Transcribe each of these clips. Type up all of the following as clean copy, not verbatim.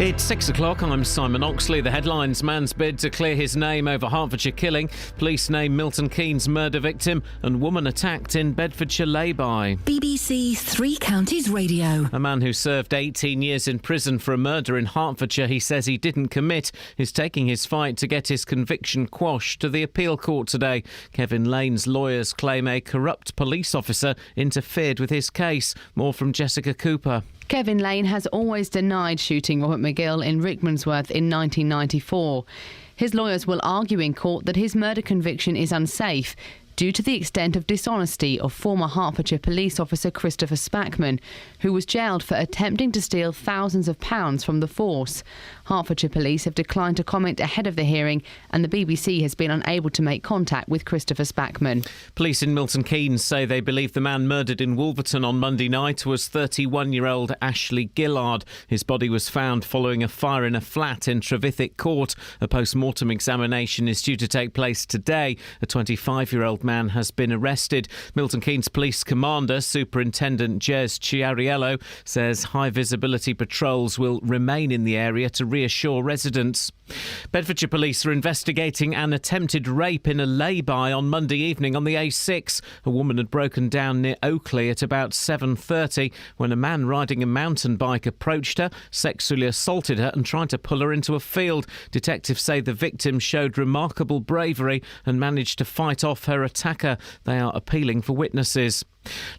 It's 6 o'clock. I'm Simon Oxley. The headlines: man's bid to clear his name over Hertfordshire killing. Police name Milton Keynes murder victim. And woman attacked in Bedfordshire lay-by. BBC Three Counties Radio. A man who served 18 years in prison for a murder in Hertfordshire he says he didn't commit is taking his fight to get his conviction quashed to the appeal court today. Kevin Lane's lawyers claim a corrupt police officer interfered with his case. More from Jessica Cooper. Kevin Lane has always denied shooting Robert McGill in Rickmansworth in 1994. His lawyers will argue in court that his murder conviction is unsafe due to the extent of dishonesty of former Hertfordshire police officer Christopher Spackman, who was jailed for attempting to steal thousands of pounds from the force. Hertfordshire police have declined to comment ahead of the hearing, and the BBC has been unable to make contact with Christopher Spackman. Police in Milton Keynes say they believe the man murdered in Wolverton on Monday night was 31-year-old Ashley Gillard. His body was found following a fire in a flat in Trevithick Court. A post-mortem examination is due to take place today. A 25-year-old man has been arrested. Milton Keynes Police Commander, Superintendent Jez Chiariello, says high-visibility patrols will remain in the area to reassure residents. Bedfordshire police are investigating an attempted rape in a lay-by on Monday evening on the A6. A woman had broken down near Oakley at about 7:30 when a man riding a mountain bike approached her, sexually assaulted her and tried to pull her into a field. Detectives say the victim showed remarkable bravery and managed to fight off her attacker. They are appealing for witnesses.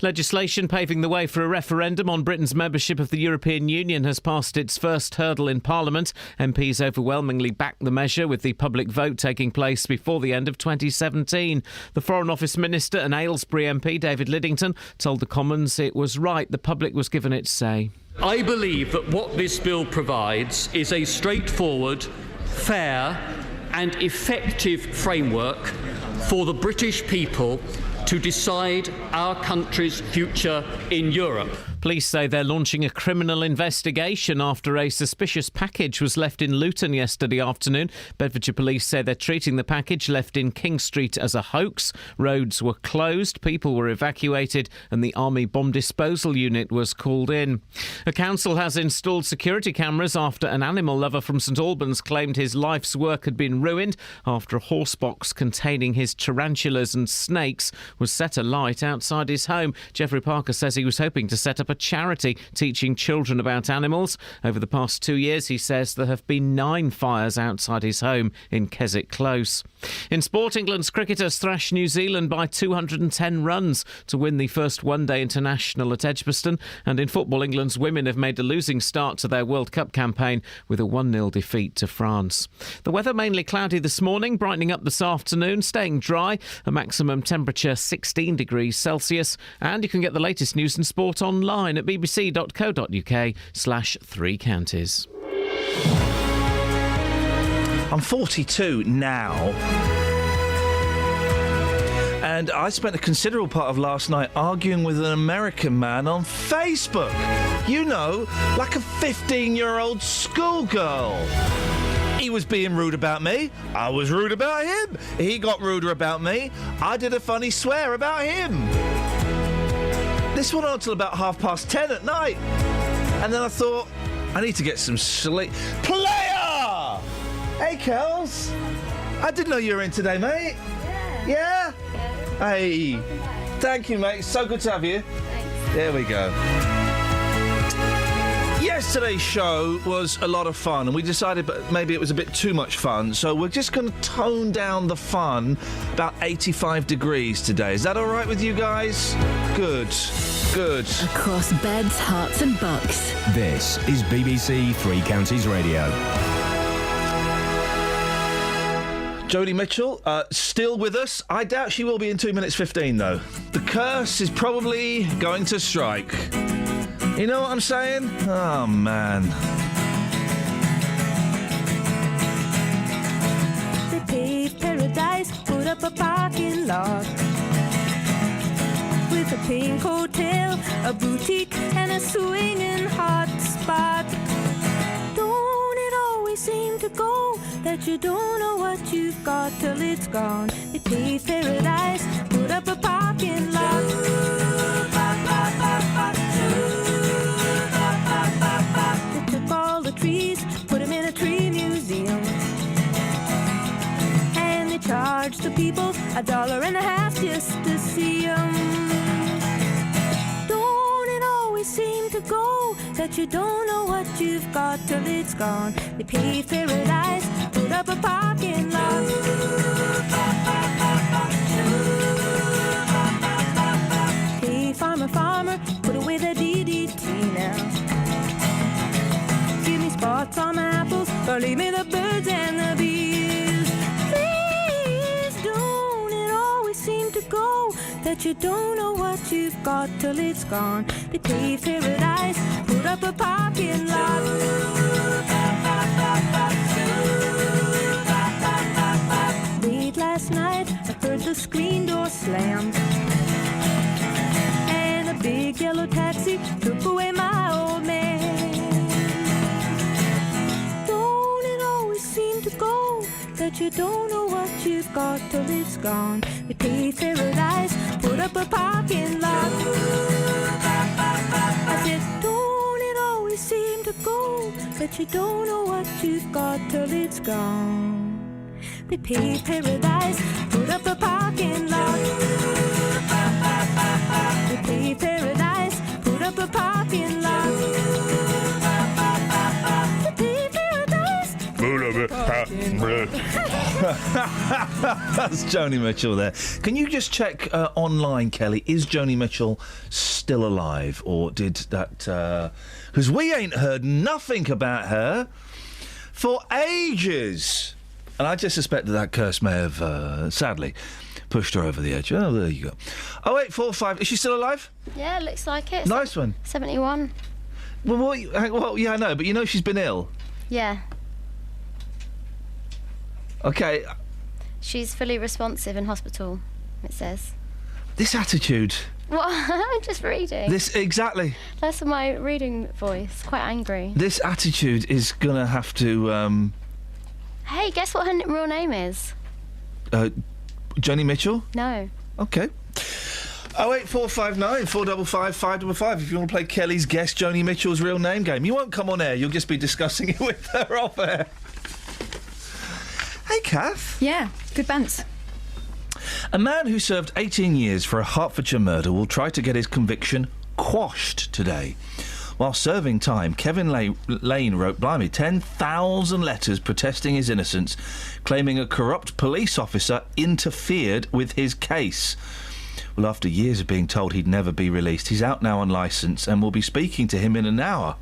Legislation paving the way for a referendum on Britain's membership of the European Union has passed its first hurdle in Parliament. MPs overwhelmingly backed the measure, with the public vote taking place before the end of 2017. The Foreign Office Minister and Aylesbury MP David Liddington told the Commons it was right the public was given its say. I believe that what this bill provides is a straightforward, fair and effective framework for the British people to decide our country's future in Europe. Police say they're launching a criminal investigation after a suspicious package was left in Luton yesterday afternoon. Bedfordshire police say they're treating the package left in King Street as a hoax. Roads were closed, people were evacuated and the Army Bomb Disposal Unit was called in. A council has installed security cameras after an animal lover from St Albans claimed his life's work had been ruined after a horse box containing his tarantulas and snakes was set alight outside his home. Geoffrey Parker says he was hoping to set up a charity teaching children about animals. Over the past 2 years, he says there have been 9 fires outside his home in Keswick Close. In sport, England's cricketers thrashed New Zealand by 210 runs to win the first one-day international at Edgbaston. And in football, England's women have made a losing start to their World Cup campaign with a 1-0 defeat to France. The weather mainly cloudy this morning, brightening up this afternoon, staying dry, a maximum temperature 16 degrees Celsius. And you can get the latest news and sport online at bbc.co.uk/3 counties. I'm 42 now, and I spent a considerable part of last night arguing with an American man on Facebook. You know, like a 15-year-old schoolgirl. He was being rude about me. I was rude about him. He got ruder about me. I did a funny swear about him. This went on until about 10:30 at night. And then I thought, I need to get some sleep. Player! Hey, Kels. I didn't know you were in today, mate. Yeah? Hey. Thank you, mate. So good to have you. Thanks. There we go. Yesterday's show was a lot of fun, and we decided maybe it was a bit too much fun, so we're just going to tone down the fun about 85 degrees today. Is that all right with you guys? Good. Across beds, hearts and bucks. This is BBC Three Counties Radio. Jodie Mitchell, still with us. I doubt she will be in 2 minutes 15, though. The curse is probably going to strike. You know what I'm saying? Oh, man. They paved paradise, put up a parking lot with a pink hotel, a boutique, and a swinging hot spot. Don't it always seem to go that you don't know what you've got till it's gone? They paved paradise, put up a parking lot. They took all the trees, Don't it always seem to go that you don't know what you've got till it's gone? They paved paradise, put up a parking lot. Hey, farmer, farmer, put away the DDT now. Give me spots on my apples, or leave me the birds and the bees. Please don't it always seem to go that you don't know what you've got till it's gone. They paved paradise, put up a parking lot. Late last night, I heard the screen door slam, and a big yellow taxi took away my old man. Don't it always seem to go that you don't know what you've got till it's gone? They paved paradise, put up a parking lot. I said, don't it always seem to go that you don't know what you've got till it's gone? They paved paradise, put up a parking lot. They paved paradise, put up a parking lot. They paved paradise, put up a parking lot. That's Joni Mitchell there. Can you just check online, Kelly, is Joni Mitchell still alive? Or did that... Because we ain't heard nothing about her for ages. And I just suspect that curse may have, sadly, pushed her over the edge. Oh, there you go. 0845, is she still alive? Yeah, looks like it. Nice one. 71. Well, yeah, I know, but you know she's been ill. Yeah. Okay. She's fully responsive in hospital, it says. This attitude. What? I'm just reading. This, exactly. That's my reading voice. Quite angry. This attitude is going to have to... Hey, guess what her real name is? Joni Mitchell? No. Okay. 08459 455 555 if you want to play Kelly's Guess Joni Mitchell's Real Name game. You won't come on air, you'll just be discussing it with her off air. Hey, Kath. Yeah, good bants. A man who served 18 years for a Hertfordshire murder will try to get his conviction quashed today. While serving time, Kevin Lane wrote, 10,000 letters protesting his innocence, claiming a corrupt police officer interfered with his case. Well, after years of being told he'd never be released, he's out now on licence and we'll be speaking to him in an hour.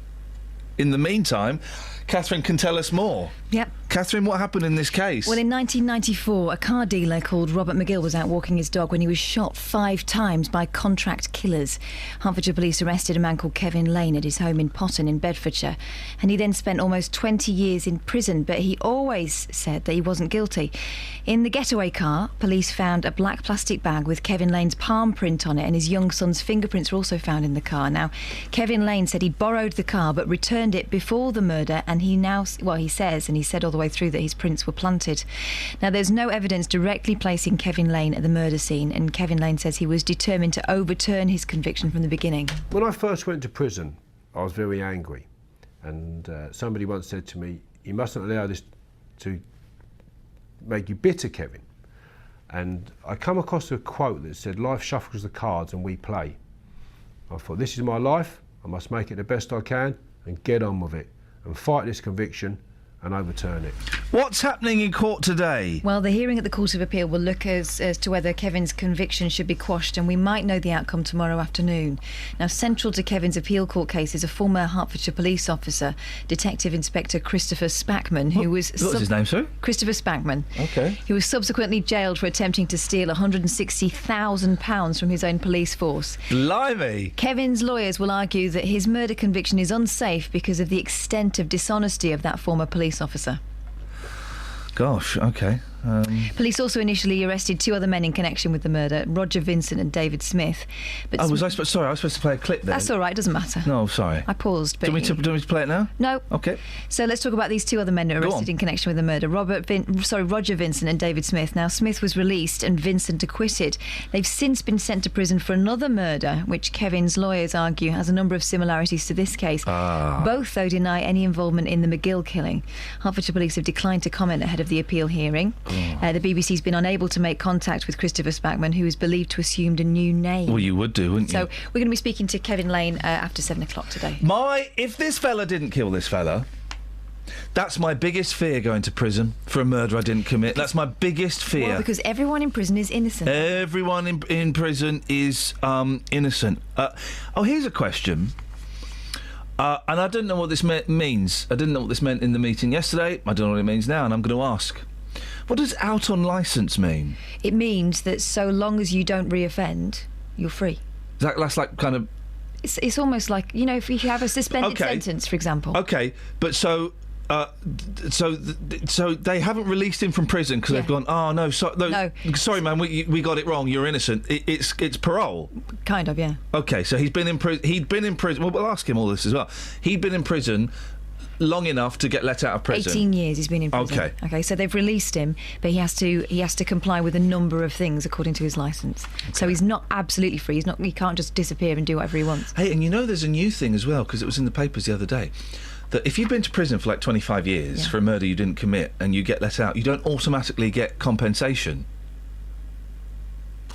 In the meantime, Catherine can tell us more. Yep. Catherine, what happened in this case? Well, in 1994, a car dealer called Robert McGill was out walking his dog when he was shot 5 times by contract killers. Hertfordshire police arrested a man called Kevin Lane at his home in Potton in Bedfordshire, and he then spent almost 20 years in prison, but he always said that he wasn't guilty. In the getaway car, police found a black plastic bag with Kevin Lane's palm print on it, and his young son's fingerprints were also found in the car. Now, Kevin Lane said he borrowed the car but returned it before the murder, and he said all the way through that his prints were planted. Now, there's no evidence directly placing Kevin Lane at the murder scene, and Kevin Lane says he was determined to overturn his conviction from the beginning. When I first went to prison, I was very angry, and somebody once said to me, "You mustn't allow this to make you bitter, Kevin." And I come across a quote that said, "Life shuffles the cards and we play." I thought, this is my life, I must make it the best I can and get on with it and fight this conviction and overturn it. What's happening in court today? Well, the hearing at the Court of Appeal will look as to whether Kevin's conviction should be quashed, and we might know the outcome tomorrow afternoon. Now, central to Kevin's appeal court case is a former Hertfordshire police officer, Detective Inspector Christopher Spackman, who was... What's his name, sir? Christopher Spackman. OK. He was subsequently jailed for attempting to steal £160,000 from his own police force. Blimey! Kevin's lawyers will argue that his murder conviction is unsafe because of the extent of dishonesty of that former police officer. Gosh, OK. Police also initially arrested 2 other men in connection with the murder, Roger Vincent and David Smith. But Sorry, I was supposed to play a clip there. That's all right, doesn't matter. No, sorry. I paused. But Do you want me to play it now? No. OK. So let's talk about these 2 other men who were arrested in connection with the murder, Roger Vincent and David Smith. Now, Smith was released and Vincent acquitted. They've since been sent to prison for another murder, which Kevin's lawyers argue has a number of similarities to this case. Both, though, deny any involvement in the McGill killing. Hertfordshire police have declined to comment ahead of the appeal hearing. The BBC's been unable to make contact with Christopher Spackman, who is believed to assumed a new name. Well, you would do, wouldn't you? So we're going to be speaking to Kevin Lane after 7 o'clock today. If this fella didn't kill this fella, that's my biggest fear, going to prison for a murder I didn't commit. That's my biggest fear. Well, because everyone in prison is innocent. Everyone in prison is innocent. Here's a question. And I didn't know what this means. I didn't know what this meant in the meeting yesterday. I don't know what it means now, and I'm going to ask. What does out on licence mean? It means that so long as you don't reoffend, you're free. That's like kind of... It's almost like, you know, if you have a suspended sentence, for example. OK, but so they haven't released him from prison because they've gone, oh, no, sorry, man, we got it wrong, you're innocent. It's parole. Kind of, yeah. OK, so he'd been in prison... Well, we'll ask him all this as well. He'd been in prison long enough to get let out of prison. 18 years he's been in prison. OK, so they've released him, but he has to comply with a number of things according to his licence. Okay. So he's not absolutely free. He can't just disappear and do whatever he wants. Hey, and you know there's a new thing as well, because it was in the papers the other day, that if you've been to prison for like 25 years for a murder you didn't commit and you get let out, you don't automatically get compensation.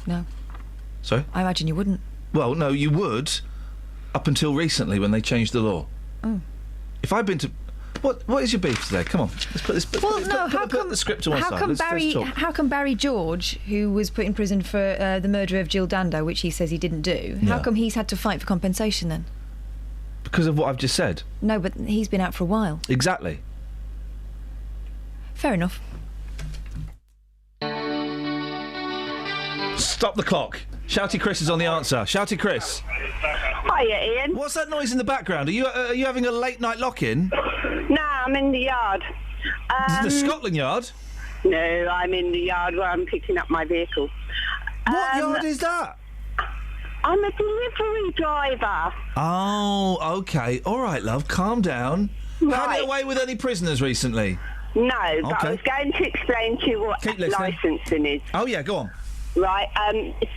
No. Sorry? I imagine you wouldn't. Well, no, you would, up until recently when they changed the law. Oh. If I've been to... What is your beef today? Come on, let's put this... Put the script to one side. How come Barry George, who was put in prison for the murder of Jill Dando, which he says he didn't do, how come he's had to fight for compensation then? Because of what I've just said. No, but he's been out for a while. Exactly. Fair enough. Stop the clock. Shouty Chris is on the answer. Shouty Chris. Hiya, Ian. What's that noise in the background? Are you having a late night lock-in? No, I'm in the yard. The Scotland Yard? No, I'm in the yard where I'm picking up my vehicle. What yard is that? I'm a delivery driver. Oh, OK. All right, love, calm down. Right. Had it away with any prisoners recently? No, but I was going to explain to you what licensing is. Oh, yeah, go on. Right,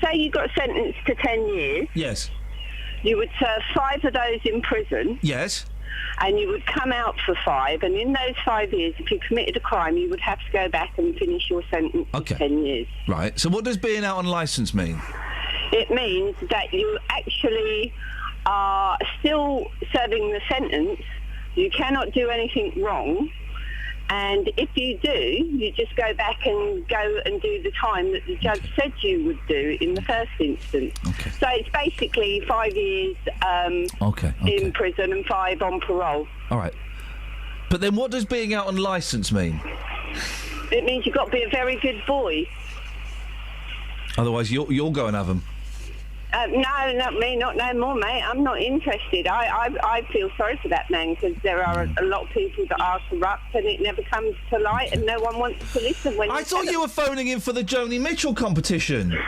say you got sentenced to 10 years. Yes. You would serve 5 of those in prison. Yes. And you would come out for 5, and in those 5 years, if you committed a crime, you would have to go back and finish your sentence for 10 years. Right, so what does being out on licence mean? It means that you actually are still serving the sentence. You cannot do anything wrong. And if you do, you just go back and go and do the time that the judge said you would do in the first instance. Okay. So it's basically 5 years in prison and 5 on parole. All right. But then what does being out on licence mean? It means you've got to be a very good boy. Otherwise, you'll go and have them. No, not me, not no more, mate. I'm not interested. I feel sorry for that man, because there are a lot of people that are corrupt and it never comes to light and no one wants to listen when I thought you were phoning in for the Joni Mitchell competition.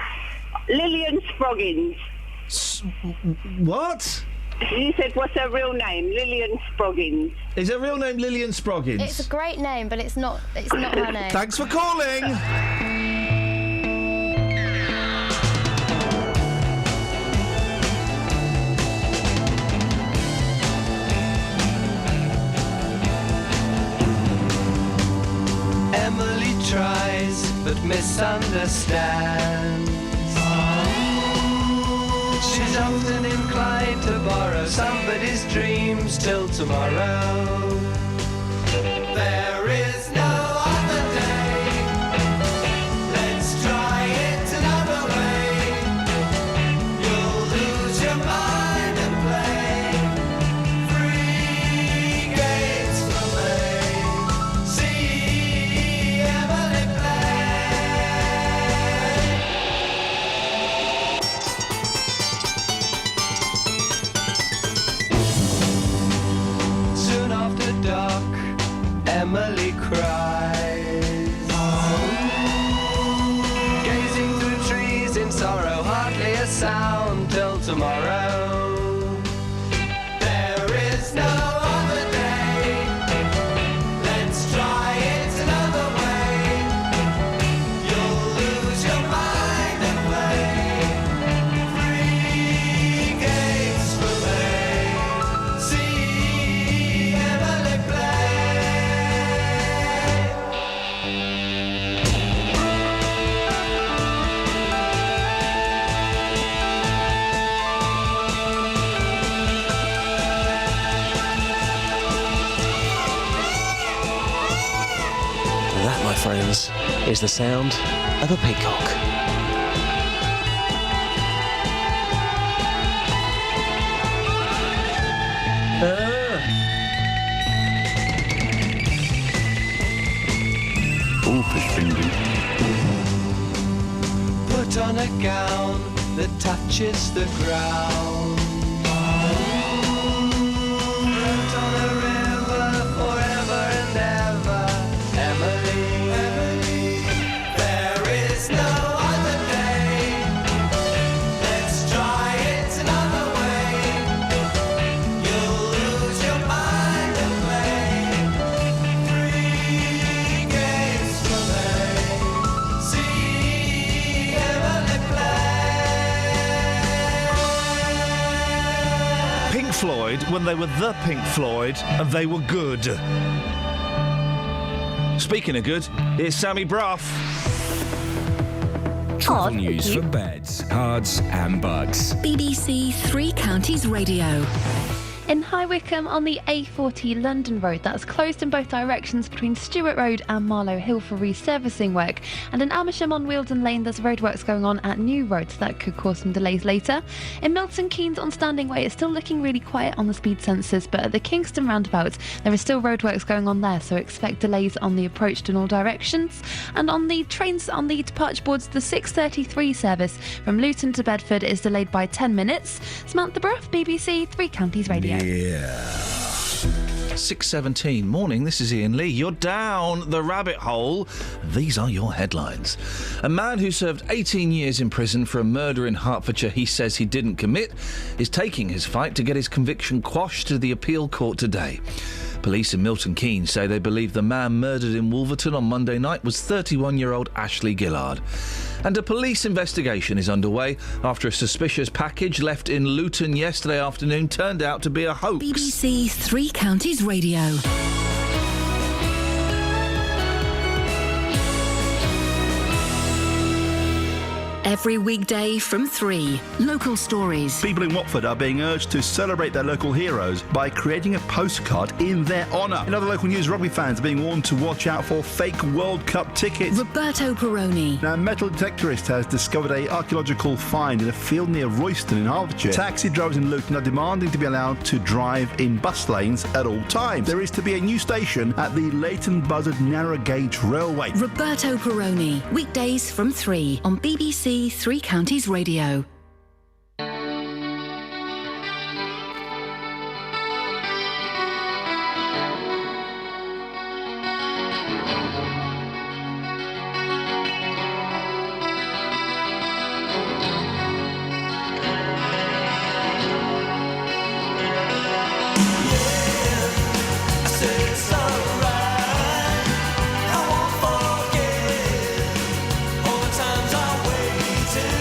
Lillian Sproggins. What? You said, what's her real name? Lillian Sproggins. Is her real name Lillian Sproggins? It's a great name, but it's not her name. Thanks for calling. Emily tries but misunderstands. She's often inclined to borrow somebody's dreams till tomorrow. There is no other day. Let's try it another way. You'll lose your mind and play free games for me. See Emily play. Soon after dark, Emily cries, gazing through trees in sorrow, hardly a sound till tomorrow. There is no other day. Let's try it another way. You'll lose your mind and play free games for me. See Emily play. friends, is the sound of a peacock. Put on a gown that touches the ground. Float on a river forever and ever. Emily, there is no other day. Let's try it another way. You'll lose your mind and play 3 games to play. See Emily play. Pink Floyd, when they were the Pink Floyd, and they were good. Speaking of good, here's Sammy Bruff. Travel news for beds, cards and bugs. BBC Three Counties Radio. In High Wycombe on the A40 London Road, that's closed in both directions between Stewart Road and Marlow Hill for resurfacing work. And in Amersham on Wealdon Lane, there's roadworks going on at New Road, so that could cause some delays later. In Milton Keynes on Standing Way, it's still looking really quiet on the speed sensors, but at the Kingston roundabout, there is still roadworks going on there, so expect delays on the approach in all directions. And on the trains on the departure boards, the 6:33 service from Luton to Bedford is delayed by 10 minutes. Samantha Bruff, BBC Three Counties Radio. Yeah. 6:17. Morning, this is Iain Lee. You're down the rabbit hole. These are your headlines. A man who served 18 years in prison for a murder in Hertfordshire he says he didn't commit is taking his fight to get his conviction quashed to the appeal court today. Police in Milton Keynes say they believe the man murdered in Wolverton on Monday night was 31-year-old Ashley Gillard. And a police investigation is underway after a suspicious package left in Luton yesterday afternoon turned out to be a hoax. BBC Three Counties Radio. Every weekday from 3. Local stories. People in Watford are being urged to celebrate their local heroes by creating a postcard in their honour. In other local news, rugby fans are being warned to watch out for fake World Cup tickets. Roberto Peroni. Now, a metal detectorist has discovered an archaeological find in a field near Royston in Hertfordshire. Taxi drivers in Luton are demanding to be allowed to drive in bus lanes at all times. There is to be a new station at the Leighton Buzzard Narrow Gauge Railway. Roberto Peroni. Weekdays from 3 on BBC Three Counties Radio. All the times I waited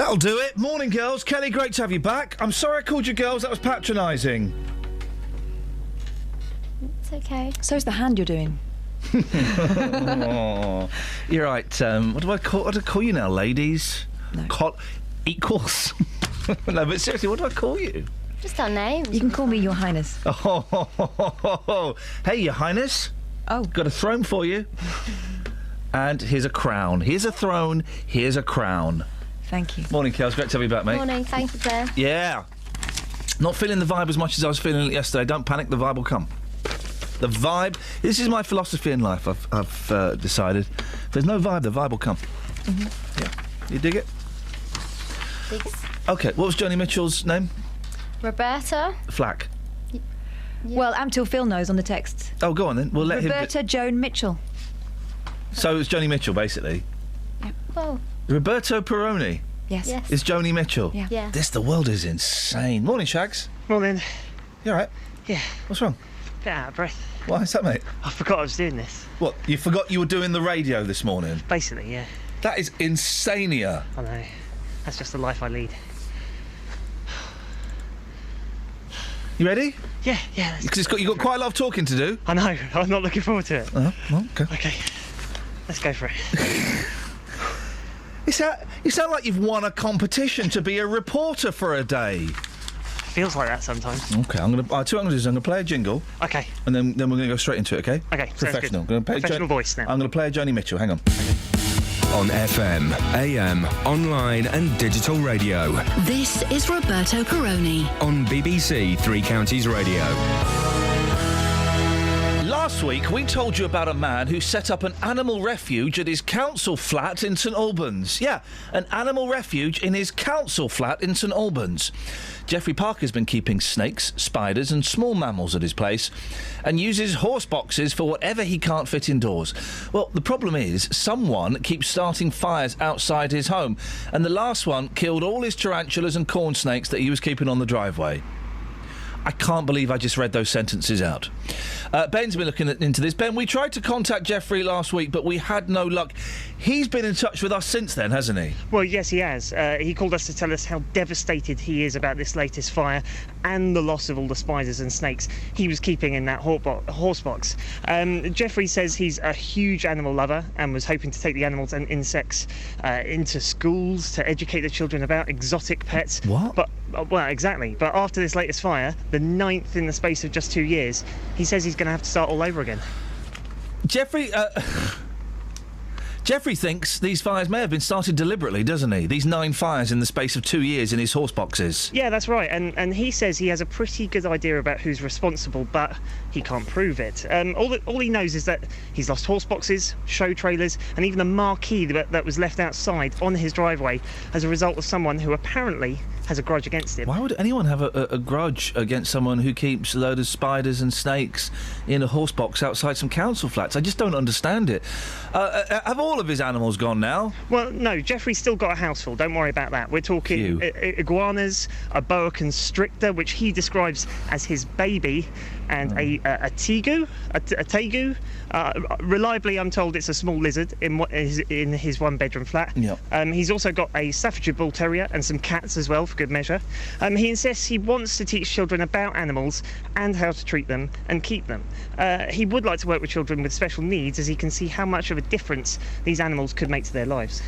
That'll do it. Morning, girls. Kelly, great to have you back. I'm sorry I called you girls. That was patronising. It's okay. So's the hand you're doing. Oh, you're right. What do I call you now, ladies? No. Equals. No, but seriously, what do I call you? Just our names. You can call me Your Highness. Oh, hey, Your Highness. Oh. Got a throne for you. And here's a crown. Here's a throne. Here's a crown. Thank you. Morning, Kels. Great to have you back, mate. Morning. Thank you, Claire. Yeah. Not feeling the vibe as much as I was feeling it yesterday. Don't panic. The vibe will come. The vibe. This is my philosophy in life. I've decided. If there's no vibe, the vibe will come. Mm-hmm. Yeah. You dig it? Digs. Okay. What was Joni Mitchell's name? Roberta. Flack. Well, Till Phil knows on the text. Oh, go on then. We'll let Roberta Joan Mitchell. So it's Joni Mitchell, basically. Well. Roberto Perrone. Yes. Is Joni Mitchell. Yeah. The world is insane. Morning, Shags. Morning. You all right? Yeah. What's wrong? Bit out of breath. Why is that, mate? I forgot I was doing this. What? You forgot you were doing the radio this morning? Basically, yeah. That is insania. I know. That's just the life I lead. You ready? Yeah. Because you've got quite a lot of talking to do. I know. I'm not looking forward to it. Oh, well, okay. Okay. Let's go for it. You sound like you've won a competition to be a reporter for a day. Feels like that sometimes. Okay, I'll tell you what I'm going to do is I'm going to play a jingle. Okay. And then we're going to go straight into it, okay? Okay, sounds Professional. good. Gonna play Professional voice now. I'm going to play a Joni Mitchell. Hang on. On FM, AM, online and digital radio. This is Roberto Perrone. On BBC Three Counties Radio. Last week, we told you about a man who set up an animal refuge at his council flat in St Albans. Yeah, an animal refuge in his council flat in St Albans. Geoffrey Parker's been keeping snakes, spiders and small mammals at his place and uses horse boxes for whatever he can't fit indoors. Well, the problem is someone keeps starting fires outside his home, and the last one killed all his tarantulas and corn snakes that he was keeping on the driveway. I can't believe I just read those sentences out. Ben's been looking into this. Ben, we tried to contact Geoffrey last week, but we had no luck. He's been in touch with us since then, hasn't he? Well, yes, he has. He called us to tell us how devastated he is about this latest fire and the loss of all the spiders and snakes he was keeping in that horse box. Geoffrey says he's a huge animal lover and was hoping to take the animals and insects into schools to educate the children about exotic pets. What? Well, exactly. But after this latest fire, the 9th in the space of just 2 years, he says he's going to have to start all over again. Geoffrey thinks these fires may have been started deliberately, doesn't he? These 9 fires in the space of 2 years in his horse boxes. Yeah, that's right. And he says he has a pretty good idea about who's responsible, but he can't prove it. All he knows is that he's lost horse boxes, show trailers, and even a marquee that was left outside on his driveway as a result of someone who apparently has a grudge against him. Why would anyone have a grudge against someone who keeps a load of spiders and snakes in a horse box outside some council flats? I just don't understand it. Have all of his animals gone now? Well, no, Geoffrey's still got a house full. Don't worry about that. We're talking iguanas, a boa constrictor, which he describes as his baby, and a tegu. Reliably, I'm told it's a small lizard in his one-bedroom flat. Yep. He's also got a Staffordshire Bull Terrier and some cats as well, for good measure. He insists he wants to teach children about animals and how to treat them and keep them. He would like to work with children with special needs, as he can see how much of a difference these animals could make to their lives.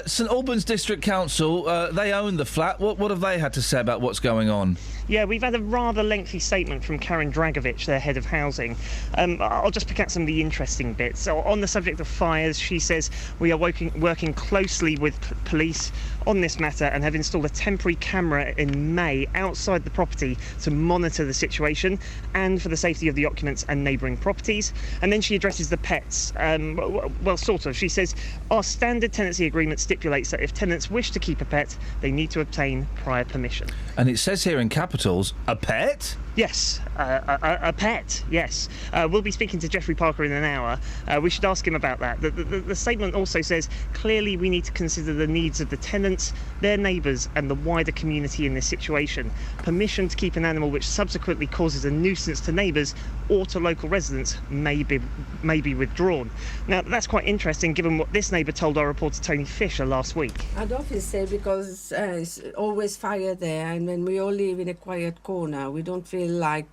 St Albans District Council, they own the flat. What have they had to say about what's going on? Yeah, we've had a rather lengthy statement from Karen Dragovich, their head of housing. I'll just pick out some of the interesting bits. So on the subject of fires, she says, we are working closely with police on this matter and have installed a temporary camera in May outside the property to monitor the situation and for the safety of the occupants and neighbouring properties. And then she addresses the pets. Well, sort of. She says, our standard tenancy agreement stipulates that if tenants wish to keep a pet, they need to obtain prior permission. And it says here in capitals, a pet? Yes. a pet, yes. We'll be speaking to Geoffrey Parker in an hour. We should ask him about that. The statement also says, clearly we need to consider the needs of the tenants, their neighbours and the wider community in this situation. Permission to keep an animal which subsequently causes a nuisance to neighbours or to local residents may be withdrawn. Now, that's quite interesting given what this neighbour told our reporter Tony Fisher last week. I don't feel safe because it's always fire there, and when we all live in a quiet corner, we don't feel like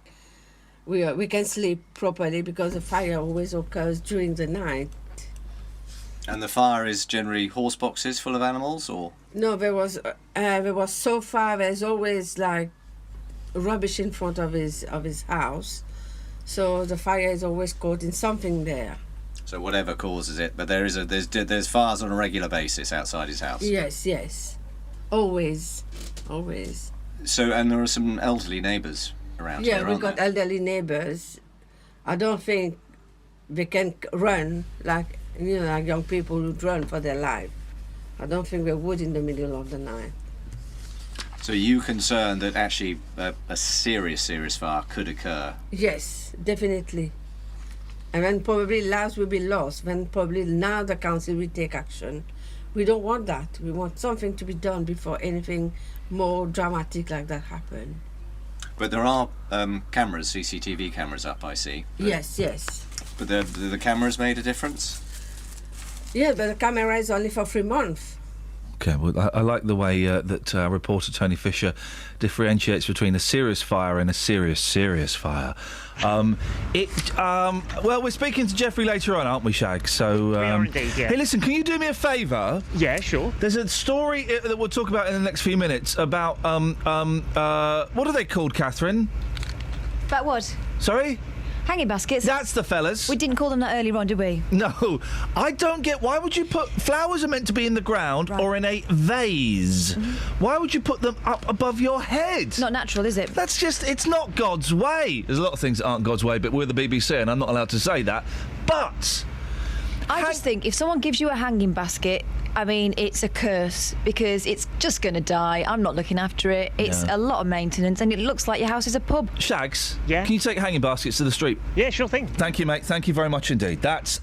we can sleep properly because the fire always occurs during the night. And the fire is generally horse boxes full of animals, or? No, there was so far. There's always like rubbish in front of his house, so the fire is always caught in something there. So whatever causes it, but there's fires on a regular basis outside his house. Yes, always. So, and there are some elderly neighbours around here, Yeah, we've aren't got there? elderly neighbours. I don't think they can run like young people who run for their life. I don't think they would in the middle of the night. So, are you concerned that actually a serious fire could occur? Yes, definitely. And then probably lives will be lost. Then probably now the council will take action. We don't want that. We want something to be done before anything more dramatic like that happen. But there are cameras, CCTV cameras up, I see. But, Yes. But the cameras made a difference? Yeah, but the camera is only for 3 months. Okay, well, I like the way that reporter Tony Fisher differentiates between a serious fire and a serious fire. Well, we're speaking to Geoffrey later on, aren't we, Shag? So, we are indeed, yeah. Hey, listen, can you do me a favour? Yeah, sure. There's a story that we'll talk about in the next few minutes about, what are they called, Catherine? About what? Sorry? Hanging baskets. That's the fellas. We didn't call them that earlier on, did we? No. I don't get... Why would you put... Flowers are meant to be in the ground or in a vase. Mm-hmm. Why would you put them up above your head? Not natural, is it? That's just... It's not God's way. There's a lot of things that aren't God's way, but we're the BBC and I'm not allowed to say that. But... I just think if someone gives you a hanging basket, I mean, it's a curse because it's just going to die. I'm not looking after it. It's a lot of maintenance and it looks like your house is a pub. Shags, yeah? Can you take hanging baskets to the street? Yeah, sure thing. Thank you, mate. Thank you very much indeed. That's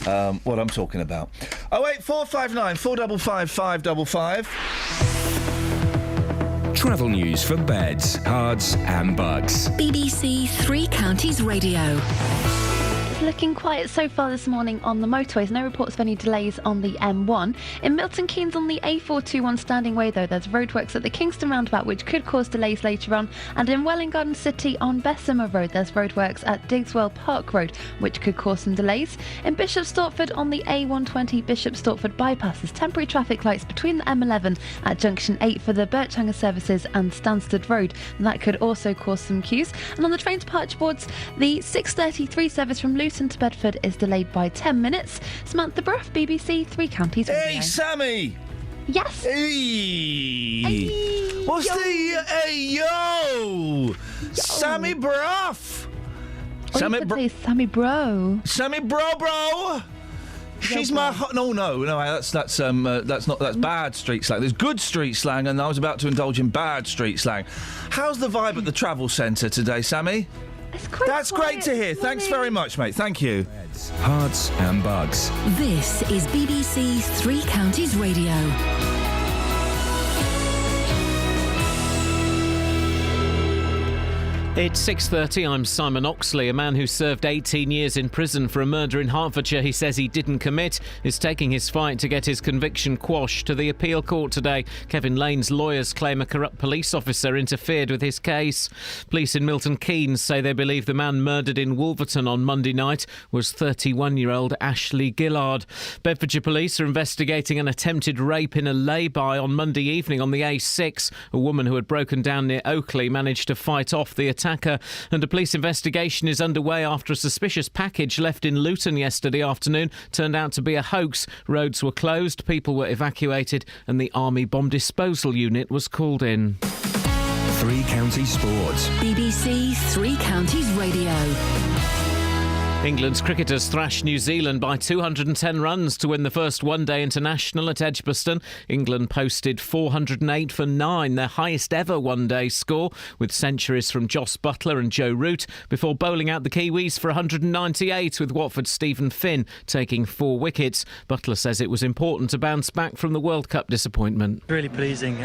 what I'm talking about. 08459 455 555. Travel news for beds, cards and bugs. BBC Three Counties Radio. It's looking quiet so far this morning on the motorways. No reports of any delays on the M1. In Milton Keynes on the A421 Standing Way, though, there's roadworks at the Kingston roundabout which could cause delays later on. And in Welwyn Garden City on Bessemer Road, there's roadworks at Digswell Park Road which could cause some delays. In Bishop Stortford on the A120 Bishop Stortford bypass, there's temporary traffic lights between the M11 at Junction 8 for the Birchhanger services and Stansted Road. And that could also cause some queues. And on the train departure boards, the 6:33 service from Luton to Bedford is delayed by 10 minutes. Samantha Bruff, BBC Three Counties Radio. Hey, Sammy! Yes? Hey! What's the... Hey, yo! Sammy Bruff! Sammy Bro. Sammy Bro! She's my... No, that's bad street slang. There's good street slang, and I was about to indulge in bad street slang. How's the vibe at the travel centre today, Sammy? That's great to hear. Thanks very much, mate. Thank you. Hearts and bugs. This is BBC Three Counties Radio. It's 6:30. I'm Simon Oxley. A man who served 18 years in prison for a murder in Hertfordshire he says he didn't commit is taking his fight to get his conviction quashed to the appeal court today. Kevin Lane's lawyers claim a corrupt police officer interfered with his case. Police in Milton Keynes say they believe the man murdered in Wolverton on Monday night was 31-year-old Ashley Gillard. Bedfordshire police are investigating an attempted rape in a lay-by on Monday evening on the A6. A woman who had broken down near Oakley managed to fight off the attacker, and a police investigation is underway after a suspicious package left in Luton yesterday afternoon turned out to be a hoax. Roads were closed, people were evacuated, and the Army Bomb Disposal Unit was called in. Three Counties Sports. BBC Three Counties Radio. England's cricketers thrashed New Zealand by 210 runs to win the first one-day international at Edgbaston. England posted 408 for 9, their highest ever one-day score, with centuries from Jos Buttler and Joe Root, before bowling out the Kiwis for 198, with Watford's Stephen Finn taking 4 wickets. Buttler says it was important to bounce back from the World Cup disappointment. Really pleasing.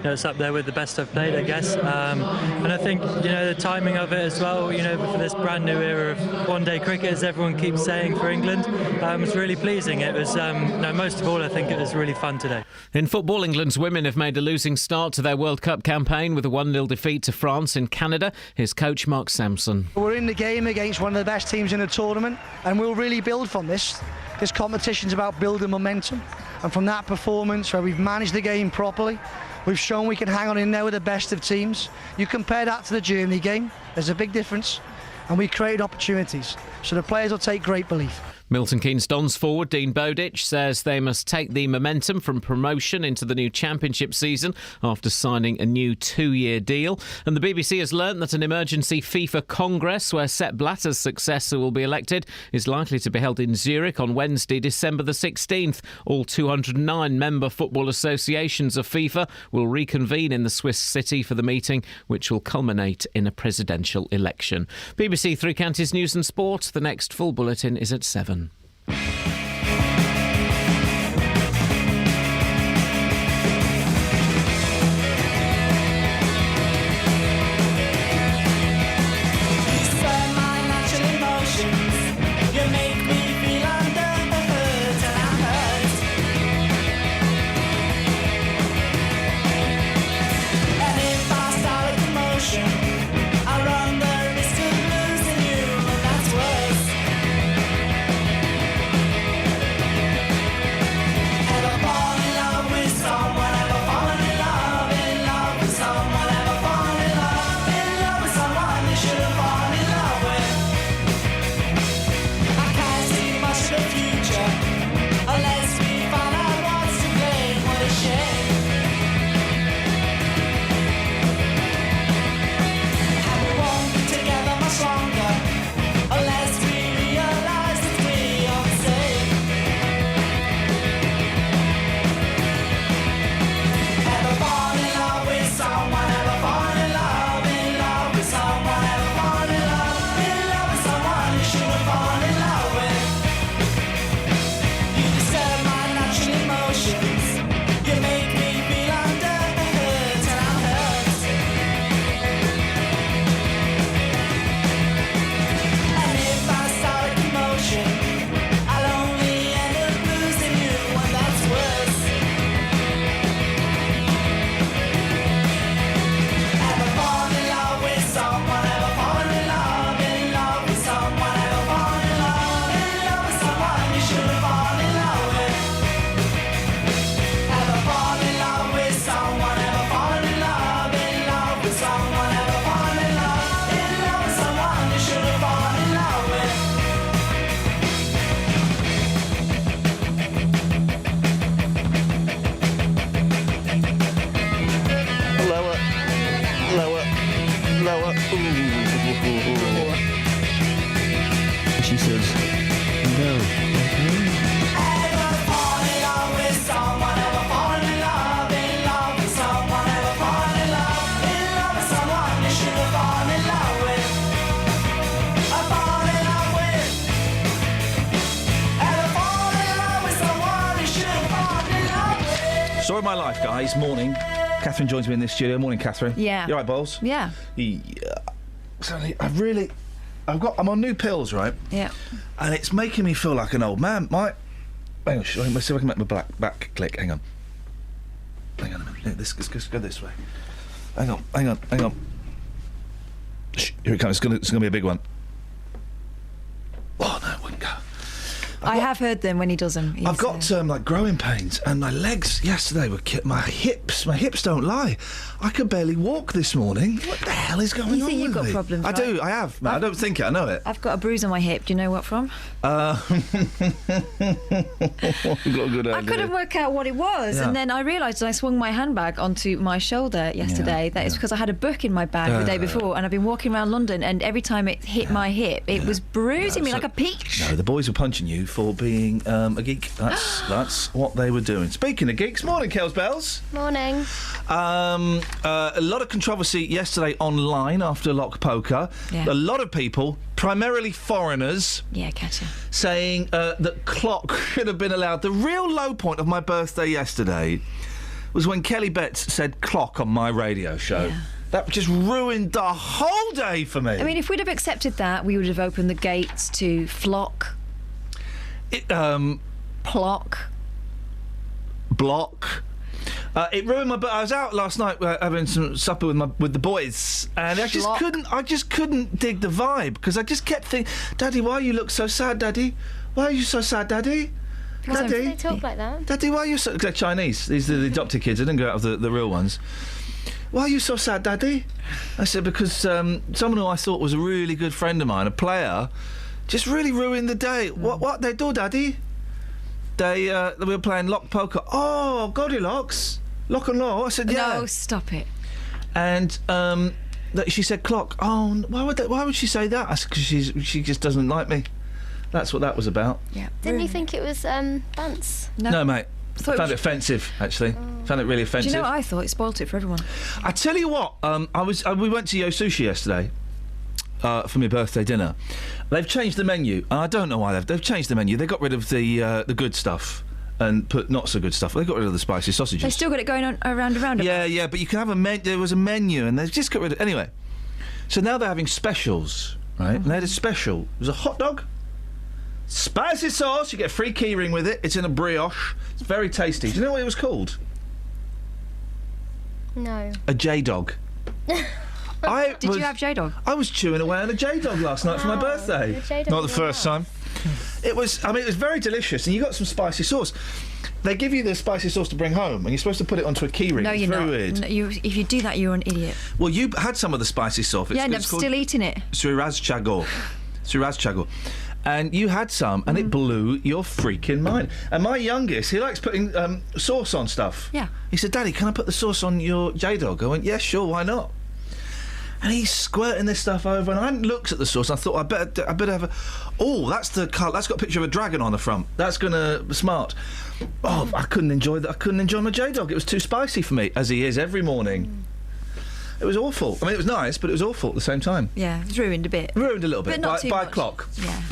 It's up there with the best I've played, I guess. And I think, the timing of it as well, for this brand new era of one-day cricket, as everyone keeps saying, for England, it's really pleasing. It was, most of all, I think it was really fun today. In football, England's women have made a losing start to their World Cup campaign with a 1-0 defeat to France in Canada. Here's coach Mark Sampson. We're in the game against one of the best teams in the tournament, and we'll really build from this. This competition's about building momentum, and from that performance where we've managed the game properly, we've shown we can hang on in there with the best of teams. You compare that to the Germany game, there's a big difference, and we created opportunities, so the players will take great belief. Milton Keynes Dons forward Dean Bowditch says they must take the momentum from promotion into the new championship season after signing a new 2-year deal. And the BBC has learnt that an emergency FIFA Congress, where Sepp Blatter's successor will be elected, is likely to be held in Zurich on Wednesday, December the 16th. All 209 member football associations of FIFA will reconvene in the Swiss city for the meeting, which will culminate in a presidential election. BBC Three Counties News and Sport. The next full bulletin is at 7. She says, no. Story of my life, guys. Morning. Catherine joins me in this studio. Morning, Catherine. Yeah. You all right, Bowles? Yeah. I'm on new pills, right? Yeah. And it's making me feel like an old man. Hang on, let's see if I can make my back click. Hang on a minute. Let's go this way. Hang on. Shh, here it comes. It's gonna be a big one. Oh no, it wouldn't go. I have heard them when he does them. I've got like growing pains, and my legs yesterday were my hips don't lie. I could barely walk this morning. What the hell is going on? You think you've with got me? problems? I right? do. I have. I don't think it. I know it. I've got a bruise on my hip. Do you know what from? You've got a good idea. I couldn't work out what it was, Yeah. and then I realised I swung my handbag onto my shoulder yesterday. That is because I had a book in my bag the day before, and I've been walking around London, and every time it hit my hip, it was bruising me like a peach. No, the boys were punching you for being a geek. That's what they were doing. Speaking of geeks, morning, Kels Bells. Morning. A lot of controversy yesterday online after Lock Poker. Yeah. A lot of people, primarily foreigners, catch ya. saying that clock should have been allowed. The real low point of my birthday yesterday was when Kelly Betts said clock on my radio show. Yeah. That just ruined the whole day for me. I mean, if we'd have accepted that, we would have opened the gates to flock. Plock. Block. It ruined my. I was out last night having some supper with the boys, and I just couldn't dig the vibe because I just kept thinking, Daddy, why you look so sad, Daddy? Why are you so sad, Daddy? Daddy, They talk like that. Daddy, why are you so? They're Chinese. These are the adopted kids. I didn't go out of the real ones. Why are you so sad, Daddy? I said because someone who I thought was a really good friend of mine, a player, just really ruined the day. What they do, Daddy? They were playing Lock Poker. Oh, Goldilocks, Lock and Law. I said, yeah. No, stop it. And she said clock. Oh, why would she say that? I said, because she just doesn't like me. That's what that was about. Yeah. Didn't you think it was Bants? No, mate. I found it offensive, actually. Found it really offensive. Do you know what I thought? It spoilt it for everyone. I tell you what, we went to Yo Sushi yesterday for my birthday dinner. They've changed the menu. I don't know why they've changed the menu. They got rid of the good stuff and put not so good stuff. They got rid of the spicy sausages. They still got it going on around. Yeah, but you can have there was a menu, and they've just got rid of. Anyway, so now they're having specials, right? And they had a special. It was a hot dog, spicy sauce. You get a free keyring with it. It's in a brioche. It's very tasty. Do you know what it was called? No. A J-dog. Did you have J-Dog? I was chewing away on a J-Dog last night for my birthday. Not the first time. It was very delicious, and you got some spicy sauce. They give you the spicy sauce to bring home, and you're supposed to put it onto a keyring. No, you're very not. Weird. No, if you do that, you're an idiot. Well, you had some of the spicy sauce. Yeah, and I'm still eating it. Sriraz Chagor. And you had some, and it blew your freaking mind. And my youngest, he likes putting sauce on stuff. Yeah. He said, Daddy, can I put the sauce on your J-Dog? I went, yeah, sure, why not? And he's squirting this stuff over, and I hadn't looked at the sauce. I thought I better have a. Oh, that's the colour. That's got a picture of a dragon on the front. That's gonna be smart. Oh, I couldn't enjoy that. I couldn't enjoy my J-Dog. It was too spicy for me, as he is every morning. It was awful. I mean, it was nice, but it was awful at the same time. Yeah, it's ruined a bit. Ruined a little bit. But not too by much. clock. Yeah.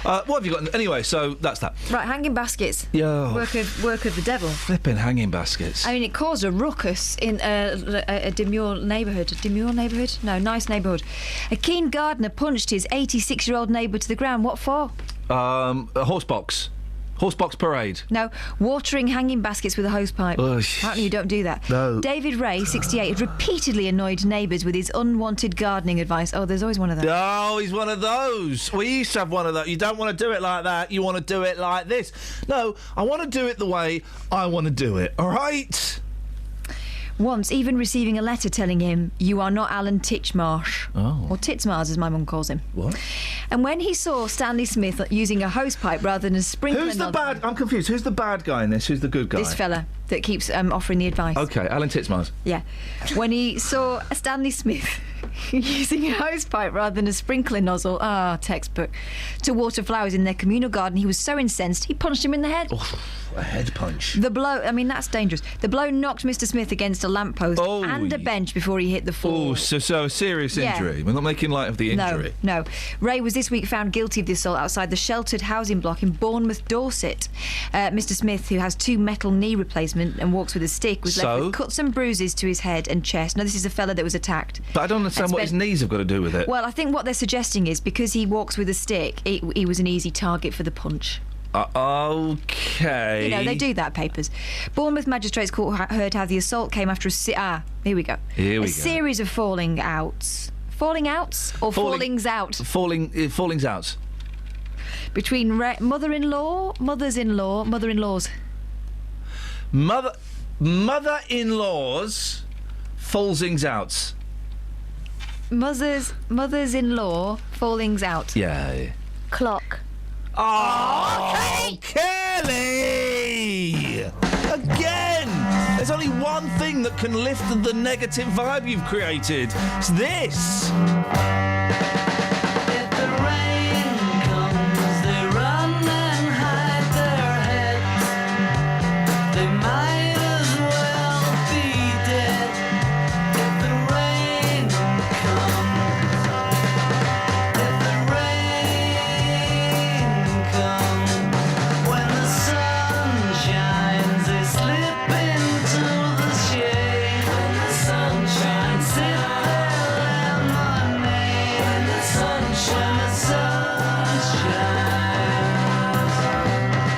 What have you got? Anyway, so that's that. Right, hanging baskets. Yeah. Work of the devil. Flipping hanging baskets. I mean, it caused a ruckus in a demure neighbourhood. A demure neighbourhood? No, nice neighbourhood. A keen gardener punched his 86-year-old neighbour to the ground. What for? A horse box. Horsebox parade. No, watering hanging baskets with a hosepipe. Apparently you don't do that. No. David Ray, 68, had repeatedly annoyed neighbours with his unwanted gardening advice. Oh, there's always one of those. Oh, he's one of those. We used to have one of those. You don't want to do it like that. You want to do it like this. No, I want to do it the way I want to do it. All right? Once even receiving a letter telling him, you are not Alan Titchmarsh. Oh. Or Titsmars, as my mum calls him. What? And when he saw Stanley Smith using a hosepipe rather than a sprinkler Who's the nozzle- bad... I'm confused. Who's the bad guy in this? Who's the good guy? This fella that keeps offering the advice. OK, Alan Titsmars. Yeah. When he saw Stanley Smith using a hosepipe rather than a sprinkler nozzle, textbook, to water flowers in their communal garden, he was so incensed he punched him in the head. Oh, a head punch. The blow, I mean, that's dangerous. The blow knocked Mr. Smith against a lamppost and a bench before he hit the floor. Oh, so a serious injury. We're not making light of the injury. No. Ray was this week found guilty of the assault outside the sheltered housing block in Bournemouth, Dorset. Mr. Smith, who has 2 metal knee replacements and walks with a stick, was left with cuts and bruises to his head and chest. Now, this is a fella that was attacked. But I don't understand what his knees have got to do with it. Well, I think what they're suggesting is because he walks with a stick, he was an easy target for the punch. OK. You know, they do that, papers. Bournemouth Magistrates Court heard how the assault came after here we go. A series of falling outs. Falling outs or fallings out? Fallings out. Between mother-in-law, mothers-in-law, mother-in-laws. Mother-in-laws, fallsings outs. Mothers-in-law, fallings out. Yeah. Clock. Oh, Kelly! Again! There's only one thing that can lift the negative vibe you've created. It's this. If the rain comes, they run and hide their heads. They might as well be dead. If the rain comes, if the rain comes, when the sun shines, they slip into the shade. When the sun shines, sip their lemonade. When the sun shines,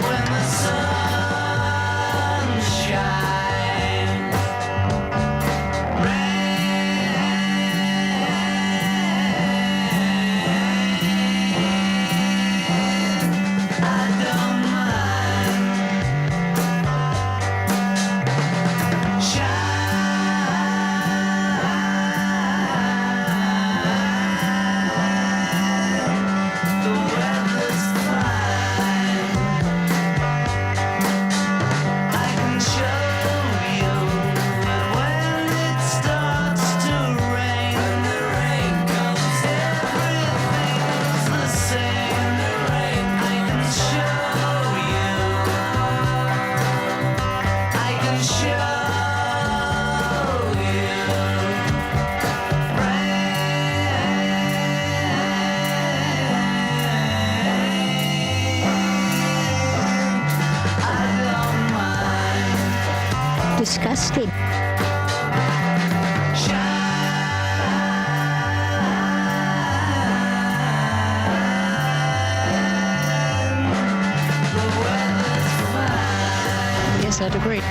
when the sun shines, I don't mind. The weather's fine. I can show you that when it starts to rain, when the rain comes, everything's the same. The rain, I can show you. I can show you. Disgusting. Yes, I'd agree.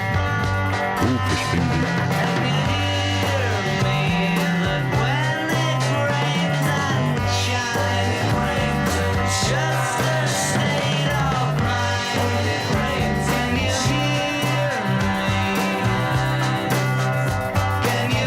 Just a state of mind. It rains. Can you hear me? Can you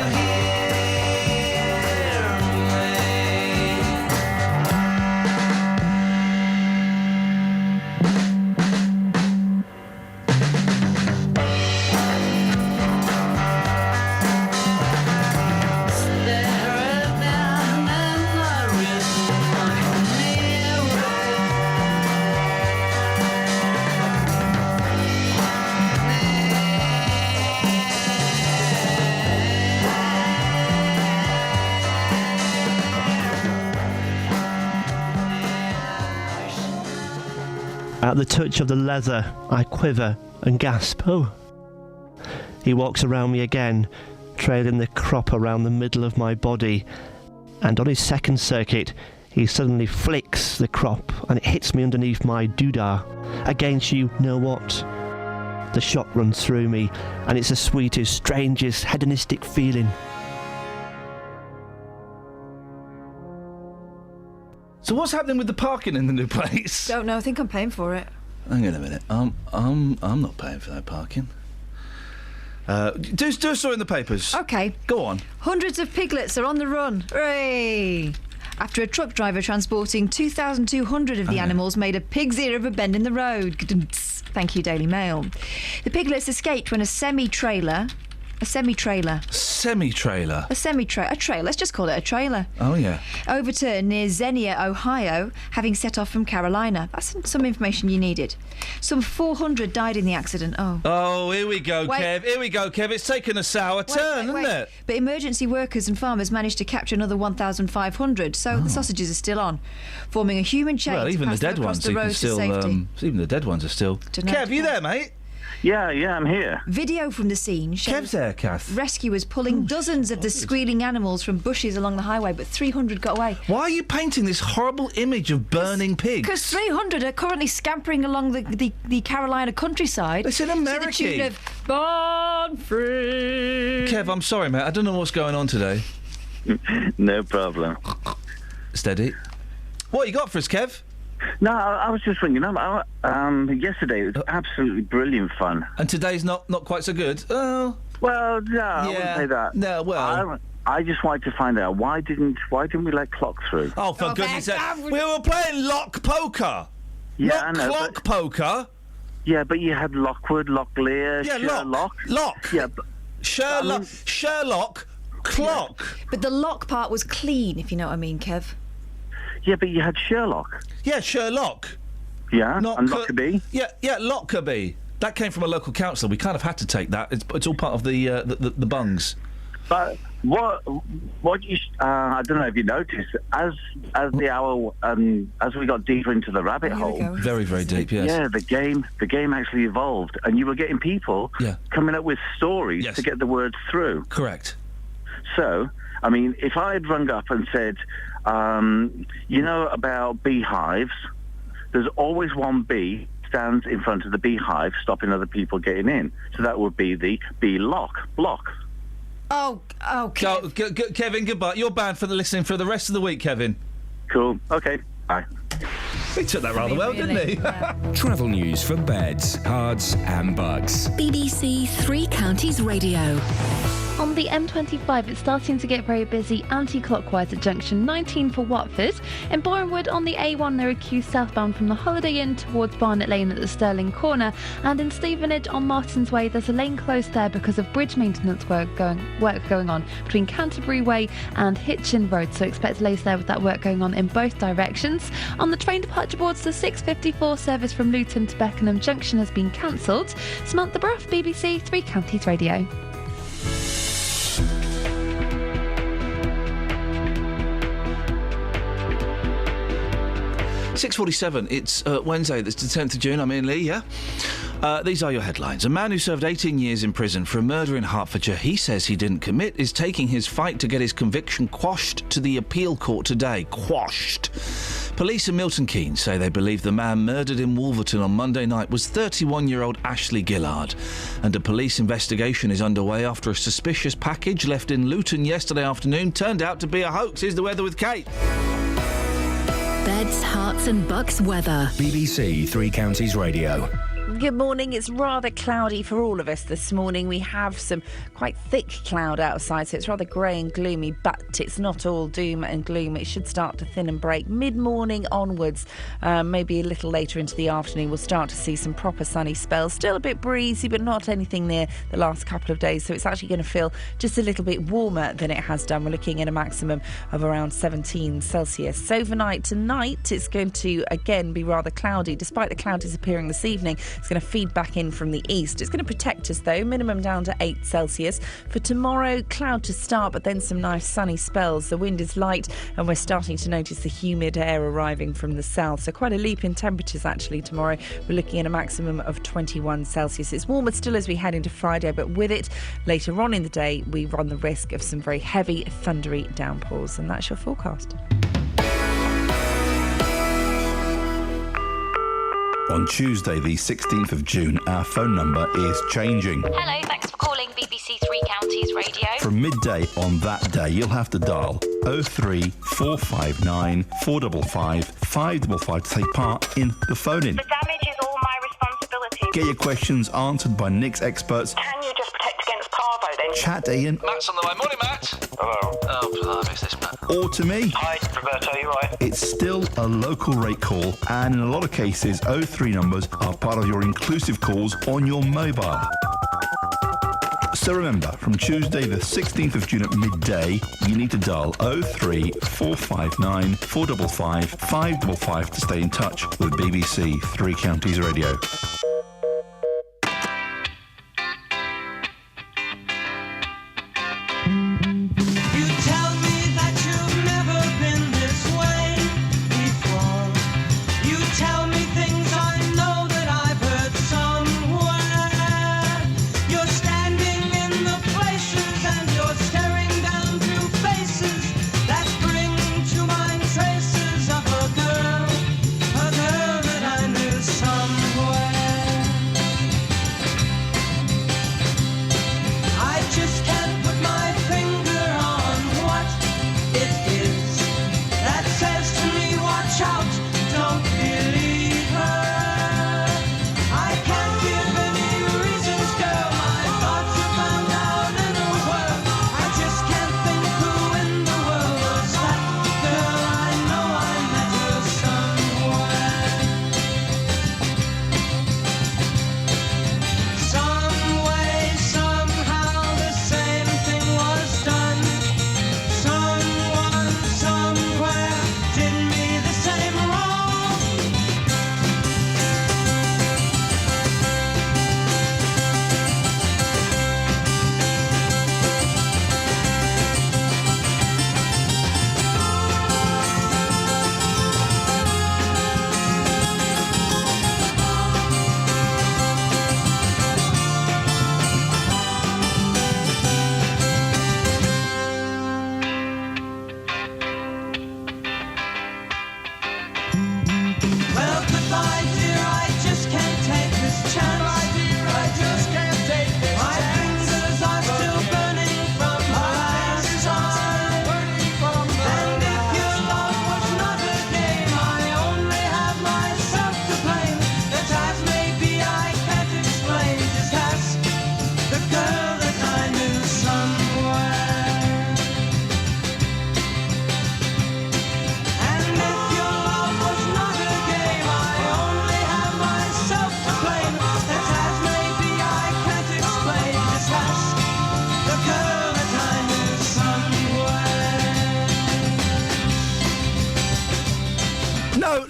At the touch of the leather, I quiver and gasp. Oh. He walks around me again, trailing the crop around the middle of my body, and on his second circuit, he suddenly flicks the crop and it hits me underneath my doodah, against you know what. The shock runs through me, and it's the sweetest, strangest, hedonistic feeling. So what's happening with the parking in the new place? Don't know. I think I'm paying for it. Hang on a minute. I'm not paying for that parking. Do a story in the papers. Okay. Go on. Hundreds of piglets are on the run. Hooray! After a truck driver transporting 2,200 of the animals made a pig's ear of a bend in the road. Thank you, Daily Mail. The piglets escaped when a semi-trailer. A trailer. Let's just call it a trailer. Oh, yeah. Overturned near Xenia, Ohio, having set off from Carolina. That's some information you needed. Some 400 died in the accident. Oh, here we go, Kev. Here we go, Kev. It's taken a sour turn, hasn't it? But emergency workers and farmers managed to capture another 1,500, so the sausages are still on, forming a human chain. Well, even the dead ones, the road still. Even the dead ones are still. Kev, you there, mate? Yeah, I'm here. Video from the scene shows Kev's there, Kath. Rescuers pulling dozens of the squealing animals from bushes along the highway, but 300 got away. Why are you painting this horrible image of burning pigs? Because 300 are currently scampering along the Carolina countryside. It's in America. To the tune of Born Free. Kev, I'm sorry, mate. I don't know what's going on today. No problem. Steady. What you got for us, Kev? No, I was just ringing up. Yesterday it was absolutely brilliant fun. And today's not quite so good? Oh. Well, no, I wouldn't say that. No, well... I just wanted to find out why didn't we let clock through? Oh, for goodness sake. We were playing lock poker. Yeah, I not know, clock poker. Yeah, but you had Lockwood, Locklear, Yeah, Sherlock. Lock. Yeah, but... Sherlock, clock. But the lock part was clean, if you know what I mean, Kev. Yeah, but you had Sherlock. Yeah, Sherlock. Yeah, Not and co- Lockerbie. Yeah, Lockerbie. That came from a local council. We kind of had to take that. It's all part of the bungs. But what you I don't know if you noticed as the hour as we got deeper into the rabbit hole. Very, very deep. Yes. Yeah, the game actually evolved, and you were getting people coming up with stories to get the words through. Correct. So, I mean, if I had rung up and said, you know about beehives, there's always one bee stands in front of the beehive stopping other people getting in. So that would be the bee block. Oh, Kevin, goodbye. You're banned for listening for the rest of the week, Kevin. Cool. Okay. Bye. He took that rather well, didn't he? Travel news for beds, cards, and bugs. BBC Three Counties Radio. On the M25, it's starting to get very busy anti-clockwise at junction 19 for Watford. In Borehamwood on the A1, there are queues southbound from the Holiday Inn towards Barnet Lane at the Stirling Corner. And in Stevenage on Martin's Way, there's a lane closed there because of bridge maintenance work going on between Canterbury Way and Hitchin Road. So expect delays there with that work going on in both directions. On the train departure boards, the 6:54 service from Luton to Beckenham Junction has been cancelled. Samantha Bruff, BBC Three Counties Radio. 6:47. It's Wednesday. That's the 10th of June. I'm Iain Lee. Yeah. These are your headlines. A man who served 18 years in prison for a murder in Hertfordshire he says he didn't commit is taking his fight to get his conviction quashed to the appeal court today. Quashed. Police in Milton Keynes say they believe the man murdered in Wolverton on Monday night was 31-year-old Ashley Gillard. And a police investigation is underway after a suspicious package left in Luton yesterday afternoon turned out to be a hoax. Here's the weather with Kate. Beds, Herts and Bucks weather. BBC Three Counties Radio. Good morning. It's rather cloudy for all of us this morning. We have some quite thick cloud outside, so it's rather grey and gloomy, but it's not all doom and gloom. It should start to thin and break mid-morning onwards, maybe a little later into the afternoon. We'll start to see some proper sunny spells. Still a bit breezy, but not anything near the last couple of days, so it's actually going to feel just a little bit warmer than it has done. We're looking at a maximum of around 17 Celsius. Overnight tonight, it's going to again be rather cloudy. Despite the cloud disappearing this evening, it's going to feed back in from the east. It's going to protect us though, minimum down to 8 Celsius. For tomorrow, cloud to start, but then some nice sunny spells. The wind is light and we're starting to notice the humid air arriving from the south. So quite a leap in temperatures actually tomorrow. We're looking at a maximum of 21 Celsius. It's warmer still as we head into Friday, but with it, later on in the day, we run the risk of some very heavy, thundery downpours. And that's your forecast. On Tuesday, the 16th of June, our phone number is changing. Hello, thanks for calling BBC Three Counties Radio. From midday on that day, you'll have to dial 03459 455 555 to take part in the phone-in. The damage is all my responsibility. Get your questions answered by Nick's experts. Can you just protect against parvo then? Chat to Iain. Matt's on the line. Morning, Matt. Hello. Oh, blimey, is this Matt? Or to me. Hi, Roberto, you right? It's still a local rate call, and in a lot of cases, 03 numbers are part of your inclusive calls on your mobile. So remember, from Tuesday the 16th of June at midday, you need to dial 03459 455 555 to stay in touch with BBC Three Counties Radio.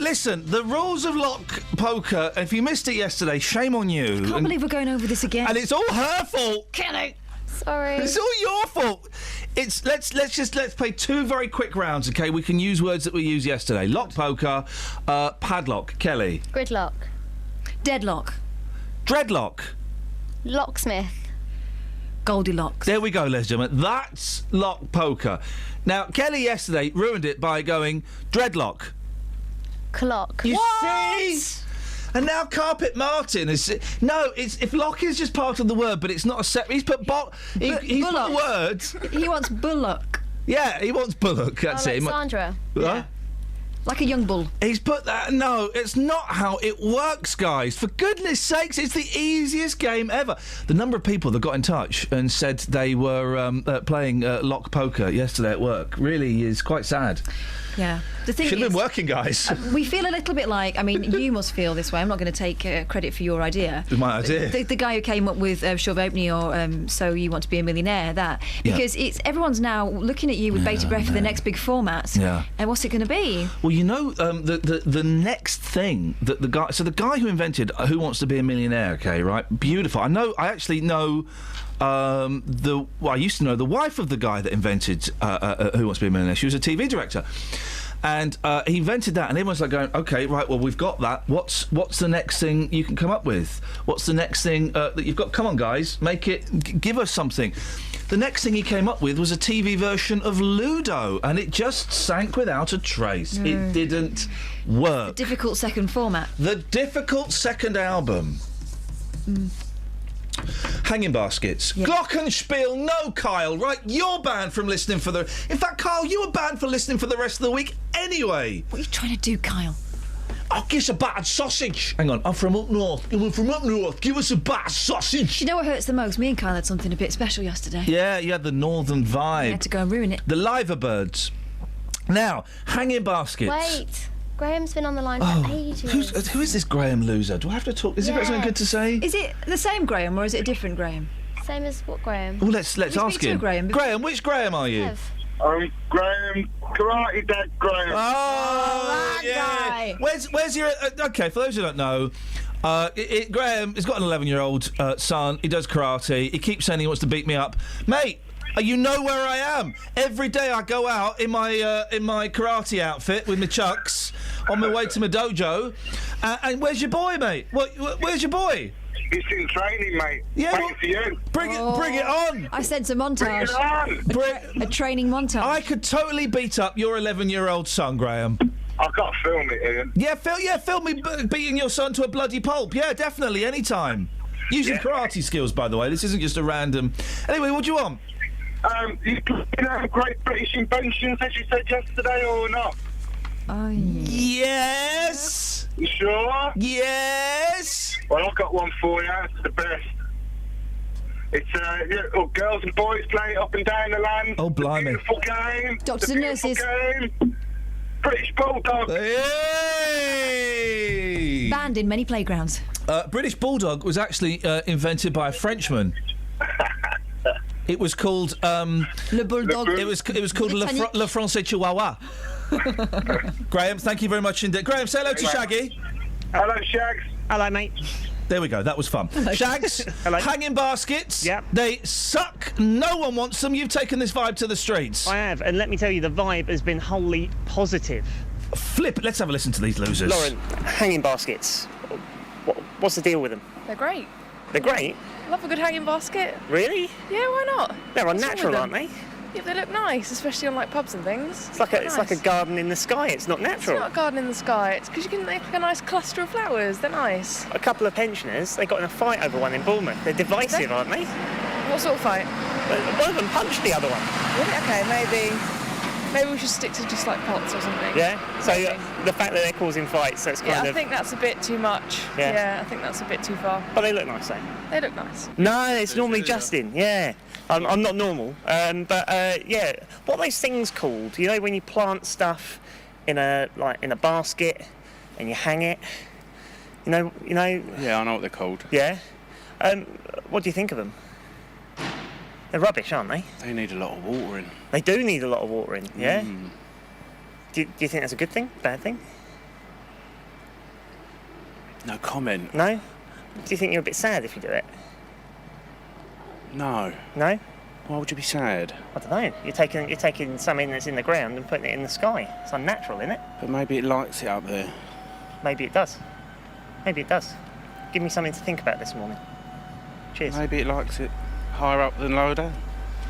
listen, the rules of lock poker, if you missed it yesterday, shame on you. I can't believe we're going over this again. And it's all her fault. Kelly! Sorry. It's all your fault. Let's play 2 very quick rounds, okay? We can use words that we used yesterday. Lock poker, padlock. Kelly. Gridlock. Deadlock. Dreadlock. Locksmith. Goldilocks. There we go, ladies and gentlemen. That's lock poker. Now, Kelly yesterday ruined it by going dreadlock. Clock. You see? And now Carpet Martin is... No, if lock is just part of the word, but it's not a separate... He's put... he's put words... He wants bullock. Yeah, he wants bullock, that's it. Alexandra. Huh? Like a young bull. He's put that... No, it's not how it works, guys. For goodness sakes, it's the easiest game ever. The number of people that got in touch and said they were playing lock poker yesterday at work really is quite sad. Yeah. The thing Should have been working, guys. We feel a little bit like... I mean, you must feel this way. I'm not going to take credit for your idea. It was my idea. The guy who came up with Shove Opening or So You Want to Be a Millionaire, that. Because everyone's now looking at you with bated breath for the next big format. Yeah. And what's it going to be? Well, you know, the next thing that the guy... So the guy who invented Who Wants to Be a Millionaire, okay, right? Beautiful. I actually know... I used to know the wife of the guy that invented Who Wants to Be a Millionaire. She was a TV director. And he invented that, and everyone's like going, okay, right, well, we've got that. What's the next thing you can come up with? What's the next thing that you've got? Come on, guys, make it, give us something. The next thing he came up with was a TV version of Ludo, and it just sank without a trace. It didn't work. The difficult second format. The difficult second album. Hanging baskets. Yeah. Glockenspiel, no, Kyle, right? You're banned from listening for the... In fact, Kyle, you were banned for listening for the rest of the week anyway. What are you trying to do, Kyle? I'll give us a battered sausage. Hang on, I'm from up north. We're from up north. Give us a battered sausage. You know what hurts the most? Me and Kyle had something a bit special yesterday. Yeah, you had the northern vibe. You had to go and ruin it. The liverbirds. Now, hanging baskets. Wait. Graham's been on the line for ages. Who is this Graham loser? Do I have to talk? Has he got something good to say? Is it the same Graham or is it a different Graham? Same as what Graham? Well, let's ask him. Graham, Graham, which Graham are you? I'm Graham, Karate Dad Graham. Oh, yeah. Guy. Where's your... OK, for those who don't know... Graham has got an 11-year-old son. He does karate. He keeps saying he wants to beat me up. Mate, you know where I am. Every day I go out in my karate outfit with my chucks on my way to my dojo. And where's your boy, mate? Where's your boy? He's in training, mate. Yeah, waiting for you. Bring it on. I sense a montage. Bring it on. A training montage. I could totally beat up your 11-year-old son, Graham. I've got to film it, Ian. Yeah, film me beating your son to a bloody pulp. Yeah, definitely, anytime. Using karate skills, by the way. This isn't just a random... Anyway, what do you want? You know, Great British Inventions, as you said yesterday, or not? Oh, yes. You sure? Yes. Well, I've got one for you. It's the best. It's girls and boys playing it up and down the land. Oh, blimey. Beautiful game. Doctors and nurses. Game. British Bulldog. Hey! Banned in many playgrounds. British Bulldog was actually invented by a Frenchman. It was called Le Bulldog. It was called Le Français Chihuahua. Graham, thank you very much indeed. Graham, say hello to Shaggy. Hello, Shags. Hello, mate. There we go. That was fun. Shags, Hello. hanging baskets. Yep. They suck. No one wants them. You've taken this vibe to the streets. I have, and let me tell you, the vibe has been wholly positive. Flip. Let's have a listen to these losers. Lauren, hanging baskets. What's the deal with them? They're great. They're great. Love a good hanging basket. Really? Yeah, why not? They're What's wrong unnatural, with aren't them? they? Yeah, they look nice, especially on like pubs and things. It's like a garden in the sky. It's not natural. It's not a garden in the sky. It's because you can make a nice cluster of flowers. They're nice. A couple of pensioners, they got in a fight over one in Bournemouth. They're divisive, aren't they? What sort of fight? One of them punched the other one. Really? Okay, maybe we should stick to just like pots or something. Yeah. So the fact that they're causing fights, that's kind I of. think that's a bit too much. Yeah. I think that's a bit too far. But they look nice, though. They look nice. No, it's normally Justin. Yeah. I'm not normal. Yeah. What are those things called? You know when you plant stuff in a basket and you hang it. You know. Yeah, I know what they're called. Yeah. What do you think of them? They're rubbish, aren't they? They need a lot of watering. They do need a lot of watering. Yeah. Do you think that's a good thing? Bad thing? No comment. No? Do you think you're a bit sad if you do it? No. No? Why would you be sad? I don't know. You're taking something that's in the ground and putting it in the sky. It's unnatural, isn't it? But maybe it likes it up there. Maybe it does. Maybe it does. Give me something to think about this morning. Cheers. Maybe it likes it higher up than lower down.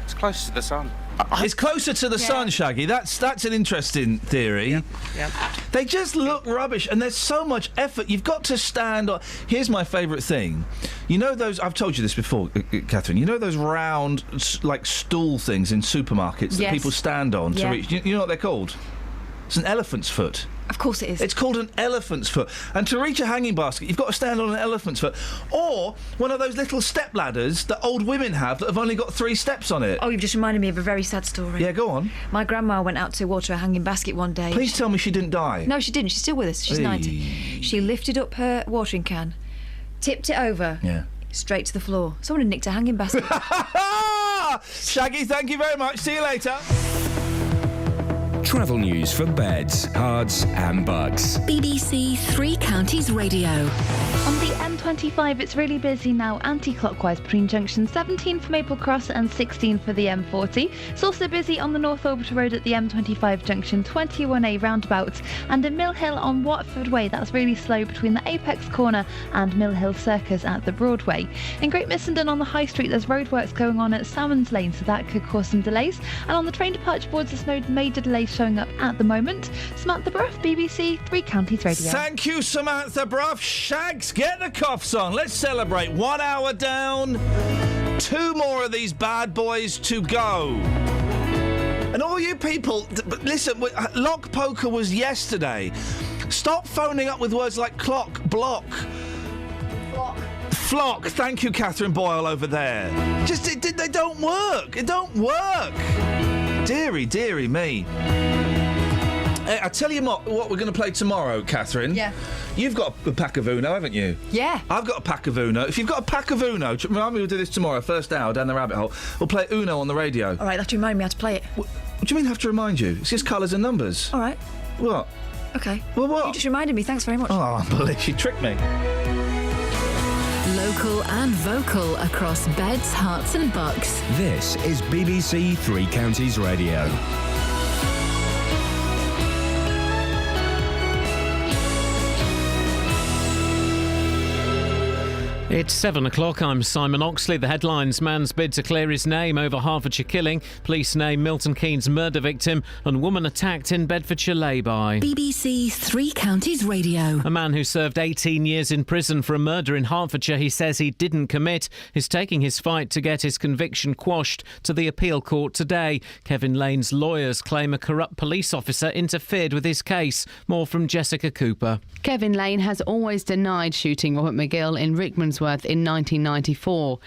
It's close to the sun. It's closer to the sun, Shaggy. That's an interesting theory. Yeah. They just look rubbish, and there's so much effort. You've got to stand on... Here's my favourite thing. You know those... I've told you this before, Catherine. You know those round, like, stool things in supermarkets that people stand on to reach... You know what they're called? It's an elephant's foot. Of course it is. It's called an elephant's foot. And to reach a hanging basket, you've got to stand on an elephant's foot. Or one of those little step ladders that old women have that have only got 3 steps on it. Oh, you've just reminded me of a very sad story. Yeah, go on. My grandma went out to water a hanging basket one day. Please tell me she didn't die. No, she didn't. She's still with us. She's 90. She lifted up her watering can, tipped it over, straight to the floor. Someone had nicked a hanging basket. Shaggy, thank you very much. See you later. Travel news for beds, cards and bugs. BBC Three Counties Radio. On the M25, it's really busy now anti-clockwise between junction 17 for Maple Cross and 16 for the M40. It's also busy on the North Orbiter Road at the M25 junction 21A roundabout, and in Mill Hill on Watford Way, that's really slow between the Apex Corner and Mill Hill Circus at the Broadway. In Great Missenden on the High Street, there's roadworks going on at Salmons Lane, so that could cause some delays. And on the train departure boards, there's no major delays showing up at the moment. Samantha Bruff, BBC Three Counties Radio. Thank you, Samantha Bruff. Shags, get the cuffs on. Let's celebrate. 1 hour down. 2 more of these bad boys to go. And all you people, listen, lock poker was yesterday. Stop phoning up with words like clock, block. Flock. Thank you, Catherine Boyle over there. They don't work. It don't work. Deary me. I tell you what we're going to play tomorrow, Catherine. Yeah. You've got a pack of Uno, haven't you? Yeah. I've got a pack of Uno. If you've got a pack of Uno, remind me we'll do this tomorrow, first hour, down the rabbit hole. We'll play Uno on the radio. All right, you have to remind me how to play it. What do you mean have to remind you? It's just colours and numbers. All right. What? Okay. Well, what? You just reminded me. Thanks very much. Oh, I believe you tricked me. Local and vocal across beds, hearts and bucks. This is BBC Three Counties Radio. It's 7 o'clock. I'm Simon Oxley. The headlines: man's bid to clear his name over Hertfordshire killing. Police name Milton Keynes murder victim, and woman attacked in Bedfordshire lay-by. BBC Three Counties Radio. A man who served 18 years in prison for a murder in Hertfordshire he says he didn't commit is taking his fight to get his conviction quashed to the appeal court today. Kevin Lane's lawyers claim a corrupt police officer interfered with his case. More from Jessica Cooper. Kevin Lane has always denied shooting Robert McGill in Rickmansworth in 1994.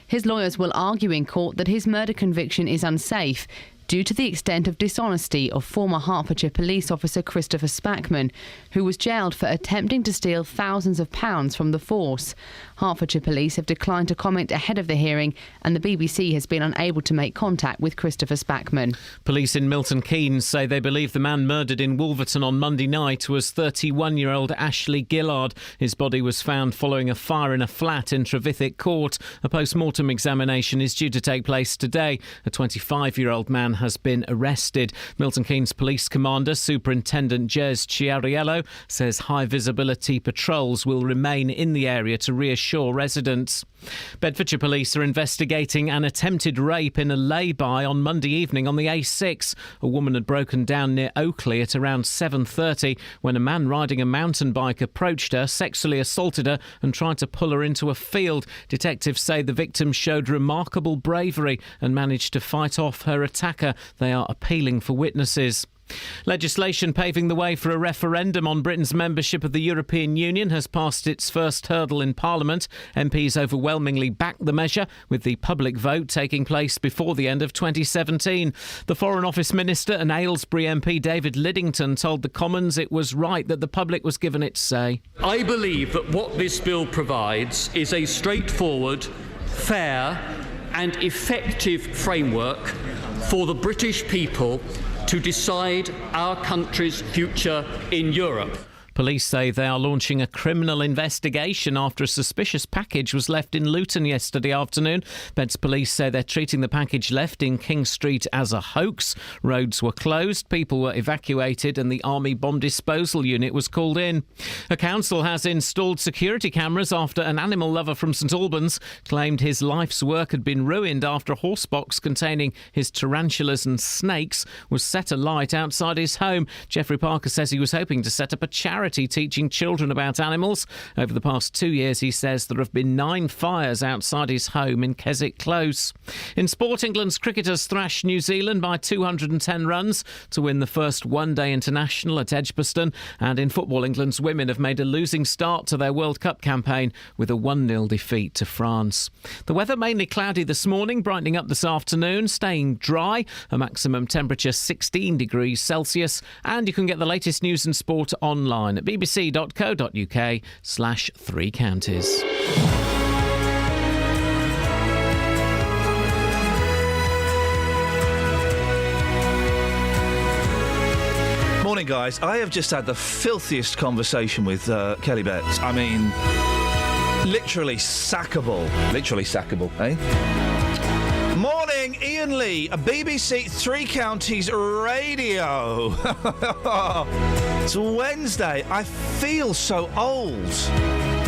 His lawyers will argue in court that his murder conviction is unsafe due to the extent of dishonesty of former Hertfordshire police officer Christopher Spackman, who was jailed for attempting to steal thousands of pounds from the force. Hertfordshire police have declined to comment ahead of the hearing, and the BBC has been unable to make contact with Christopher Spackman. Police in Milton Keynes say they believe the man murdered in Wolverton on Monday night was 31-year-old Ashley Gillard. His body was found following a fire in a flat in Trevithick Court. A post-mortem examination is due to take place today. A 25-year-old man has been arrested. Milton Keynes Police Commander Superintendent Jez Chiariello says high visibility patrols will remain in the area to reassure residents. Bedfordshire police are investigating an attempted rape in a lay-by on Monday evening on the A6. A woman had broken down near Oakley at around 7:30 when a man riding a mountain bike approached her, sexually assaulted her and tried to pull her into a field. Detectives say the victim showed remarkable bravery and managed to fight off her attacker. They are appealing for witnesses. Legislation paving the way for a referendum on Britain's membership of the European Union has passed its first hurdle in Parliament. MPs overwhelmingly backed the measure, with the public vote taking place before the end of 2017. The Foreign Office Minister and Aylesbury MP David Liddington told the Commons it was right that the public was given its say. I believe that what this bill provides is a straightforward, fair and effective framework for the British people to decide our country's future in Europe. Police say they are launching a criminal investigation after a suspicious package was left in Luton yesterday afternoon. Beds police say they're treating the package left in King Street as a hoax. Roads were closed, people were evacuated and the Army Bomb Disposal Unit was called in. A council has installed security cameras after an animal lover from St Albans claimed his life's work had been ruined after a horse box containing his tarantulas and snakes was set alight outside his home. Geoffrey Parker says he was hoping to set up a charity teaching children about animals. Over the past 2 years, he says there have been 9 fires outside his home in Keswick Close. In sport, England's cricketers thrashed New Zealand by 210 runs to win the first one-day international at Edgbaston. And in football, England's women have made a losing start to their World Cup campaign with a 1-0 defeat to France. The weather mainly cloudy this morning, brightening up this afternoon, staying dry, a maximum temperature 16 degrees Celsius. And you can get the latest news and sport online at bbc.co.uk/3 counties. Morning, guys. I have just had the filthiest conversation with Kelly Betts. I mean, literally sackable. Literally sackable, eh? Morning, Iain Lee, a BBC Three Counties radio. It's Wednesday. I feel so old.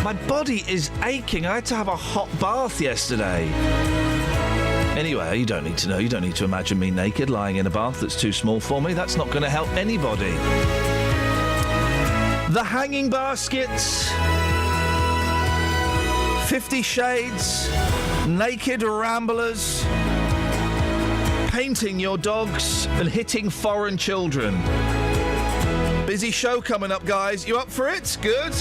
My body is aching. I had to have a hot bath yesterday. Anyway, you don't need to know. You don't need to imagine me naked lying in a bath that's too small for me. That's not going to help anybody. The Hanging Baskets, 50 Shades, Naked Ramblers, painting your dogs and hitting foreign children. Busy show coming up, guys. You up for it? Good.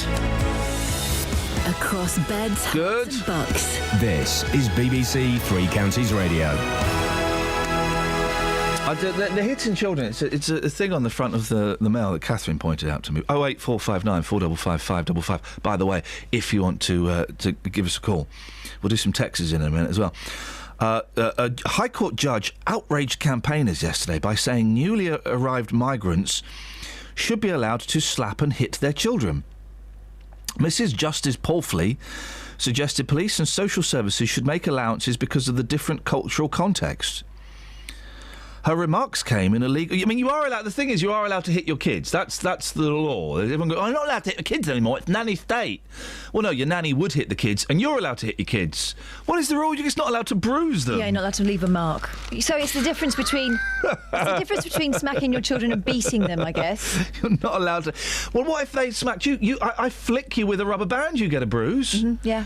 Across beds, good, and bucks. This is BBC Three Counties Radio. The hitting children, it's a thing on the front of the mail that Catherine pointed out to me. 08459 455 555. By the way, if you want to give us a call, we'll do some texts in a minute as well. A High Court judge outraged campaigners yesterday by saying newly arrived migrants should be allowed to slap and hit their children. Mrs. Justice Palfrey suggested police and social services should make allowances because of the different cultural context. Her remarks came in a legal... I mean, you are allowed... The thing is, you are allowed to hit your kids. That's the law. Everyone goes, I'm not allowed to hit the kids anymore. It's nanny state. Well, no, your nanny would hit the kids, and you're allowed to hit your kids. What is the rule? You're just not allowed to bruise them. Yeah, you're not allowed to leave a mark. So it's the difference between... smacking your children and beating them, I guess. You're not allowed to... Well, what if they smacked you? I flick you with a rubber band, you get a bruise. Mm-hmm, yeah.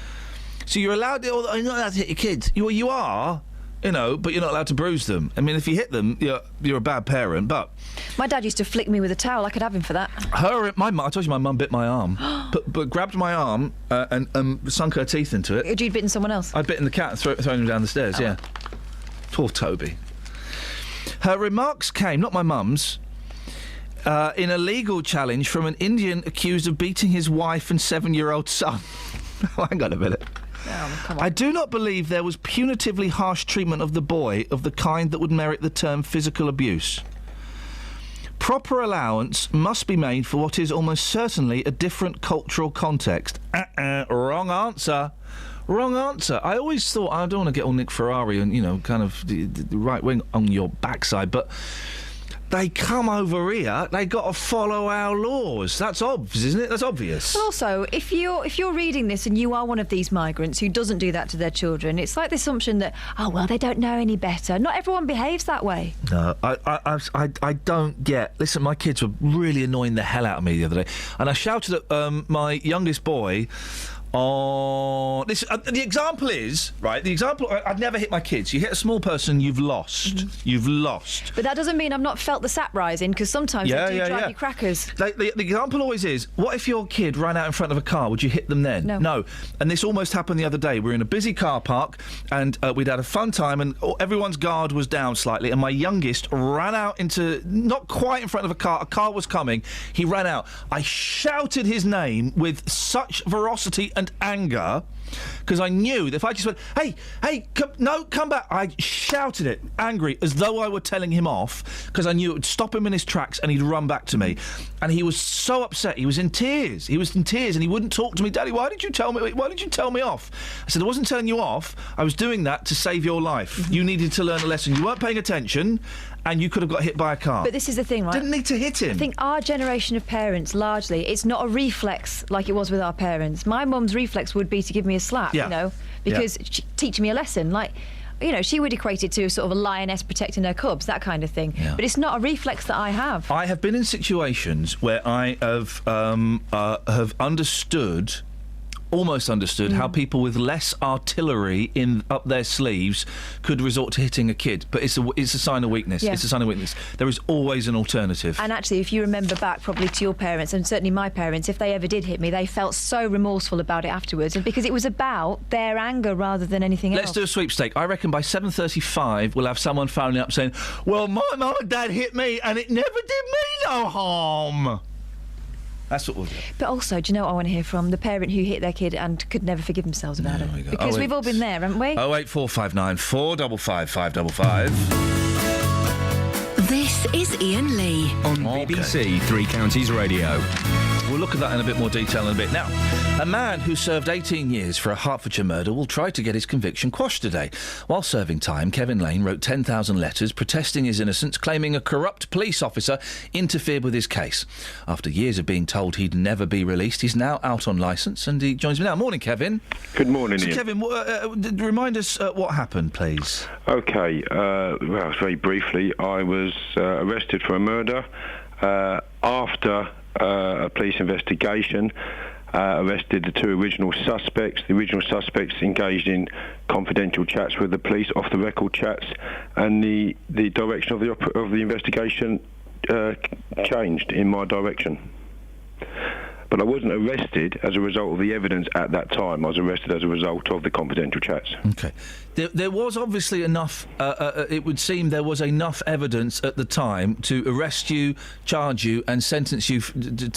So you're allowed... You're not allowed to hit your kids. You are... You know, but you're not allowed to bruise them. I mean, if you hit them, you're a bad parent, but... My dad used to flick me with a towel. I could have him for that. I told you my mum bit my arm, but grabbed my arm and sunk her teeth into it. Had you bitten someone else? I'd bitten the cat and thrown him down the stairs, yeah. Poor Toby. Her remarks came, not my mum's, in a legal challenge from an Indian accused of beating his wife and 7-year-old son. Hang on a minute. Oh, come on. I do not believe there was punitively harsh treatment of the boy of the kind that would merit the term physical abuse. Proper allowance must be made for what is almost certainly a different cultural context. Wrong answer. Wrong answer. I always thought, I don't want to get all Nick Ferrari and, kind of the right wing on your backside, but... They come over here, they got to follow our laws. That's obvious, isn't it? That's obvious. But also, if you're reading this and you are one of these migrants who doesn't do that to their children, it's like the assumption that, they don't know any better. Not everyone behaves that way. No, I don't get... Listen, my kids were really annoying the hell out of me the other day, and I shouted at my youngest boy... this, the example is, right, I'd never hit my kids. You hit a small person, you've lost. Mm-hmm. You've lost. But that doesn't mean I've not felt the sap rising, because sometimes they do drive you crackers. The example always is, what if your kid ran out in front of a car? Would you hit them then? No. And this almost happened the other day. We were in a busy car park, and we'd had a fun time, and everyone's guard was down slightly, and my youngest ran out into, not quite in front of a car was coming, he ran out. I shouted his name with such ferocity and anger, because I knew that if I just went, hey, come back, I shouted it, angry, as though I were telling him off, because I knew it would stop him in his tracks and he'd run back to me. And he was so upset. He was in tears. And he wouldn't talk to me. Daddy, why did you tell me off? I said, I wasn't telling you off. I was doing that to save your life. You needed to learn a lesson. You weren't paying attention, and you could have got hit by a car. But this is the thing, right? Didn't need to hit him. I think our generation of parents, largely, it's not a reflex like it was with our parents. My mum's reflex would be to give me a slap, Yeah. you know, because teaching me a lesson, like, you know, she would equate it to sort of a lioness protecting her cubs, that kind of thing. Yeah. But it's not a reflex that I have. I have been in situations where I have almost understood how people with less artillery up their sleeves could resort to hitting a kid. But it's a sign of weakness. Yeah. It's a sign of weakness. There is always an alternative. And actually, if you remember back probably to your parents, and certainly my parents, if they ever did hit me, they felt so remorseful about it afterwards, and because it was about their anger rather than anything Let's else. do a sweepstake. I reckon by 7:35 we'll have someone phoning up saying, well, my mum and dad hit me and it never did me no harm. That's what we'll do. But also, do you know what I want to hear from? The parent who hit their kid and could never forgive themselves about it. Because we've all been there, haven't we? 08459 455 555. This is Iain Lee. On BBC Three Counties Radio. We'll look at that in a bit more detail in a bit. Now, a man who served 18 years for a Hertfordshire murder will try to get his conviction quashed today. While serving time, Kevin Lane wrote 10,000 letters protesting his innocence, claiming a corrupt police officer interfered with his case. After years of being told he'd never be released, he's now out on licence, and he joins me now. Morning, Kevin. Good morning, So, Ian. Kevin, remind us what happened, please. OK, well, very briefly, I was arrested for a murder after a police investigation. Arrested the two original suspects. The original suspects engaged in confidential chats with the police, off-the-record chats, and the direction of the investigation changed in my direction. But I wasn't arrested as a result of the evidence at that time. I was arrested as a result of the confidential chats. OK. There was obviously enough, it would seem there was enough evidence at the time to arrest you, charge you and sentence you.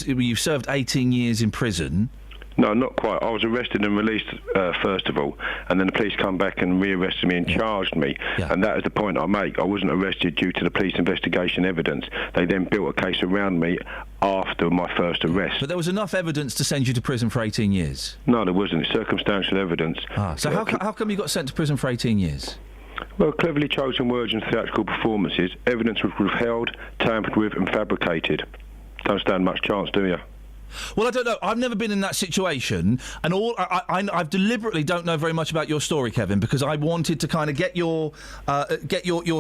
You've served 18 years in prison. No, not quite. I was arrested and released first of all, and then the police come back and re-arrested me and charged me. And that is the point I make. I wasn't arrested due to the police investigation evidence. They then built a case around me after my first arrest. But there was enough evidence to send you to prison for 18 years? No, there wasn't. Circumstantial evidence. So how come you got sent to prison for 18 years? Well, cleverly chosen words and theatrical performances. Evidence was withheld, tampered with and fabricated. Don't stand much chance, do you? Well, I don't know. I've never been in that situation, and I deliberately don't know very much about your story, Kevin, because I wanted to kind of get your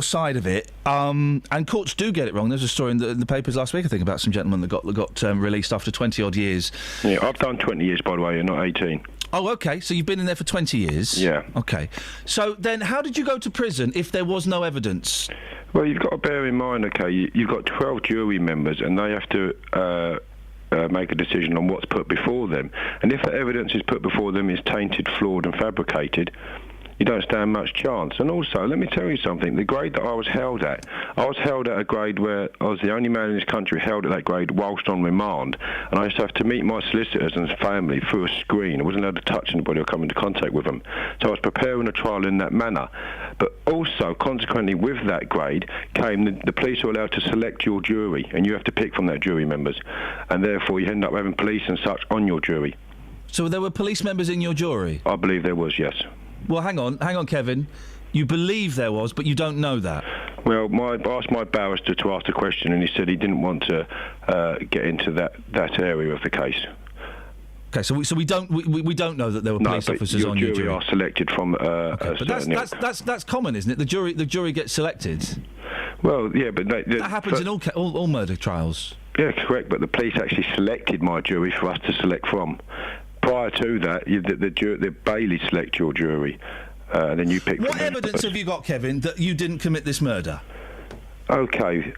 side of it. And courts do get it wrong. There's a story in the papers last week, I think, about some gentleman that got released after 20 odd years. Yeah, I've done 20 years, by the way, and not 18. Oh, OK. So you've been in there for 20 years? Yeah. OK. So then how did you go to prison if there was no evidence? Well, you've got to bear in mind, OK, you've got 12 jury members, and they have to make a decision on what's put before them. And if the evidence is put before them is tainted, flawed and fabricated, you don't stand much chance. And also, let me tell you something, the grade that I was held at a grade where I was the only man in this country held at that grade whilst on remand, and I used to have to meet my solicitors and family through a screen. I wasn't allowed to touch anybody or come into contact with them. So I was preparing a trial in that manner. But also, consequently, with that grade came the police are allowed to select your jury, and you have to pick from that jury members, and therefore you end up having police and such on your jury. So there were police members in your jury? I believe there was, yes. Well, hang on, Kevin. You believe there was, but you don't know that. Well, I asked my barrister to ask the question, and he said he didn't want to get into that area of the case. Okay, so we don't know that there were police officers on your jury. Are selected from a certain ilk. That's common, isn't it? The jury gets selected. Well, yeah, but that happens in all murder trials. Yeah, correct. But the police actually selected my jury for us to select from. Prior to that, the Bailey select your jury, and then you pick. What evidence have you got, Kevin, that you didn't commit this murder? OK,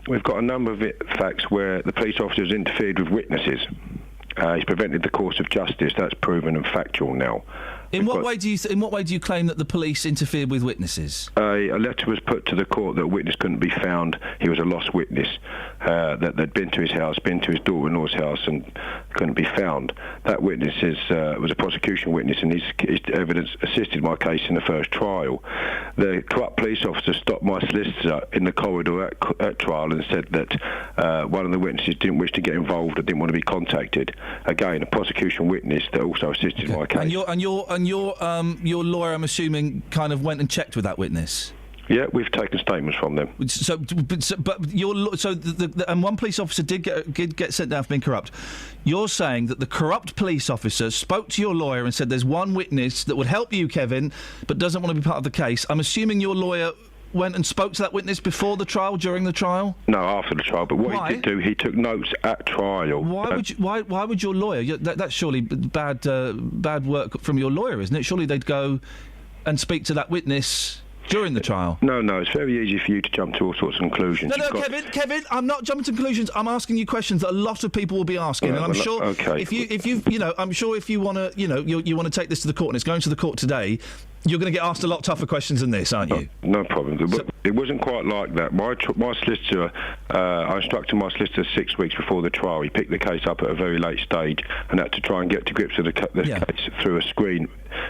we've got a number of facts where the police officers interfered with witnesses. He's prevented the course of justice. That's proven and factual now. In what way do you claim that the police interfered with witnesses? A letter was put to the court that a witness couldn't be found. He was a lost witness. That they'd been to his house, been to his daughter-in-law's house, and couldn't be found. That witness was a prosecution witness, and his evidence assisted my case in the first trial. The corrupt police officer stopped my solicitor in the corridor at trial and said that one of the witnesses didn't wish to get involved or didn't want to be contacted. Again, a prosecution witness that also assisted my case. And your lawyer, I'm assuming, kind of went and checked with that witness. Yeah, we've taken statements from them. And one police officer did get sent down for being corrupt. You're saying that the corrupt police officer spoke to your lawyer and said there's one witness that would help you, Kevin, but doesn't want to be part of the case. I'm assuming your lawyer went and spoke to that witness before the trial, during the trial? No, after the trial. But what he did do, he took notes at trial. Why would your lawyer? That's surely bad work from your lawyer, isn't it? Surely they'd go and speak to that witness during the trial. No, it's very easy for you to jump to all sorts of conclusions. No, Kevin, I'm not jumping to conclusions. I'm asking you questions that a lot of people will be asking, and I'm sure if you want to, you want to take this to the court, and it's going to the court today, you're going to get asked a lot tougher questions than this, aren't you? No problem. It wasn't quite like that. My solicitor, I instructed my solicitor 6 weeks before the trial. He picked the case up at a very late stage and had to try and get to grips with the case through a screen,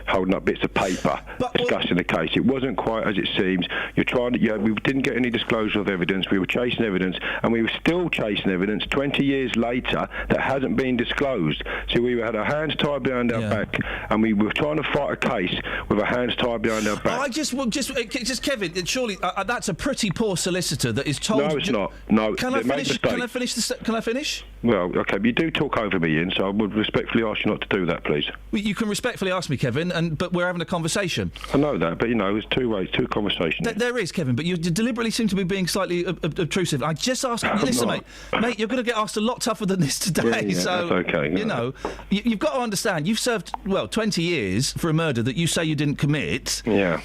holding up bits of paper, discussing the case. It wasn't quite as it seems. We didn't get any disclosure of evidence. We were chasing evidence, and we were still chasing evidence 20 years later that hasn't been disclosed. So we had our hands tied behind our back, and we were trying to fight a case with our hands tied behind our back. Just Kevin, surely that's a pretty poor solicitor that is told. No, it's not. No. Can I finish? Well, OK, but you do talk over me, Ian, so I would respectfully ask you not to do that, please. Well, you can respectfully ask me, Kevin, but we're having a conversation. I know that, but, it's two ways, two conversations. There is, Kevin, but you deliberately seem to be being slightly obtrusive. I just ask... Listen, mate, you're going to get asked a lot tougher than this today, so... That's OK. No. You've got to understand, you've served, 20 years for a murder that you say you didn't commit. Yeah.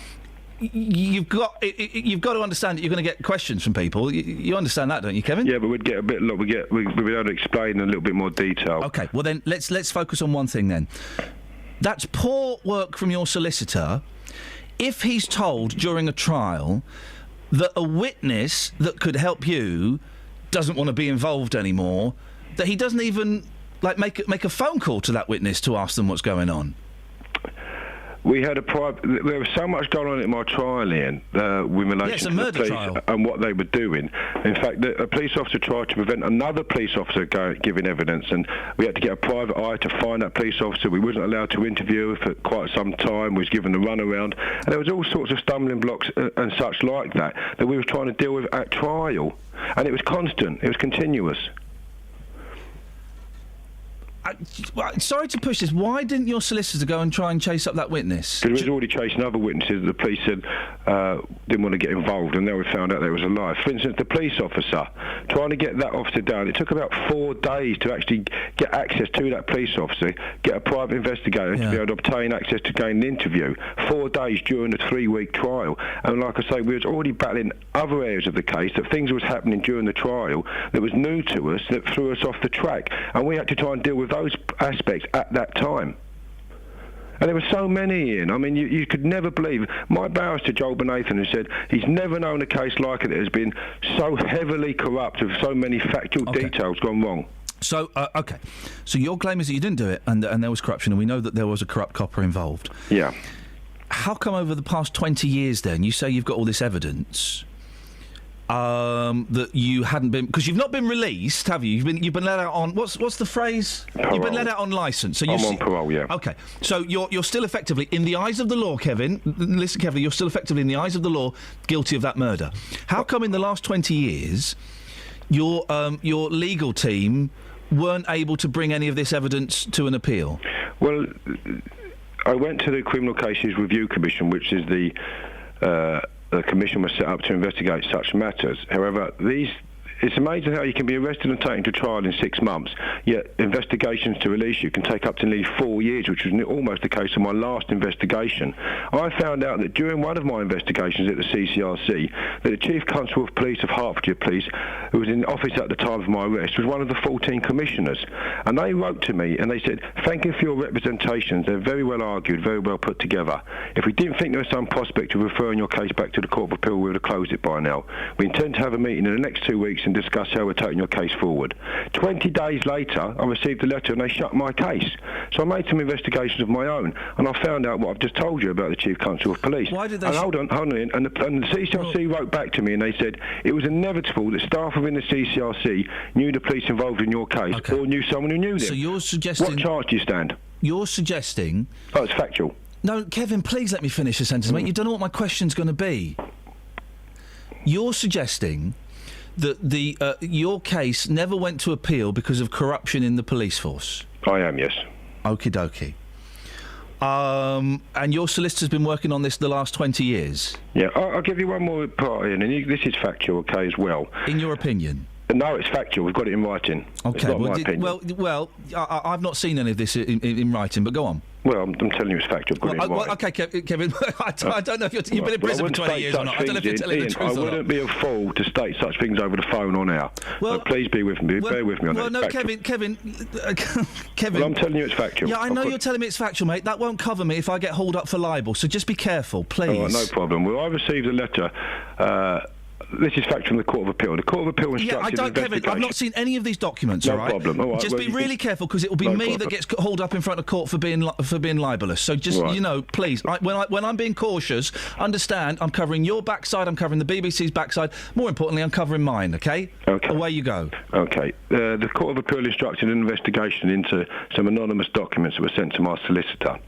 You've got to understand that you're going to get questions from people. You understand that, don't you, Kevin? Yeah, but we'd get a bit. Look, we'd be able to explain in a little bit more detail. Okay, well then let's focus on one thing then. That's poor work from your solicitor. If he's told during a trial that a witness that could help you doesn't want to be involved anymore, that he doesn't even make a phone call to that witness to ask them what's going on. We had there was so much going on in my trial, Ian, with relation to the police trial. And what they were doing. In fact, a police officer tried to prevent another police officer giving evidence, and we had to get a private eye to find that police officer. We wasn't allowed to interview for quite some time. We was given the runaround, and there was all sorts of stumbling blocks and such like that we were trying to deal with at trial, and it was constant. It was continuous. Sorry to push this. Why didn't your solicitor go and try and chase up that witness? Because he was already chasing other witnesses. The police said didn't want to get involved, and then we found out there was a lie. For instance, the police officer, trying to get that officer down, it took about 4 days to actually get access to that police officer, get a private investigator to be able to obtain access to gain an interview. 4 days during the 3-week trial. And like I say, we was already battling other areas of the case, that things was happening during the trial that was new to us, that threw us off the track. And we had to try and deal with those aspects at that time. And there were so many, Ian. I mean, you could never believe. My barrister, Joel Benathan, who said he's never known a case like it that has been so heavily corrupt, with so many factual details gone wrong. So, OK. So your claim is that you didn't do it, and there was corruption, and we know that there was a corrupt copper involved. Yeah. How come over the past 20 years, then, you say you've got all this evidence... that you hadn't been, because you've not been released, have you? You've been let out on what's the phrase? Parole. You've been let out on licence. So I'm on parole, yeah. Okay, so you're still effectively, in the eyes of the law, Kevin. Listen carefully. You're still effectively, in the eyes of the law, guilty of that murder. How come in the last 20 years, your legal team weren't able to bring any of this evidence to an appeal? Well, I went to the Criminal Cases Review Commission, which is the commission was set up to investigate such matters. However, it's amazing how you can be arrested and taken to trial in 6 months, yet investigations to release you can take up to nearly 4 years, which was almost the case of my last investigation. I found out that during one of my investigations at the CCRC, that the Chief Constable of Police of Hertfordshire Police, who was in office at the time of my arrest, was one of the 14 commissioners. And they wrote to me and they said, "Thank you for your representations. They're very well argued, very well put together. If we didn't think there was some prospect of referring your case back to the Court of Appeal, we would have closed it by now. We intend to have a meeting in the next 2 weeks in and discuss how we're taking your case forward. 20 days later, I received a letter and they shut my case. So I made some investigations of my own, and I found out what I've just told you about the Chief Constable of Police. Why did they... And hold on, and the CCRC wrote back to me and they said it was inevitable that staff within the CCRC knew the police involved in your case or knew someone who knew them. So you're suggesting... What charge do you stand? You're suggesting... Oh, it's factual. No, Kevin, please let me finish the sentence, mate. You don't know what my question's going to be. You're suggesting that your case never went to appeal because of corruption in the police force? I am, yes. Okie dokie. And your solicitor's been working on this the last 20 years? Yeah, I'll give you one more part, Ian, and this is factual, okay, as well. In your opinion? No, it's factual. We've got it in writing. Okay, it's not my opinion. Well, I've not seen any of this in writing, but go on. Well, I'm telling you it's factual. I've got it in writing. Okay, Kevin, I don't know if you've been in prison for 20 years or not. I don't know if you're telling the truth or not. I wouldn't be a fool to state such things over the phone on air. Well, so please be with me. Bear with me on that. Well, no, Kevin. Well, I'm telling you it's factual. Yeah, I know you're telling me it's factual, mate. That won't cover me if I get hauled up for libel, so just be careful, please. All right, no problem. Well, I received a letter... this is fact from the Court of Appeal. The Court of Appeal instructed Kevin, I've not seen any of these documents, all right? No problem. All right, just be really careful, because it will be me that gets hauled up in front of court for being libellous. So just, please, when I'm being cautious, understand I'm covering your backside, I'm covering the BBC's backside. More importantly, I'm covering mine, OK? OK. Away you go. OK. The Court of Appeal instructed an investigation into some anonymous documents that were sent to my solicitor.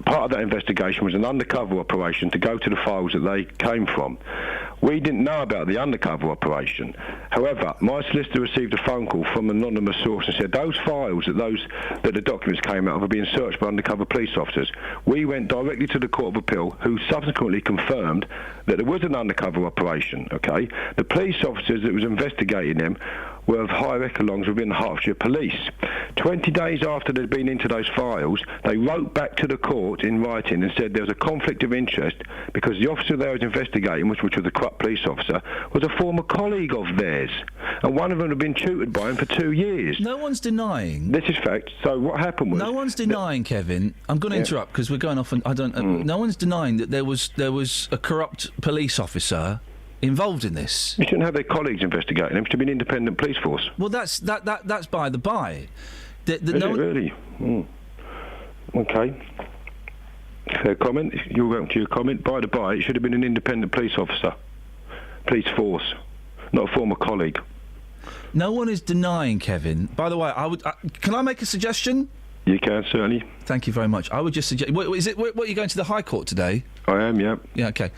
Part of that investigation was an undercover operation to go to the files that they came from. We didn't know about the undercover operation. However, my solicitor received a phone call from an anonymous source and said those files that the documents came out of are being searched by undercover police officers. We went directly to the Court of Appeal, who subsequently confirmed that there was an undercover operation. Okay, the police officers that was investigating them were of higher echelons within the Hertfordshire Police. 20 days after they'd been into those files, they wrote back to the court in writing and said there was a conflict of interest because the officer they was investigating, which was the corrupt police officer, was a former colleague of theirs, and one of them had been tutored by him for 2 years. No one's denying. This is fact. So what happened was... No one's denying, Kevin. I'm going to interrupt because we're going off and I don't... No one's denying that there was a corrupt police officer involved in this. You shouldn't have their colleagues investigating them. It should be an independent police force. Well, that's by the by. Is it really? OK. Fair comment. You're welcome to your comment. By the by, it should have been an independent police officer. Police force. Not a former colleague. No one is denying, Kevin. By the way, can I make a suggestion? You can, certainly. Thank you very much. I would just suggest... What, are you going to the High Court today? I am, yeah. Yeah, OK.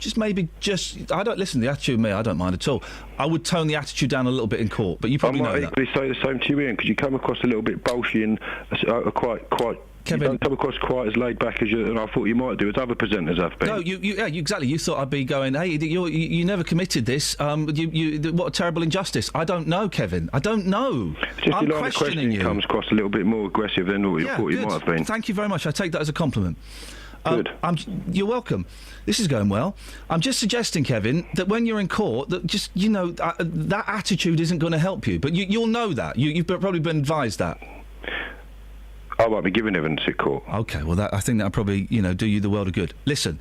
I don't listen to the attitude of me, I don't mind at all. I would tone the attitude down a little bit in court, but you probably know that. I might equally say the same to you, Ian, because you come across a little bit bolshy and quite... Kevin, you don't come across quite as laid back as and I thought you might do, as other presenters have been. No, exactly. You thought I'd be going, hey, you never committed this. What a terrible injustice. I don't know, Kevin. I don't know. It's just I'm your line of questioning comes across a little bit more aggressive than what you thought you might have been. Thank you very much. I take that as a compliment. Good. You're welcome. This is going well. I'm just suggesting, Kevin, that when you're in court, that just, that attitude isn't going to help you. But you'll know that. You've probably been advised that. I won't be giving evidence at court. OK, well, I think that'll probably, do you the world of good. Listen,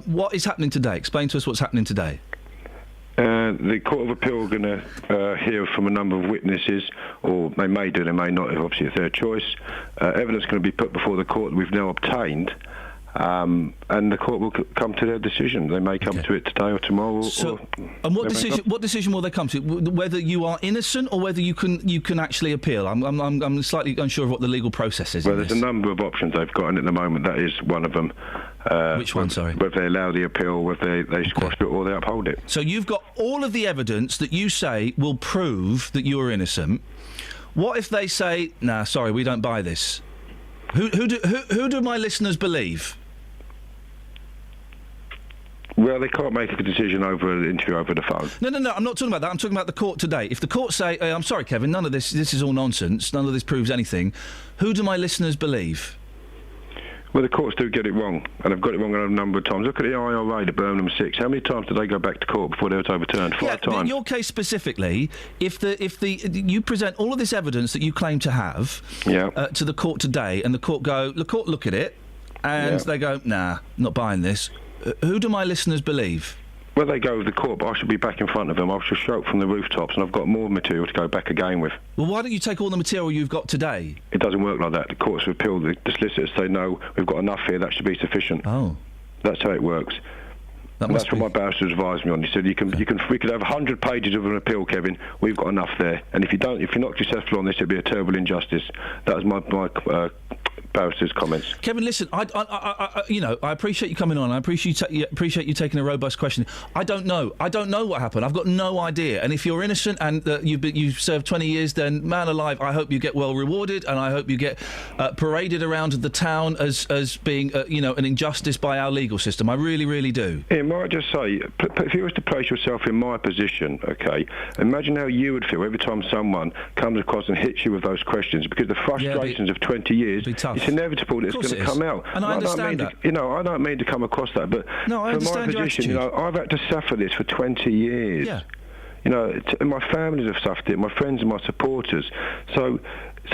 what is happening today? Explain to us what's happening today. The Court of Appeal are going to hear from a number of witnesses, or they may do, they may not, obviously it's their choice. Evidence going to be put before the court that we've now obtained, and the court will come to their decision. They may come to it today or tomorrow. And what decision will they come to? Whether you are innocent or whether you can actually appeal? I'm slightly unsure of what the legal process is. Well, there's a number of options they've got, and at the moment that is one of them. Which one, sorry? Whether they allow the appeal, whether they squash it or they uphold it. So you've got all of the evidence that you say will prove that you are innocent. What if they say, nah, sorry, we don't buy this? Who do my listeners believe? Well, they can't make a decision over an interview over the phone. No, I'm not talking about that. I'm talking about the court today. If the court say, I'm sorry, Kevin, none of this is all nonsense, none of this proves anything, who do my listeners believe? Well, the courts do get it wrong, and they've got it wrong a number of times. Look at the IRA, the Birmingham 6. How many times did they go back to court before they were overturned? 5 times. In your case specifically, if you present all of this evidence that you claim to have to the court today, and the court look at it, and they go, nah, not buying this, who do my listeners believe? Where they go with the court, but I should be back in front of them. I should shout from the rooftops, and I've got more material to go back again with. Well, why don't you take all the material you've got today? It doesn't work like that. The courts of appeal, the solicitors say, no, we've got enough here, that should be sufficient. Oh. That's how it works. That's what my barrister advised me on. He said, we could have 100 pages of an appeal, Kevin. We've got enough there. And if you're not successful on this, it'd be a terrible injustice. That was my barrister's comments. Kevin, listen, I appreciate you coming on. I appreciate you taking a robust question. I don't know what happened. I've got no idea. And if you're innocent and you've served 20 years, then man alive, I hope you get well rewarded, and I hope you get paraded around the town as being an injustice by our legal system. I really, really do. Ian, might I just say, if you was to place yourself in my position, okay, imagine how you would feel every time someone comes across and hits you with those questions, because the frustrations of 20 years, it's inevitable that it's going to come out. And I understand that. I don't mean to come across that, but no, I from my position, I've had to suffer this for 20 years. Yeah. My families have suffered it, my friends and my supporters. So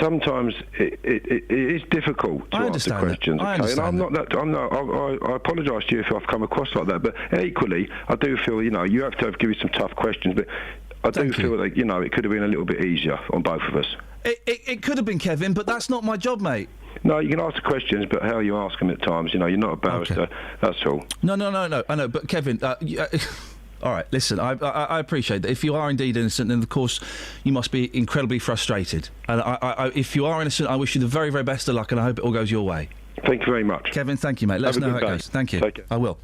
sometimes it is difficult to answer questions. I Okay, understand and I apologise to you if I've come across like that. But equally, I do feel you have to give you some tough questions. But I do feel that it could have been a little bit easier on both of us. It could have been, Kevin, but that's not my job, mate. No, you can ask the questions, but how you ask them at times, you're not a barrister. Okay. That's all. No. I know, but Kevin. All right, listen, I appreciate that. If you are indeed innocent, then of course you must be incredibly frustrated. And if you are innocent, I wish you the very, very best of luck, and I hope it all goes your way. Thank you very much. Kevin, thank you, mate. Let us know how it goes. Thank you. Take care. I will.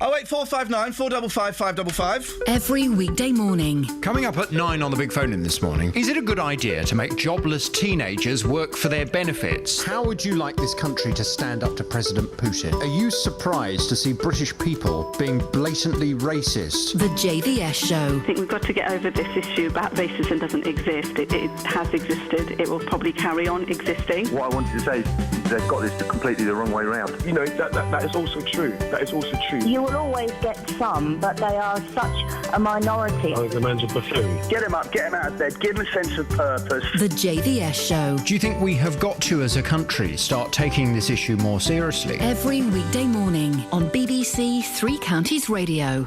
08459 455 555. Every weekday morning. Coming up at 9 on the Big Phone In this morning, is it a good idea to make jobless teenagers work for their benefits? How would you like this country to stand up to President Putin? Are you surprised to see British people being blatantly racist? The JVS Show. I think we've got to get over this issue about racism doesn't exist. It has existed. It will probably carry on existing. What I wanted to say is they've got this completely the wrong way around. That is also true. That is also true. You will always get some, but they are such a minority. I think the man's a buffoon. Get him up, get him out of bed, give him a sense of purpose. The JVS Show. Do you think we have got to, as a country, start taking this issue more seriously? Every weekday morning on BBC Three Counties Radio.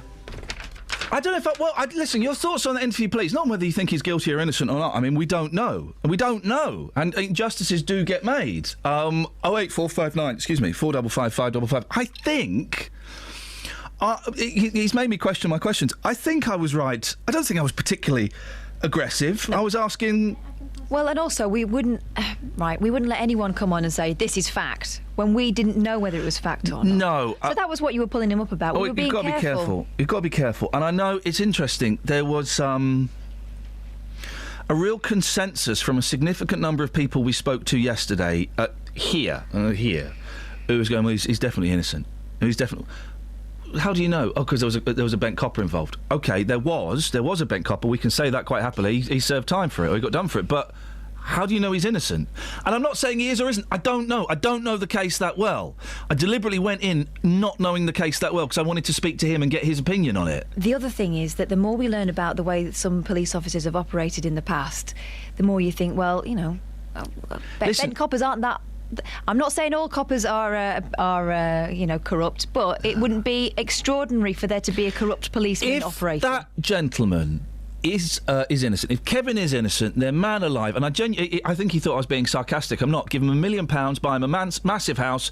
I don't know if listen, your thoughts on that interview, please. Not whether you think he's guilty or innocent or not. I mean, we don't know. We don't know. And injustices do get made. 08459, 455 555. I think... he's made me question my questions. I think I was right. I don't think I was particularly aggressive. No. I was asking... Well, and also, we wouldn't let anyone come on and say, this is fact, when we didn't know whether it was fact or not. No. So that was what you were pulling him up about. We were being careful. You've got to be careful. And I know it's interesting. There was a real consensus from a significant number of people we spoke to yesterday here, who was going, well, he's definitely innocent. He's definitely... How do you know? Oh, because there was a bent copper involved. Okay, there was a bent copper. We can say that quite happily. He served time for it, or he got done for it. But how do you know he's innocent? And I'm not saying he is or isn't. I don't know. I don't know the case that well. I deliberately went in not knowing the case that well because I wanted to speak to him and get his opinion on it. The other thing is that the more we learn about the way that some police officers have operated in the past, the more you think, well, bent coppers aren't that... I'm not saying all coppers are corrupt, but it wouldn't be extraordinary for there to be a corrupt policeman operating. If that gentleman is innocent, if Kevin is innocent, they're man alive, and I think he thought I was being sarcastic. I'm not. Give him £1 million, buy him a massive house.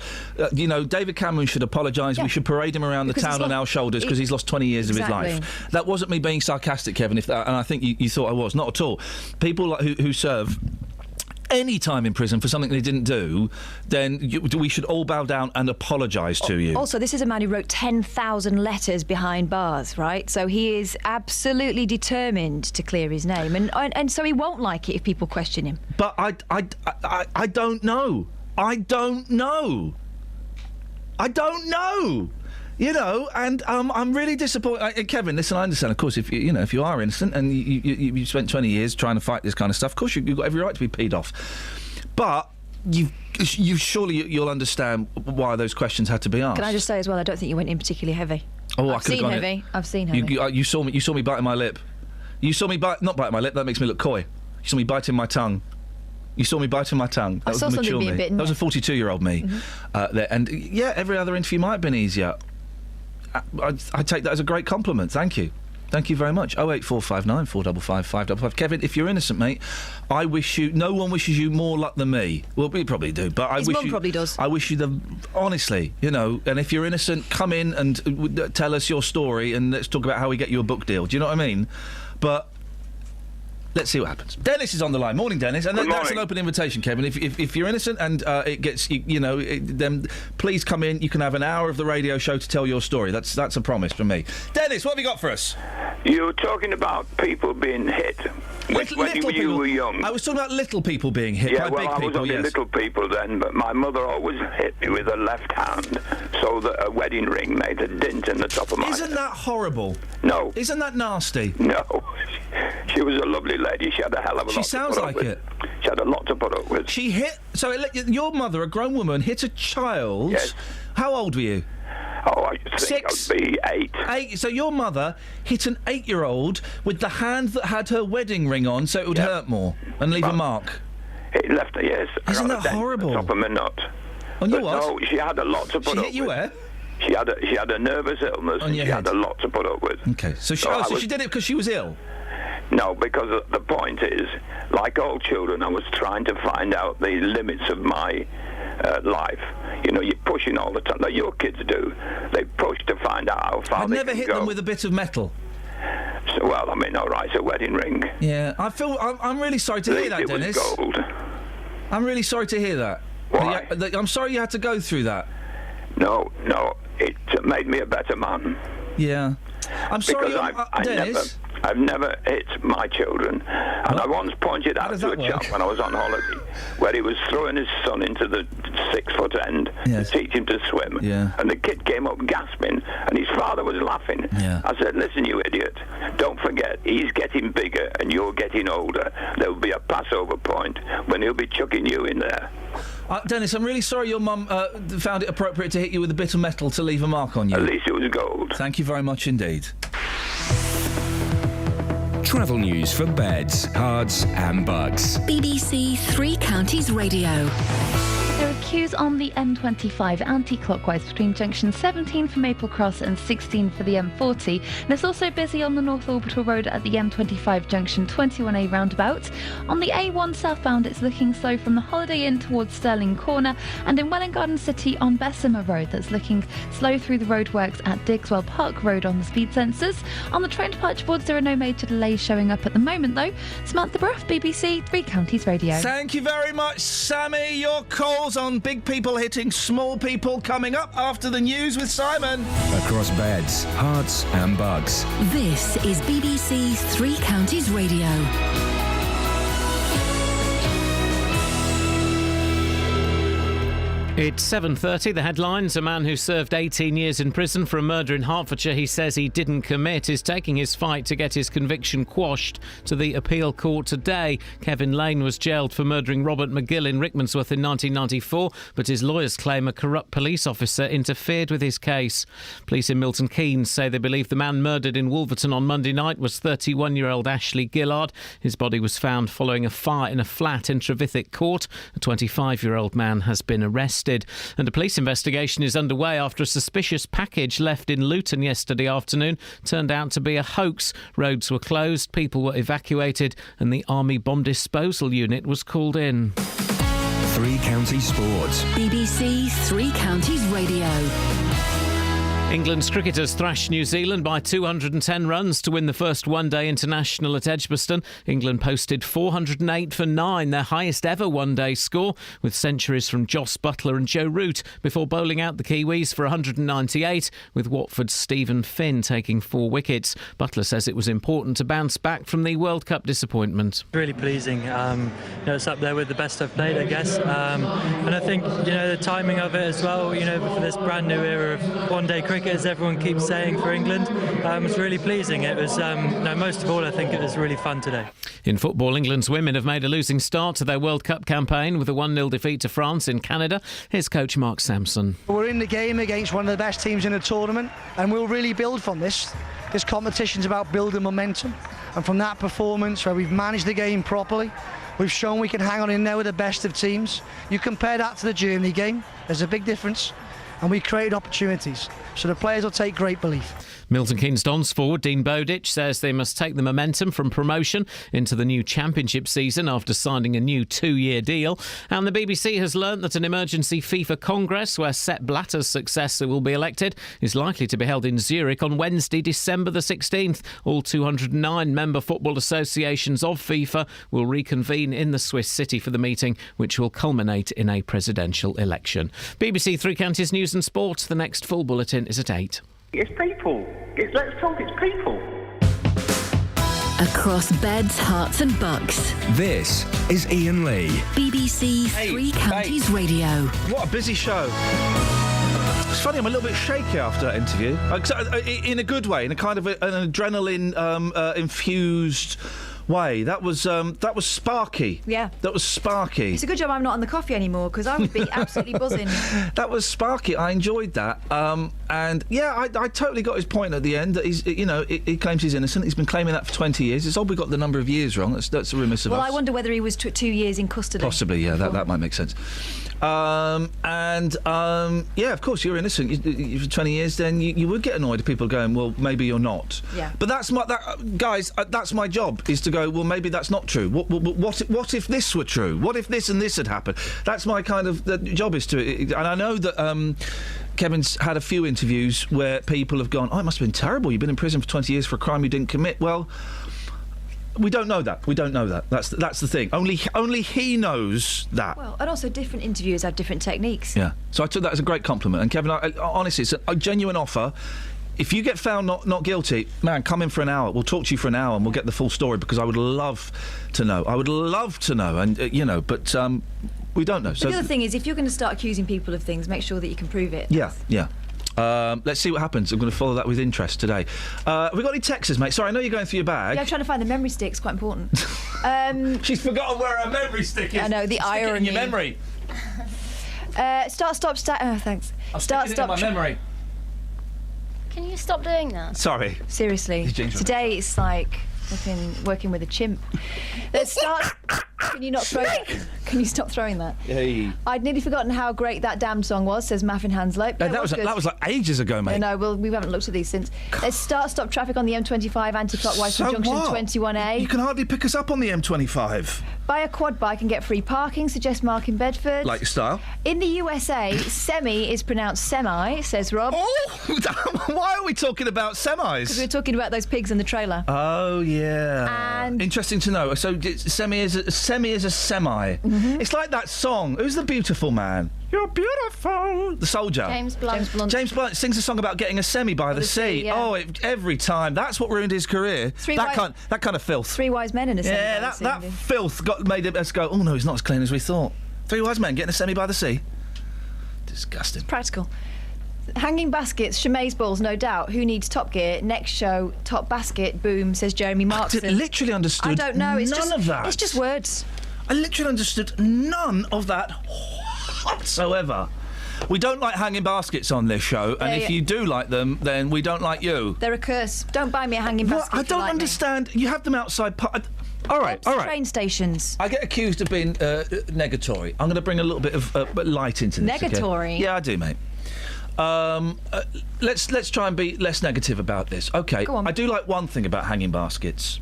David Cameron should apologise. Yeah. We should parade him around the town on our shoulders because he's lost 20 years of his life. That wasn't me being sarcastic, Kevin, and I think you thought I was. Not at all. People who serve any time in prison for something they didn't do, then we should all bow down and apologise to you. Also, this is a man who wrote 10,000 letters behind bars, right? So he is absolutely determined to clear his name, and so he won't like it if people question him. But I don't know. I don't know. And I'm really disappointed. Kevin, listen, I understand, of course, if you are innocent and you spent 20 years trying to fight this kind of stuff, of course you've got every right to be peed off. But you'll understand why those questions had to be asked. Can I just say as well, I don't think you went in particularly heavy. Oh, I've seen heavy. I've seen heavy. You saw me biting my lip. You saw me not biting my lip. That makes me look coy. You saw me biting my tongue. You saw me biting my tongue. That was mature me. That was a 42-year-old me. Mm-hmm. There. And yeah, every other interview might have been easier. I take that as a great compliment. Thank you. Thank you very much. 08459 455 555. Kevin, if you're innocent, mate, I wish you... No one wishes you more luck than me. Well, we probably do, but His mum probably does. I wish you the... Honestly, you know, and if you're innocent, come in and tell us your story and let's talk about how we get you a book deal. Do you know what I mean? But... let's see what happens. Dennis is on the line. Morning, Dennis. And that's an open invitation, Kevin. If you're innocent and it gets, then please come in. You can have an hour of the radio show to tell your story. That's a promise from me. Dennis, what have you got for us? You're talking about people being hit when you were young. I was talking about little people being hit by big people, I was only little people then, but my mother always hit me with her left hand so that a wedding ring made a dent in the top of my head. Isn't that horrible? No. Isn't that nasty? No. She was a lovely lady. She had a hell of a lot She sounds to put up like with. it. She had a lot to put up with. She hit... So your mother, a grown woman, hit a child... Yes. How old were you? Oh, I think I'd be 8. 8. So your mother hit an 8-year-old with the hand that had her wedding ring on, so it would hurt more and leave a mark. It left her, yes. Isn't that horrible? Top of my nut. On your But what? No, she had a lot to put up with. She hit you where? She had a nervous illness and she had a lot to put up with. Okay, so she did it because she was ill? No, because the point is, like all children, I was trying to find out the limits of my life. You know, you're pushing all the time, like your kids do. They push to find out how far I've they never can hit go. them with a bit of metal. So, well, I mean, all right, it's a wedding ring. Yeah, I'm really sorry to hear that, Dennis. It was gold. I'm really sorry to hear that. Why? I'm sorry you had to go through that. No, it made me a better man. Yeah. I'm sorry, Because Dennis. I've never hit my children. And I once pointed out to a chap when I was on holiday where he was throwing his son into the 6-foot end to teach him to swim. Yeah. And the kid came up gasping and his father was laughing. Yeah. I said, listen, you idiot, don't forget, he's getting bigger and you're getting older. There will be a Passover point when he'll be chucking you in there. Dennis, I'm really sorry your mum found it appropriate to hit you with a bit of metal to leave a mark on you. At least it was gold. Thank you very much indeed. Travel news for beds, cards and bugs. BBC Three Counties Radio. There are queues on the M25 anti-clockwise between junction 17 for Maple Cross and 16 for the M40. And it's also busy on the North Orbital Road at the M25 junction 21A roundabout. On the A1 southbound, it's looking slow from the Holiday Inn towards Stirling Corner, and in Welwyn Garden City on Bessemer Road, that's looking slow through the roadworks at Digswell Park Road on the speed sensors. On the train departure boards, there are no major delays showing up at the moment, though. Samantha Bruff, BBC Three Counties Radio. Thank you very much, Sammy. Your calls on big people hitting small people coming up after the news with Simon. Across beds, hearts and bugs. This is BBC Three Counties Radio. It's 7:30. The headlines. A man who served 18 years in prison for a murder in Hertfordshire he says he didn't commit is taking his fight to get his conviction quashed to the appeal court today. Kevin Lane was jailed for murdering Robert McGill in Rickmansworth in 1994, but his lawyers claim a corrupt police officer interfered with his case. Police in Milton Keynes say they believe the man murdered in Wolverton on Monday night was 31-year-old Ashley Gillard. His body was found following a fire in a flat in Trevithick Court. A 25-year-old man has been arrested. And a police investigation is underway after a suspicious package left in Luton yesterday afternoon turned out to be a hoax. Roads were closed, people were evacuated, and the Army Bomb Disposal Unit was called in. Three Counties Sports. BBC Three Counties Radio. England's cricketers thrashed New Zealand by 210 runs to win the first one-day international at Edgbaston. England posted 408 for 9, their highest ever one-day score, with centuries from Jos Buttler and Joe Root before bowling out the Kiwis for 198, with Watford's Stephen Finn taking 4 wickets. Buttler says it was important to bounce back from the World Cup disappointment. Really pleasing. It's up there with the best I've played, I guess. And I think, the timing of it as well, for this brand new era of one-day cricket, as everyone keeps saying, for England, was really pleasing. It was, most of all, I think it was really fun today. In football, England's women have made a losing start to their World Cup campaign with a 1-0 defeat to France in Canada. Here's coach Mark Sampson. We're in the game against one of the best teams in the tournament, and we'll really build from this. This competition's about building momentum, and from that performance where we've managed the game properly, we've shown we can hang on in there with the best of teams. You compare that to the Germany game, there's a big difference. and we created opportunities. So the players will take great belief. Milton Keynes Dons forward Dean Bowditch says they must take the momentum from promotion into the new championship season after signing a new 2-year deal. And the BBC has learnt that an emergency FIFA Congress where Sepp Blatter's successor will be elected is likely to be held in Zurich on Wednesday, December the 16th. All 209 member football associations of FIFA will reconvene in the Swiss city for the meeting, which will culminate in a presidential election. BBC Three Counties News and Sport. The next full bulletin is at 8. It's people. Let's talk, it's people. Across beds, hearts and bucks. This is Iain Lee. BBC Three Counties Radio. What a busy show. It's funny, I'm a little bit shaky after that interview. In a good way, in a kind of an adrenaline infused way. That was sparky. Yeah. That was sparky. It's a good job I'm not on the coffee anymore, because I would be absolutely buzzing. That was sparky. I enjoyed that. And yeah, I totally got his point at the end. That he's, he claims he's innocent. He's been claiming that for 20 years. It's odd we got the number of years wrong. That's remiss of us. Well, I wonder whether he was 2 years in custody. Possibly, yeah. That might make sense. Yeah, of course, you're innocent. For 20 years, then you would get annoyed if people are going, well, maybe you're not. Yeah. But that's my job, is to go, well, maybe that's not true. What if this were true? What if this and this had happened? That's my kind of the job, is to. And I know that Kevin's had a few interviews where people have gone, oh, it must have been terrible. You've been in prison for 20 years for a crime you didn't commit. Well, we don't know that. That's the thing. Only he knows that. Well, and also different interviewers have different techniques. Yeah. So I took that as a great compliment. And Kevin, honestly, it's a genuine offer. If you get found not guilty, man, come in for an hour. We'll talk to you for an hour and we'll get the full story, because I would love to know. And but we don't know. But the other thing is, if you're going to start accusing people of things, make sure that you can prove it. Yeah. Let's see what happens. I'm going to follow that with interest today. Have we got any texts, mate? Sorry, I know you're going through your bag. Yeah, I'm trying to find the memory stick. It's quite important. She's forgotten where her memory stick is. I know, the irony. Stick it in your memory. Thanks. I'll stick it in my memory. Can you stop doing that? Sorry. Seriously. Today it's like working with a chimp. Can you not throw that? Can you stop throwing that? Hey. I'd nearly forgotten how great that damn song was, says Maffin Hanslope. That was like ages ago, mate. No, we haven't looked at these since. Let's stop traffic on the M25 anti-clockwise from junction 21A. You can hardly pick us up on the M25. Buy a quad bike and get free parking, suggests Mark in Bedford. Like your style. In the USA, semi is pronounced semi, says Rob. Oh, why are we talking about semis? Because we're talking about those pigs in the trailer. Oh, yeah. And interesting to know. So semi is a semi. Mm-hmm. It's like that song. Who's the beautiful man? You're beautiful. The soldier. James Blunt. James Blunt sings a song about getting a semi by the sea. Yeah. Oh, every time. That's what ruined his career. That kind of filth. 3 wise men in a semi. Yeah, that filth made us go, oh no, it's not as clean as we thought. 3 wise men getting a semi by the sea. Disgusting. It's practical. Hanging baskets, Chamaze balls, no doubt. Who needs Top Gear? Next show, top basket, boom, says Jeremy Markson. I literally understood I don't know. none of that. It's just words. I literally understood none of that whatsoever. We don't like hanging baskets on this show, and if you do like them, then we don't like you. They're a curse. Don't buy me a hanging basket. I don't understand. You have them outside. All right. Train stations. I get accused of being negatory. I'm going to bring a little bit of light into this. Negatory? Okay? Yeah, I do, mate. Let's try and be less negative about this. Okay. Go on. I do like one thing about hanging baskets.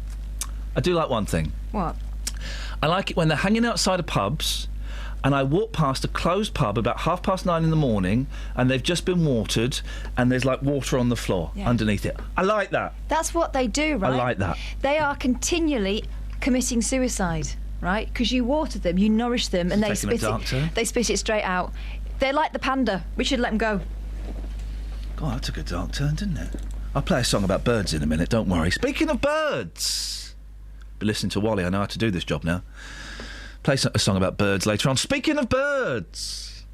I do like one thing. What? I like it when they're hanging outside of pubs, and I walk past a closed pub about 9:30 in the morning, and they've just been watered, and there's like water on the floor underneath it. I like that. That's what they do, right? I like that. They are continually committing suicide, right? Because you water them, you nourish them, and they spit it straight out. They're like the panda. We should let them go. God, that took a dark turn, didn't it? I'll play a song about birds in a minute, don't worry. Speaking of birds, be listening to Wally, I know how to do this job now. Play a song about birds later on. Speaking of birds,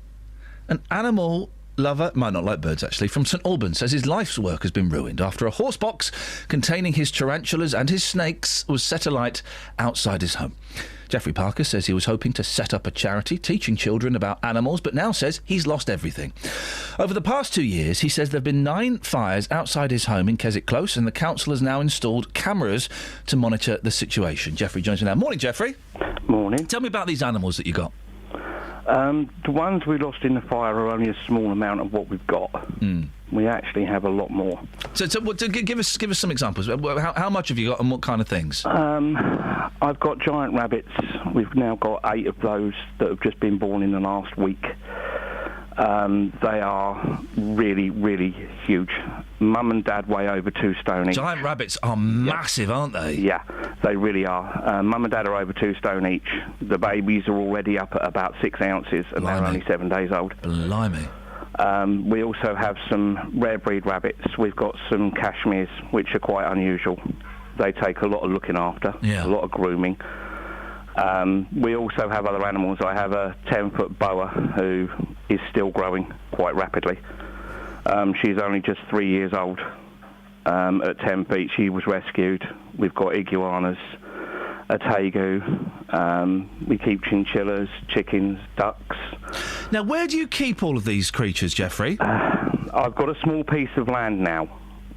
an animal lover, might not like birds actually, from St Albans says his life's work has been ruined after a horse box containing his tarantulas and his snakes was set alight outside his home. Jeffrey Parker says he was hoping to set up a charity teaching children about animals, but now says he's lost everything. Over the past 2 years, he says there have been 9 fires outside his home in Keswick Close, and the council has now installed cameras to monitor the situation. Jeffrey joins me now. Morning, Jeffrey. Morning. Tell me about these animals that you got. The ones we lost in the fire are only a small amount of what we've got. We actually have a lot more. So give us some examples. How much have you got, and what kind of things? I've got giant rabbits. We've now got 8 of those that have just been born in the last week. They are really, really huge. Mum and Dad weigh over 2 stone each. Giant rabbits are massive, aren't they? Yeah, they really are. Mum and Dad are over 2 stone each. The babies are already up at about 6 ounces, and they're only 7 days old. Blimey. We also have some rare breed rabbits. We've got some cashmeres, which are quite unusual. They take a lot of looking after, a lot of grooming. We also have other animals. I have a 10-foot boa who is still growing quite rapidly. She's only just 3 years old. At 10 feet, she was rescued. We've got iguanas, a tegu. We keep chinchillas, chickens, ducks. Now, where do you keep all of these creatures, Jeffrey? I've got a small piece of land now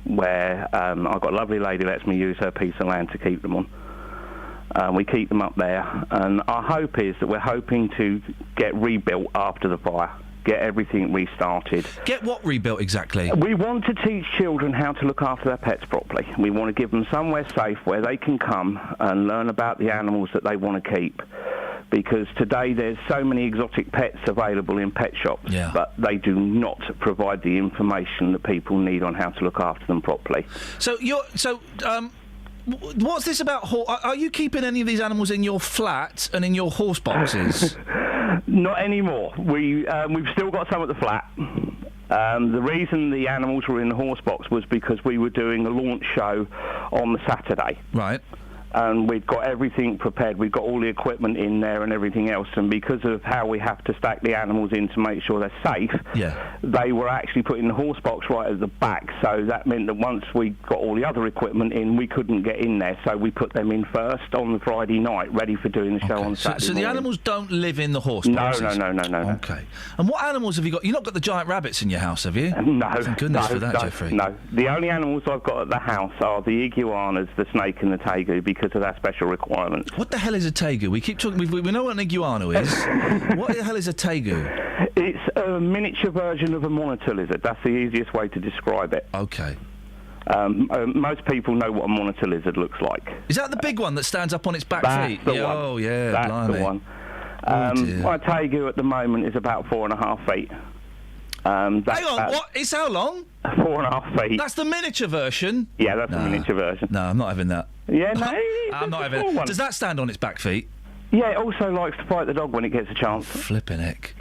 where I've got a lovely lady lets me use her piece of land to keep them on. We keep them up there, and our hope is that we're hoping to get rebuilt after the fire, get everything restarted. Get what rebuilt exactly? We want to teach children how to look after their pets properly. We want to give them somewhere safe where they can come and learn about the animals that they want to keep. Because today there's so many exotic pets available in pet shops, but they do not provide the information that people need on how to look after them properly. What's this about? Are you keeping any of these animals in your flat and in your horse boxes? Not anymore. We've still got some at the flat. The reason the animals were in the horse box was because we were doing a launch show on the Saturday. Right. And we'd got everything prepared. We've got all the equipment in there and everything else. And because of how we have to stack the animals in to make sure they're safe, they were actually put in the horse box right at the back. So that meant that once we got all the other equipment in, we couldn't get in there. So we put them in first on the Friday night, ready for doing the show on Saturday So the animals don't live in the horse boxes? No. Okay. And what animals have you got? You've not got the giant rabbits in your house, have you? No. Thank goodness for that, Jeffrey. No. The only animals I've got at the house are the iguanas, the snake and the tegu, because of their special requirements. What the hell is a tegu? We keep talking. We know what an iguana is. What the hell is a tegu? It's a miniature version of a monitor lizard. That's the easiest way to describe it. Okay. Most people know what a monitor lizard looks like. Is that the big one that stands up on its back feet? The one. Oh, yeah, That's blimey. the one. My tegu at the moment is about 4.5 feet. Hang on, what? It's how long? 4.5 feet. That's the miniature version? Yeah, that's the miniature version. No, I'm not having that. Yeah, no. I'm not having it. Does that stand on its back feet? Yeah, it also likes to fight the dog when it gets a chance. Flipping heck.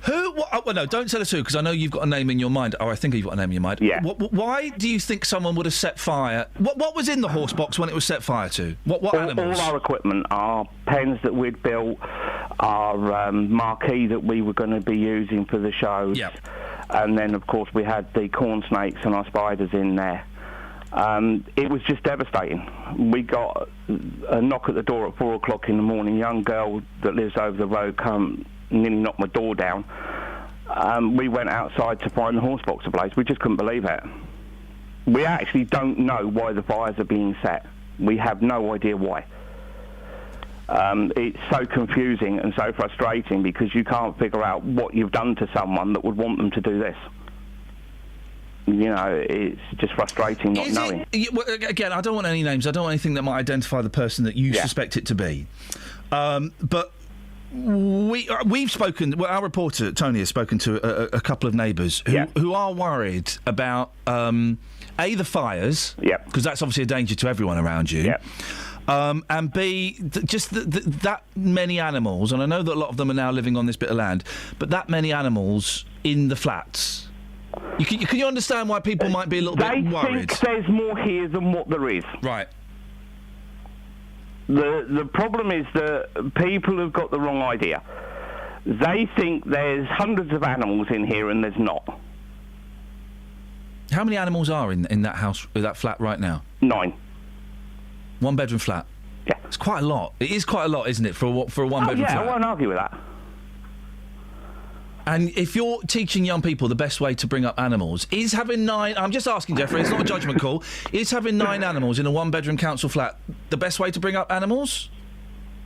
Who? Well, no, don't tell us who, because I know you've got a name in your mind. Or I think you've got a name in your mind. Yeah. Why do you think someone would have set fire? What was in the horse box when it was set fire to? What animals? All our equipment, our pens that we'd built, our marquee that we were going to be using for the shows. Yep. And then, of course, we had the corn snakes and our spiders in there. It was just devastating. We got a knock at the door at 4 o'clock in the morning. A young girl that lives over the road nearly knocked my door down. We went outside to find the horse box ablaze. We just couldn't believe it. We actually don't know why the fires are being set. We have no idea why. It's so confusing and so frustrating because you can't figure out what you've done to someone that would want them to do this. You know, it's just frustrating not knowing. Again, I don't want any names. I don't want anything that might identify the person that you suspect it to be. But we've spoken. Well, our reporter Tony has spoken to a couple of neighbours who are worried about the fires. Because that's obviously a danger to everyone around you. And B, just that many animals, and I know that a lot of them are now living on this bit of land, but that many animals in the flats. Can you understand why people might be a little bit worried? They think there's more here than what there is. Right. The problem is that people have got the wrong idea. They think there's hundreds of animals in here and there's not. How many animals are in that house, that flat right now? 9. One bedroom flat? Yeah. It's quite a lot. It is quite a lot, isn't it, for a one bedroom flat? I won't argue with that. And if you're teaching young people the best way to bring up animals, is having 9... I'm just asking, Jeffrey, it's not a judgment call. Is having 9 animals in a one-bedroom council flat the best way to bring up animals?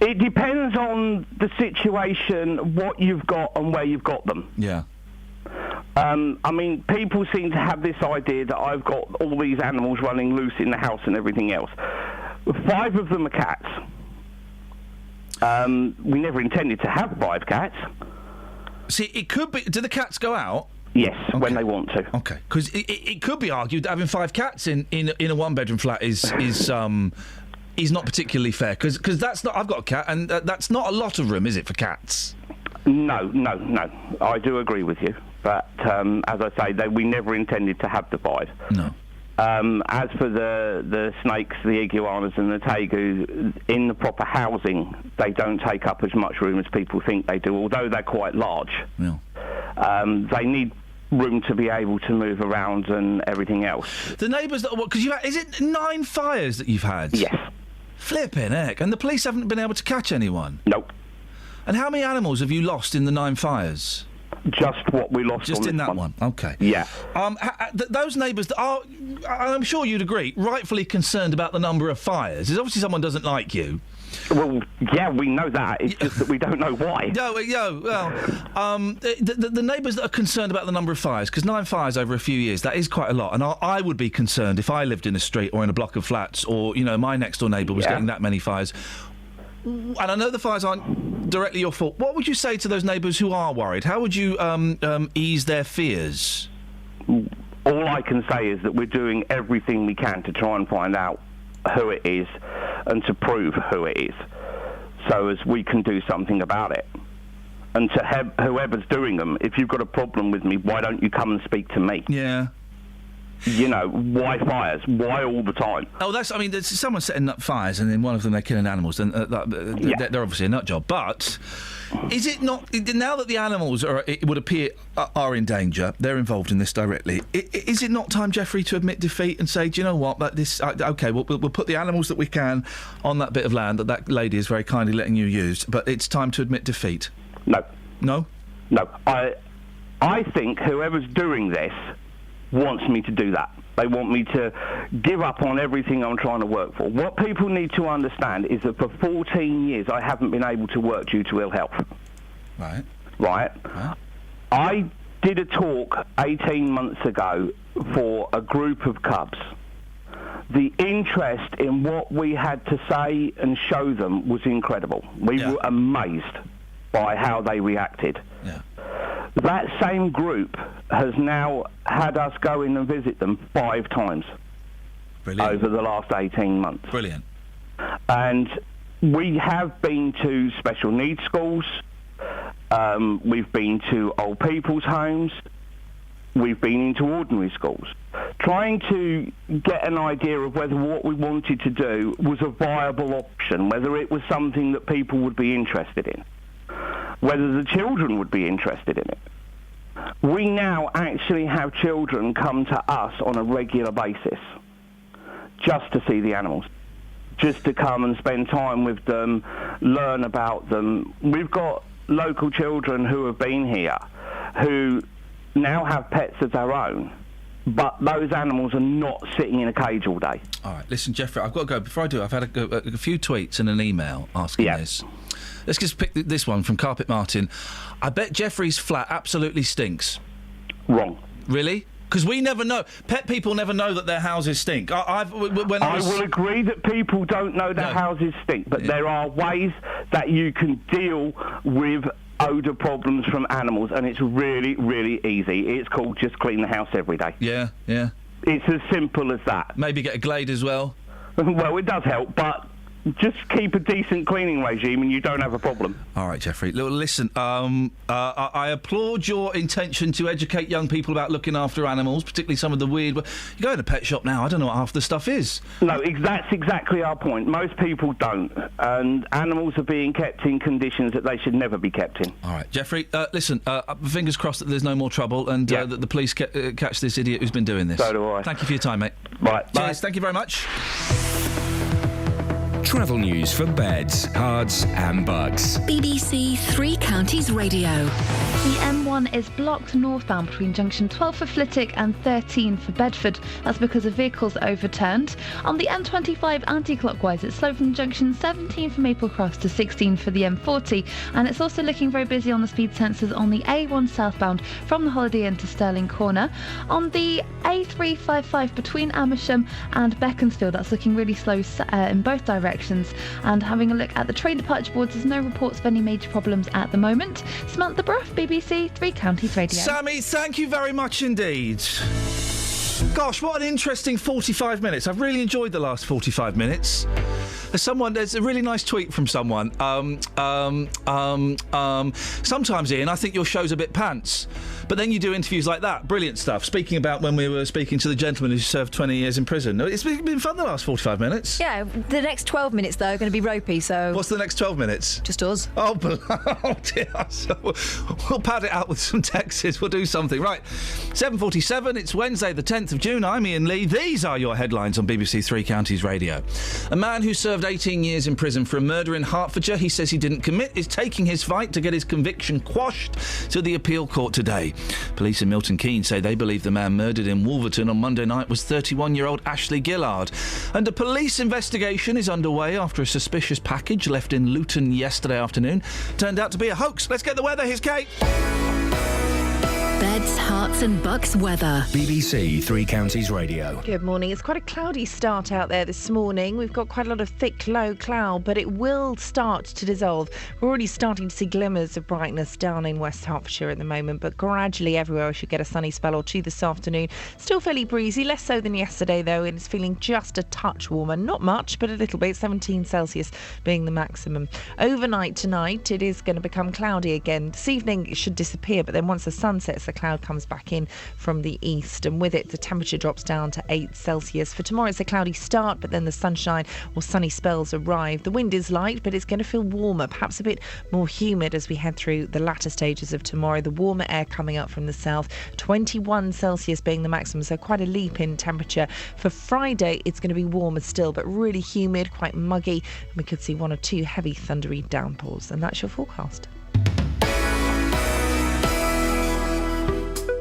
It depends on the situation, what you've got and where you've got them. Yeah. I mean, people seem to have this idea that I've got all these animals running loose in the house and everything else. 5 of them are cats. We never intended to have 5 cats. See, it could be... Do the cats go out? Yes, when they want to. Okay, because it could be argued that having 5 cats in a one-bedroom flat is not particularly fair, because that's not... I've got a cat, and that's not a lot of room, is it, for cats? No. I do agree with you. But, as I say, we never intended to have the 5. No. As for the snakes, the iguanas and the tegu, in the proper housing, they don't take up as much room as people think they do, although they're quite large. Yeah. They need room to be able to move around and everything else. The neighbours that... Because is it 9 fires that you've had? Yes. Flipping heck. And the police haven't been able to catch anyone? Nope. And how many animals have you lost in the 9 fires? Just what we lost. Just in that one. Okay. Yeah. Those neighbours that are, I'm sure you'd agree, rightfully concerned about the number of fires. There's obviously someone doesn't like you. Well, yeah, we know that. It's just that we don't know why. The neighbours that are concerned about the number of fires, because 9 fires over a few years, that is quite a lot. And I would be concerned if I lived in a street or in a block of flats, or my next door neighbour was getting that many fires. And I know the fires aren't directly your fault. What would you say to those neighbours who are worried? How would you ease their fears? All I can say is that we're doing everything we can to try and find out who it is and to prove who it is, so as we can do something about it. And to whoever's doing them, if you've got a problem with me, why don't you come and speak to me? Yeah. Why fires? Why all the time? Oh, there's someone setting up fires, and in one of them they're killing animals, and they're obviously a nut job. But is it not, now that the animals it would appear, are in danger, they're involved in this directly, is it not time, Jeffrey, to admit defeat and say, do you know what, we'll put the animals that we can on that bit of land that lady is very kindly letting you use, but it's time to admit defeat? No. No? No. I think whoever's doing this wants me to do that. They want me to give up on everything I'm trying to work for. What people need to understand is that for 14 years I haven't been able to work due to ill health. Right? I did a talk 18 months ago for a group of cubs. The interest in what we had to say and show them was incredible. We were amazed by how they reacted. Yeah. That same group has now had us go in and visit them 5 times over the last 18 months. Brilliant. And we have been to special needs schools, we've been to old people's homes, we've been into ordinary schools, trying to get an idea of whether what we wanted to do was a viable option, whether it was something that people would be interested in, whether the children would be interested in it. We now actually have children come to us on a regular basis just to see the animals, just to come and spend time with them, learn about them. We've got local children who have been here who now have pets of their own, but those animals are not sitting in a cage all day. All right, listen, Jeffrey, I've got to go. Before I do, I've had a few tweets and an email asking this. Let's just pick this one from Carpet Martin. I bet Jeffrey's flat absolutely stinks. Wrong. Really? Because we never know. Pet people never know that their houses stink. I will agree that people don't know their houses stink, but there are ways that you can deal with odour problems from animals, and it's really, really easy. It's called just clean the house every day. Yeah, yeah. It's as simple as that. Maybe get a Glade as well? Well, it does help, but just keep a decent cleaning regime and you don't have a problem. All right, Jeffrey. Listen, I applaud your intention to educate young people about looking after animals, particularly some of the weird... You go to a pet shop now, I don't know what half the stuff is. No, that's exactly our point. Most people don't, and animals are being kept in conditions that they should never be kept in. All right, Jeffrey, listen, fingers crossed that there's no more trouble and that the police catch this idiot who's been doing this. So do I. Thank you for your time, mate. Right. Cheers, thank you very much. Travel news for beds, cards and bugs. BBC Three Counties Radio. The M1 is blocked northbound between junction 12 for Flitwick and 13 for Bedford. That's because a vehicle's overturned. On the M25 anti-clockwise, it's slow from junction 17 for Maple Cross to 16 for the M40, and it's also looking very busy on the speed sensors on the A1 southbound from the Holiday Inn to Stirling Corner. On the A355 between Amersham and Beaconsfield, that's looking really slow in both directions. And having a look at the train departure boards, there's no reports of any major problems at the moment. Samantha Bruff, BBC Three Counties Radio. Sammy, thank you very much indeed. Gosh, what an interesting 45 minutes. I've really enjoyed the last 45 minutes. There's a really nice tweet from someone. Sometimes, Ian, I think your show's a bit pants. But then you do interviews like that. Brilliant stuff. Speaking about when we were speaking to the gentleman who served 20 years in prison. It's been fun the last 45 minutes. Yeah, the next 12 minutes, though, are going to be ropey, so... What's the next 12 minutes? Just us. Oh, dear. So we'll pad it out with some texts. We'll do something. Right, 7:47. It's Wednesday, the 10th of June. I'm Iain Lee. These are your headlines on BBC Three Counties Radio. A man who served 18 years in prison for a murder in Hertfordshire he says he didn't commit is taking his fight to get his conviction quashed to the appeal court today. Police in Milton Keynes say they believe the man murdered in Wolverton on Monday night was 31-year-old Ashley Gillard. And a police investigation is underway after a suspicious package left in Luton yesterday afternoon turned out to be a hoax. Let's get the weather. Here's Kate. Beds, Herts and Bucks weather. BBC Three Counties Radio. Good morning. It's quite a cloudy start out there this morning. We've got quite a lot of thick, low cloud, but it will start to dissolve. We're already starting to see glimmers of brightness down in West Hertfordshire at the moment, but gradually everywhere we should get a sunny spell or two this afternoon. Still fairly breezy, less so than yesterday though, and it's feeling just a touch warmer. Not much, but a little bit. 17 Celsius being the maximum. Overnight tonight, it is going to become cloudy again. This evening it should disappear, but then once the sun sets, the cloud comes back in from the east, and with it the temperature drops down to 8 Celsius. For tomorrow it's a cloudy start, but then the sunshine or sunny spells arrive. The wind is light, but it's going to feel warmer, perhaps a bit more humid as we head through the latter stages of tomorrow. The warmer air coming up from the south, 21 Celsius being the maximum, so quite a leap in temperature. For Friday it's going to be warmer still, but really humid, quite muggy, and we could see one or two heavy thundery downpours. And that's your forecast.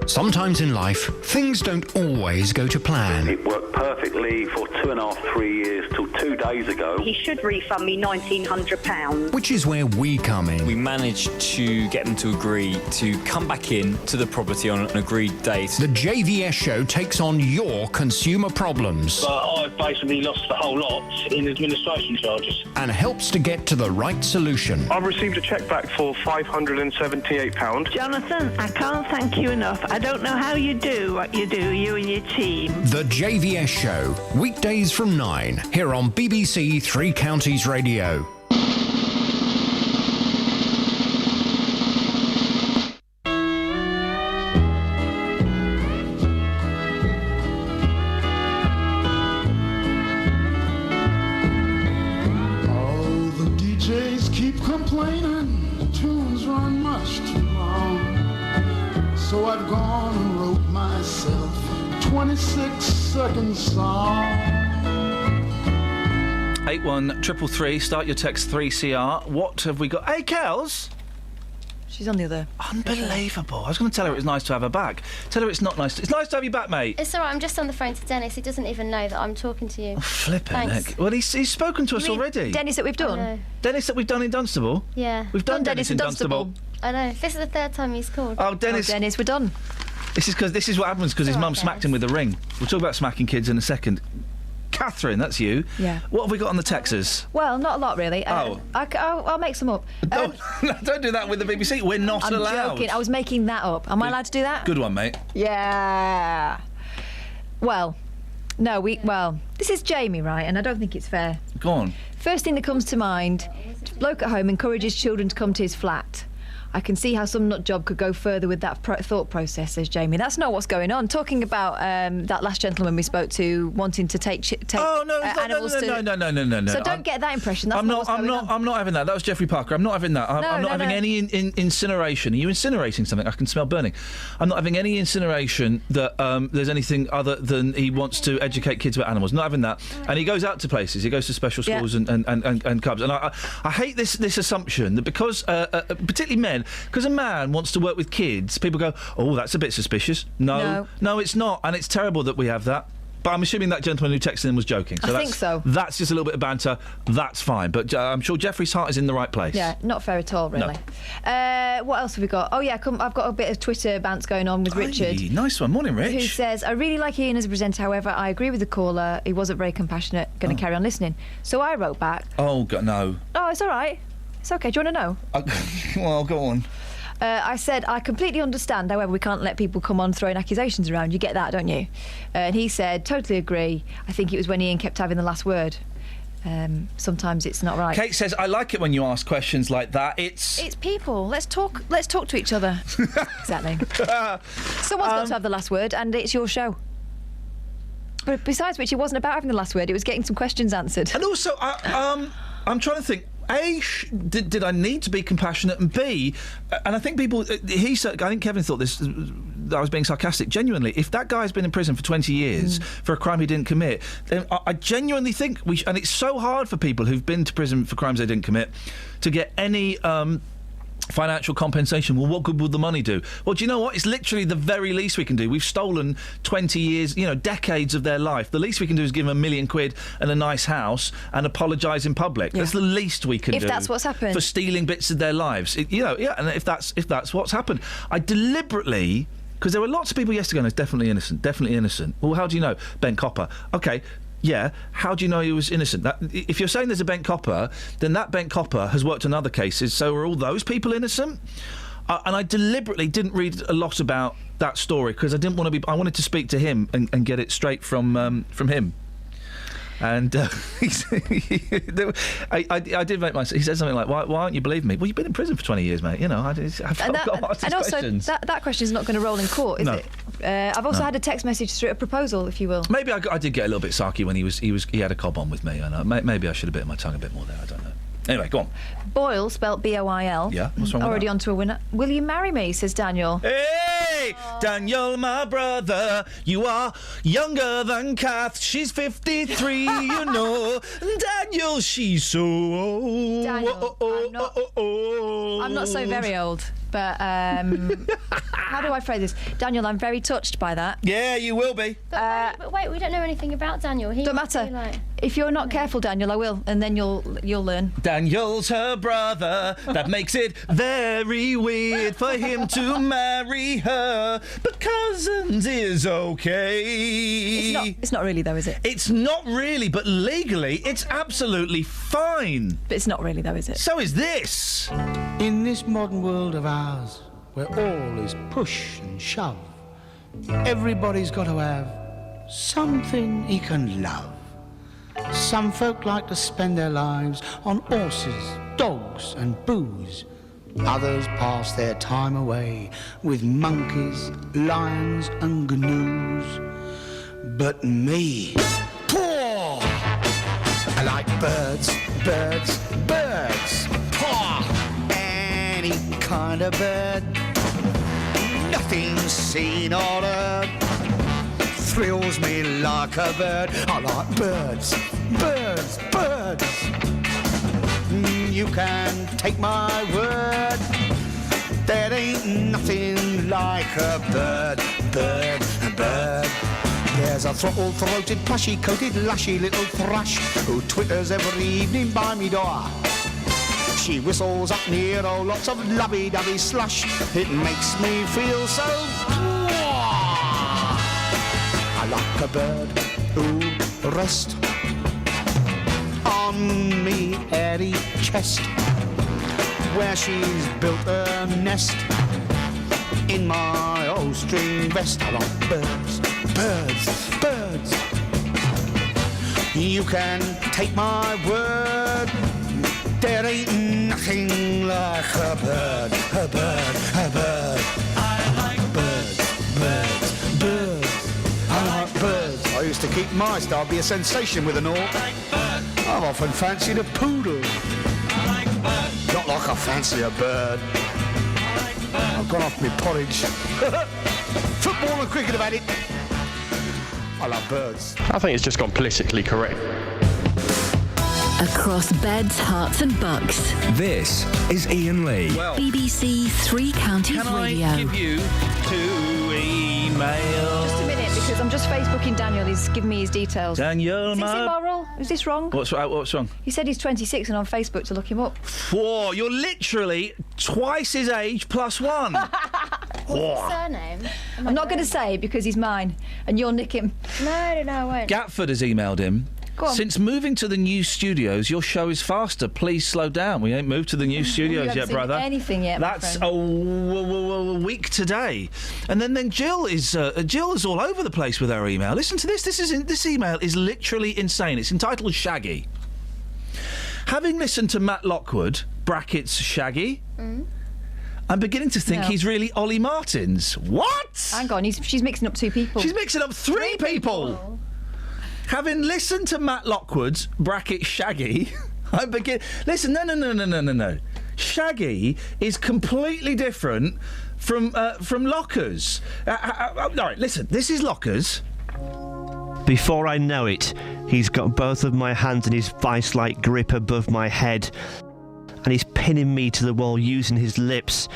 Sometimes in life, things don't always go to plan. It worked perfectly for 2.5, 3 years till 2 days ago. He should refund me £1,900. Which is where we come in. We managed to get them to agree to come back in to the property on an agreed date. The JVS show takes on your consumer problems. I've basically lost the whole lot in administration charges. And helps to get to the right solution. I've received a cheque back for £578. Jonathan, I can't thank you enough. I don't know how you do what you do, you and your team. The JVS show, weekdays from 9, here on BBC Three Counties Radio. So I've gone and wrote myself 26-second song. 81333, start your text 3CR. What have we got? Hey, Kels! She's on the other. Unbelievable. I was going to tell her it's nice to have her back. Tell her it's not nice. It's nice to have you back, mate. It's all right. I'm just on the phone to Dennis. He doesn't even know that I'm talking to you. Oh, flippin' Thanks. heck. Well, he's spoken to us already. Dennis that we've done? Dennis that we've done in Dunstable? Yeah. We've done Dennis in Dunstable. I know. This is the third time he's called. Oh, Dennis. Dennis, we're done. This is what happens because his mum smacked him with a ring. We'll talk about smacking kids in a second. Catherine, that's you. Yeah. What have we got on the Texas? Well, not a lot, really. I'll make some up. Don't do that with the BBC. We're not allowed. I'm joking. I was making that up. Am I allowed to do that? Good one, mate. Yeah. Well, no, this is Jamie, right? And I don't think it's fair. Go on. First thing that comes to mind, bloke at home encourages children to come to his flat. I can see how some nut job could go further with that thought process, says Jamie. That's not what's going on. Talking about that last gentleman we spoke to wanting to take animals No. So don't get that impression. That's I'm not having that. That was Jeffrey Parker. I'm not having that. I'm not having any incineration. Are you incinerating something? I can smell burning. I'm not having any incineration that there's anything other than he wants to educate kids about animals. Not having that. And he goes out to places. He goes to special schools and clubs. And I hate this assumption that because, particularly men, because a man wants to work with kids, people go, oh, that's a bit suspicious. No, it's not. And it's terrible that we have that. But I'm assuming that gentleman who texted in was joking. I think so. That's just a little bit of banter. That's fine. But I'm sure Jeffrey's heart is in the right place. Yeah, not fair at all, really. No. What else have we got? Oh, yeah, I've got a bit of Twitter bants going on with Richard. Nice one. Morning, Rich. Who says, I really like Iain as a presenter. However, I agree with the caller. He wasn't very compassionate. Going to carry on listening. So I wrote back. Oh, God, no. Oh, it's all right. It's OK. Do you want to know? Well, go on. I said, I completely understand, however, we can't let people come on throwing accusations around. You get that, don't you? And he said, totally agree. I think it was when Iain kept having the last word. Sometimes it's not right. Kate says, I like it when you ask questions like that. It's people. Let's talk to each other. Exactly. Someone's got to have the last word, and it's your show. But besides which, it wasn't about having the last word. It was getting some questions answered. And also, I'm trying to think. A, did I need to be compassionate? And B, and I think people, I think Kevin thought this, that I was being sarcastic. Genuinely, if that guy's been in prison for 20 years for a crime he didn't commit, then I genuinely think and it's so hard for people who've been to prison for crimes they didn't commit to get any financial compensation. Well, what good would the money do? Well, do you know what? It's literally the very least we can do. We've stolen 20 years, decades of their life. The least we can do is give them £1 million and a nice house and apologise in public. That's the least we can do. If that's what's happened. For stealing bits of their lives. And if that's what's happened. I deliberately... Because there were lots of people yesterday going, definitely innocent. Well, how do you know? Ben Copper. OK, yeah, how do you know he was innocent? If you're saying there's a bent copper, then that bent copper has worked on other cases, so are all those people innocent? And I deliberately didn't read a lot about that story because I didn't want to be... I wanted to speak to him and get it straight from him. And I did make my... He said something like, why aren't you believing me? Well, you've been in prison for 20 years, mate. I've got to ask these questions. That question's not going to roll in court, is it? I've also had a text message through a proposal, if you will. Maybe I did get a little bit sarky when he had a cob on with me. Maybe I should have bitten my tongue a bit more there. I don't know. Anyway, go on. Boyle, spelt B-O-I-L. Yeah, what's wrong with Already that? on to a winner. Will you marry me, says Daniel. Hey, Daniel, my brother, you are younger than Kath. She's 53, you know. Daniel, she's so old. Daniel, I'm not so very old. But how do I phrase this? Daniel, I'm very touched by that. Yeah, you will be. But wait, we don't know anything about Daniel. Don't matter. If you're not careful, Daniel, I will, and then you'll learn. Daniel's her brother. That makes it very weird for him to marry her. But cousins is okay. It's not really, though, is it? It's not really, but legally, it's absolutely fine. But it's not really, though, is it? So is this. In this modern world of ours, where all is push and shove, everybody's got to have something he can love. Some folk like to spend their lives on horses, dogs and booze. Others pass their time away with monkeys, lions and gnus. But me, poor! I like birds, birds, birds. Poor! Any kind of bird. Nothing seen or heard thrills me like a bird. I like birds, birds, birds. You can take my word, there ain't nothing like a bird, bird, bird. There's a throttle-throated, plushy-coated, lushy little thrush who twitters every evening by me door. She whistles up near oh lots of lovey-dovey slush. It makes me feel so I like a bird who rests on me hairy chest, where she's built a nest in my old string vest. I like birds, birds, birds. You can take my word, there ain't Nothing like a bird, a bird, a bird. I like birds, birds, birds. I like birds. I used to keep mice. I'd be a sensation with an orc. I've often fancied a poodle. Not like I fancy a bird. I've gone off my porridge. Football and cricket have had it. I love birds. I think it's just gone politically correct. Across beds, hearts and bucks. This is Iain Lee. Well, BBC Three Counties can Radio. I give you 2 emails? Just a minute, because I'm just Facebooking Daniel. He's given me his details. Daniel, Is this immoral? Is this wrong? What's wrong? He said he's 26 and on Facebook to look him up. Whoa, you're literally twice his age plus 1. What's his surname? I'm not going to say because he's mine, and you'll nick him. No, I won't. Gatford has emailed him. Go on. Since moving to the new studios, your show is faster. Please slow down. We ain't moved to the new studios yet, brother. Anything yet? My That's friend. a week today, and then Jill is all over the place with her email. Listen to this. This email is literally insane. It's entitled Shaggy. Having listened to Matt Lockwood (brackets Shaggy), I'm beginning to think he's really Ollie Martins. What? Hang on, she's mixing up 2 people. She's mixing up 3 people. Having listened to Matt Lockwood's (brackets Shaggy), I begin. Listen, no. Shaggy is completely different from Lockers. All right, listen. This is Lockers. Before I know it, he's got both of my hands in his vice-like grip above my head, and he's pinning me to the wall using his lips.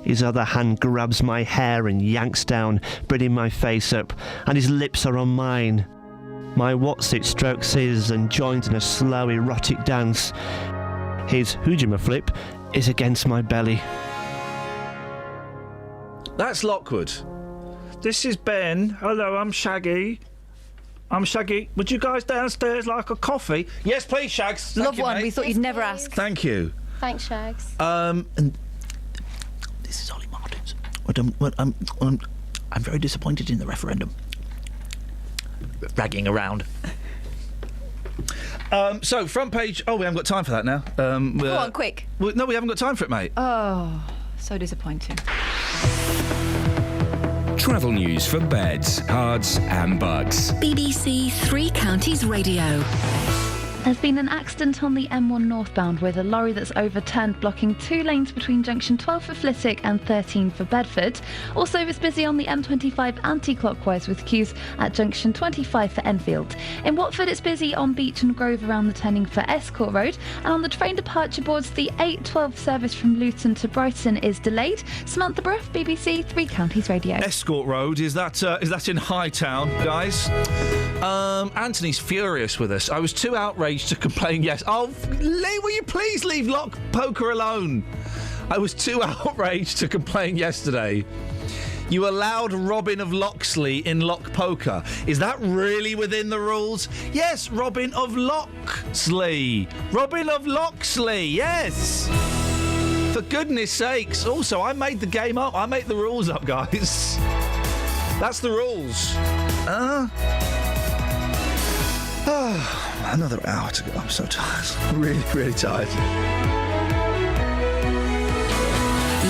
His other hand grabs my hair and yanks down, bringing my face up, and his lips are on mine. My what's-it strokes his and joins in a slow, erotic dance. His flip is against my belly. That's Lockwood. This is Ben. Hello, I'm Shaggy. Would you guys downstairs like a coffee? Yes, please, Shags. Love one. Mate. We thought you'd never ask. Thank you. Thanks, Shags. And this is Ollie Martins. I'm very disappointed in the referendum. Ragging around. So, front page... Oh, we haven't got time for that now. Go on, quick. No, we haven't got time for it, mate. Oh, so disappointing. Travel news for beds, cards and bugs. BBC Three Counties Radio. There's been an accident on the M1 northbound with a lorry that's overturned, blocking 2 lanes between junction 12 for Flitwick and 13 for Bedford. Also, it's busy on the M25 anti-clockwise with queues at junction 25 for Enfield. In Watford, it's busy on Beach and Grove around the turning for Escort Road, and on the train departure boards, the 8:12 service from Luton to Brighton is delayed. Samantha Bruff, BBC Three Counties Radio. Escort Road, is that in Hightown, guys? Anthony's furious with us. I was too outraged to complain. Yes. Oh, Lee, will you please leave Lock Poker alone? I was too outraged to complain yesterday. You allowed Robin of Locksley in Lock Poker. Is that really within the rules? Yes, Robin of Locksley. Robin of Locksley, yes. For goodness sakes. Also, I made the game up. I make the rules up, guys. That's the rules. Another hour to go. I'm so tired. Really, really tired.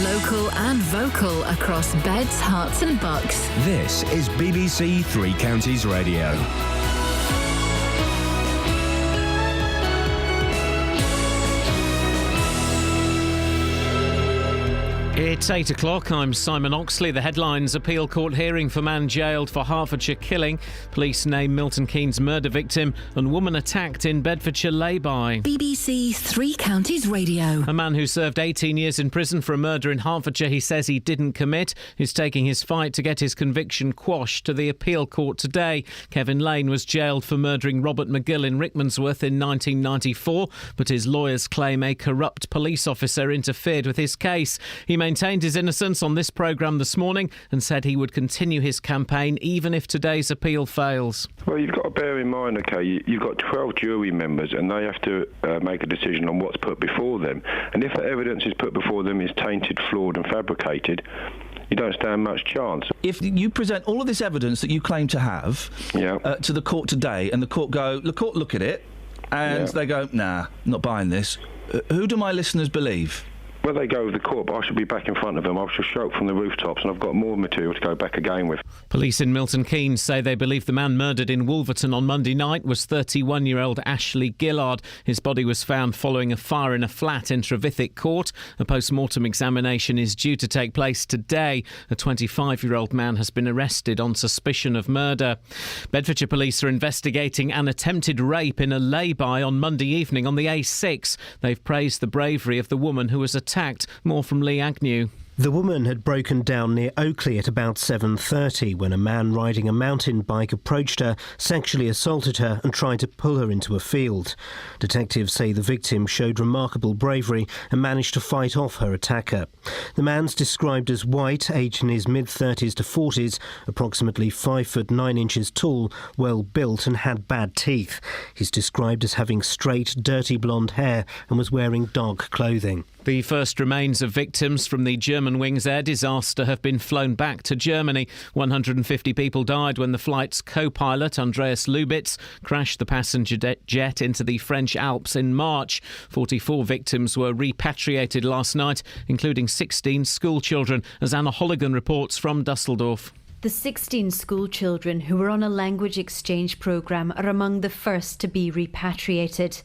Local and vocal across beds, hearts and bucks. This is BBC Three Counties Radio. It's 8 o'clock. I'm Simon Oxley. The headlines: appeal court hearing for man jailed for Hertfordshire killing. Police name Milton Keynes murder victim, and woman attacked in Bedfordshire lay-by. BBC Three Counties Radio. A man who served 18 years in prison for a murder in Hertfordshire he says he didn't commit is taking his fight to get his conviction quashed to the appeal court today. Kevin Lane was jailed for murdering Robert McGill in Rickmansworth in 1994, but his lawyers claim a corrupt police officer interfered with his case. He maintained his innocence on this programme this morning and said he would continue his campaign even if today's appeal fails. Well, you've got to bear in mind, OK, you've got 12 jury members and they have to make a decision on what's put before them. And if the evidence is put before them is tainted, flawed and fabricated, you don't stand much chance. If you present all of this evidence that you claim to have to the court today and the court look at it and they go, nah, not buying this, Who do my listeners believe? Well, they go with the court, but I should be back in front of them. I was just shout from the rooftops, and I've got more material to go back again with. Police in Milton Keynes say they believe the man murdered in Wolverton on Monday night was 31-year-old Ashley Gillard. His body was found following a fire in a flat in Trevithick Court. A post-mortem examination is due to take place today. A 25-year-old man has been arrested on suspicion of murder. Bedfordshire police are investigating an attempted rape in a lay-by on Monday evening on the A6. They've praised the bravery of the woman who was attacked. More from Lee Agnew. The woman had broken down near Oakley at about 7:30 when a man riding a mountain bike approached her, sexually assaulted her and tried to pull her into a field. Detectives say the victim showed remarkable bravery and managed to fight off her attacker. The man's described as white, aged in his mid-30s to 40s, approximately 5 foot 9 inches tall, well built and had bad teeth. He's described as having straight, dirty blonde hair and was wearing dog clothing. The first remains of victims from the Germanwings air disaster have been flown back to Germany. 150 people died when the flight's co-pilot, Andreas Lubitz, crashed the passenger jet into the French Alps in March. 44 victims were repatriated last night, including 16 school children, as Anna Holligan reports from Dusseldorf. The 16 school children who were on a language exchange programme are among the first to be repatriated.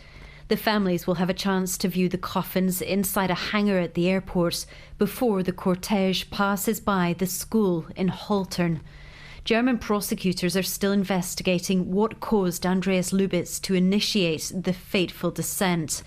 The families will have a chance to view the coffins inside a hangar at the airport before the cortege passes by the school in Haltern. German prosecutors are still investigating what caused Andreas Lubitz to initiate the fateful descent.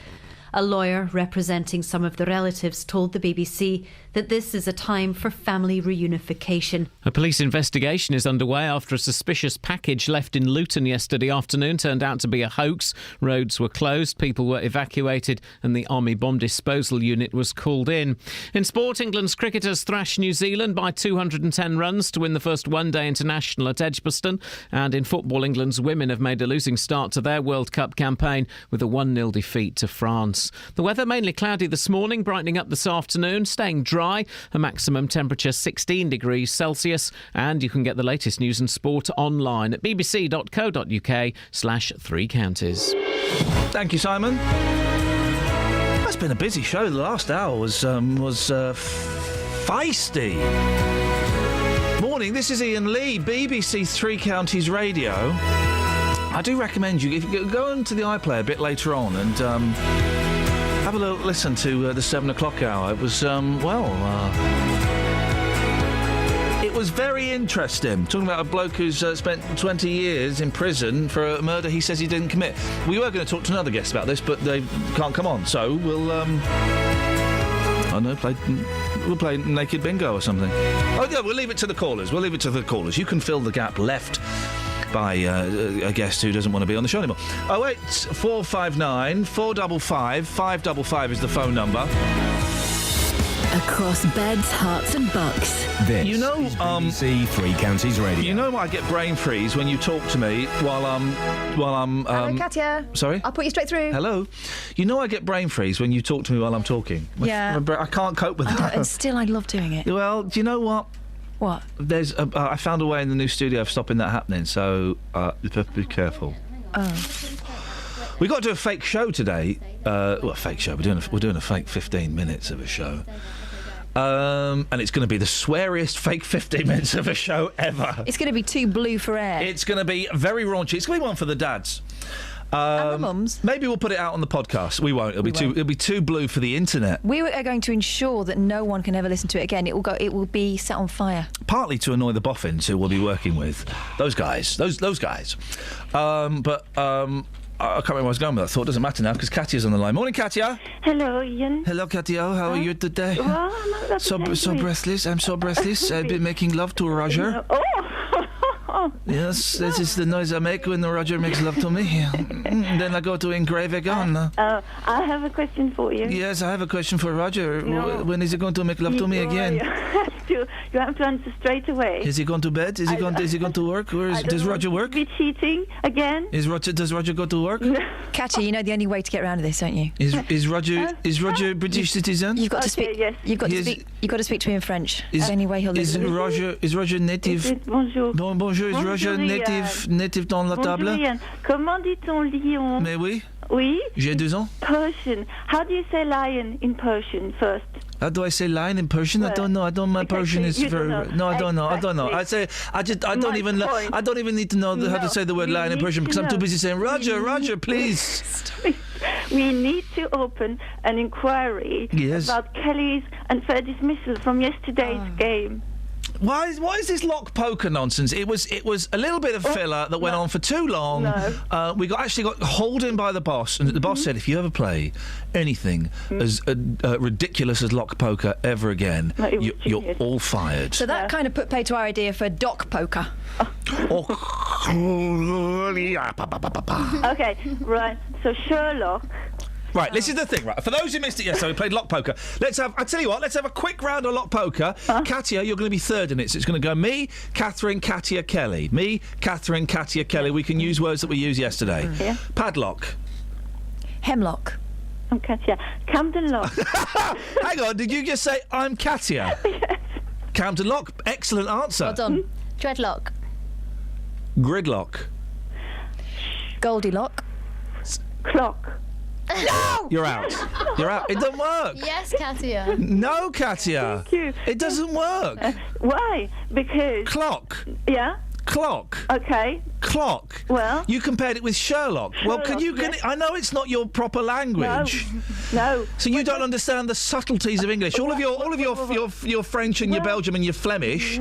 A lawyer representing some of the relatives told the BBC that this is a time for family reunification. A police investigation is underway after a suspicious package left in Luton yesterday afternoon turned out to be a hoax. Roads were closed, people were evacuated and the Army Bomb Disposal Unit was called in. In sport, England's cricketers thrashed New Zealand by 210 runs to win the first one-day international at Edgbaston. And in football, England's women have made a losing start to their World Cup campaign with a 1-0 defeat to France. The weather mainly cloudy this morning, brightening up this afternoon, staying dry, a maximum temperature 16 degrees Celsius, and you can get the latest news and sport online at bbc.co.uk/3 counties. Thank you, Simon. That's been a busy show. The last hour was feisty. Morning, this is Iain Lee, BBC Three Counties Radio. I do recommend you, if you go onto the iPlayer a bit later on and have a little listen to the 7 o'clock hour. It was, it was very interesting. Talking about a bloke who's spent 20 years in prison for a murder he says he didn't commit. We were going to talk to another guest about this, but they can't come on, so we'll, we'll play Naked Bingo or something. Oh, yeah, we'll leave it to the callers. You can fill the gap left by a guest who doesn't want to be on the show anymore. 08459 455 555 is the phone number. Across beds, hearts and bucks. This is BBC Three Counties Radio. You know I get brain freeze when you talk to me while I'm Hello, Katya. Sorry? I'll put you straight through. Hello. You know I get brain freeze when you talk to me while I'm talking. Yeah. I can't cope with that. And still I love doing it. Well, do you know what? What? There's I found a way in the new studio of stopping that happening, so you have to be careful. Oh. We got to do a fake show today. A fake show. We're doing a fake 15 minutes of a show. And it's going to be the sweariest fake 15 minutes of a show ever. It's going to be too blue for air. It's going to be very raunchy. It's going to be one for the dads. And the mums. Maybe we'll put it out on the podcast. We won't. It'll be too blue for the internet. We are going to ensure that no one can ever listen to it again. It will be set on fire. Partly to annoy the boffins who we'll be working with. Those guys. Those guys. I can't remember where I was going with that. I thought it doesn't matter now because Katya's on the line. Morning, Katya. Hello, Iain. Hello, Katya. How are you today? Well, so breathless. I'm so breathless. I've been making love to Roger. Oh. Yes, this is the noise I make when Roger makes love to me. Then I go to engrave again. I have a question for you. Yes, I have a question for Roger. No. When is he going to make love to me again? You have to answer straight away. Is he going to bed? Is he going to work? Or does Roger work? Be cheating again? Does Roger go to work? Katya, you know the only way to get around to this, don't you? Is Roger British citizen? You've got to speak. Yes. You've got to speak to me in French. That's the only way he'll listen. Is Roger native? Bonjour. Bonjour. Is Roger native dans la table? Bonjour, Iain. Comment dit-on Lyon? Mais oui. Oui. J'ai 2 ans. Persian. How do you say lion in Persian first? How do I say lion in Persian? I don't know. My Persian is You very. don't No, I don't know. I don't know. I don't even need to know how to say the word lion in Persian because I'm too busy saying Roger, please. We need to open an inquiry about Kelly's unfair dismissal from yesterday's game. Why is this lock poker nonsense? It was a little bit of filler that went on for too long. No. We got hauled in by the boss, and the boss said, if you ever play anything as ridiculous as lock poker ever again, you're all fired. So that kind of put pay to our idea for dock poker. Okay, right. So Sherlock. Right, this is the thing, right? For those who missed it yesterday, we played lock poker. I tell you what, let's have a quick round of lock poker. Katia, you're going to be third in it. So it's going to go me, Catherine, Katia, Kelly. Me, Catherine, Katia, Kelly. We can use words that we used yesterday. Yeah. Padlock. Hemlock. I'm Katia. Camden Lock. Hang on, did you just say I'm Katia? Yes. Camden Lock, excellent answer. Well done. Dreadlock. Gridlock. Goldilock. Clock. No! You're out. You're out. It doesn't work. Yes, Katia. No, Katia. Thank you. It doesn't work. Why? Because... Clock. Yeah? Clock. Okay. Clock. Well? You compared it with Sherlock. Well, I know it's not your proper language. No. So you don't understand the subtleties of English. All of your French and your Belgium and your Flemish.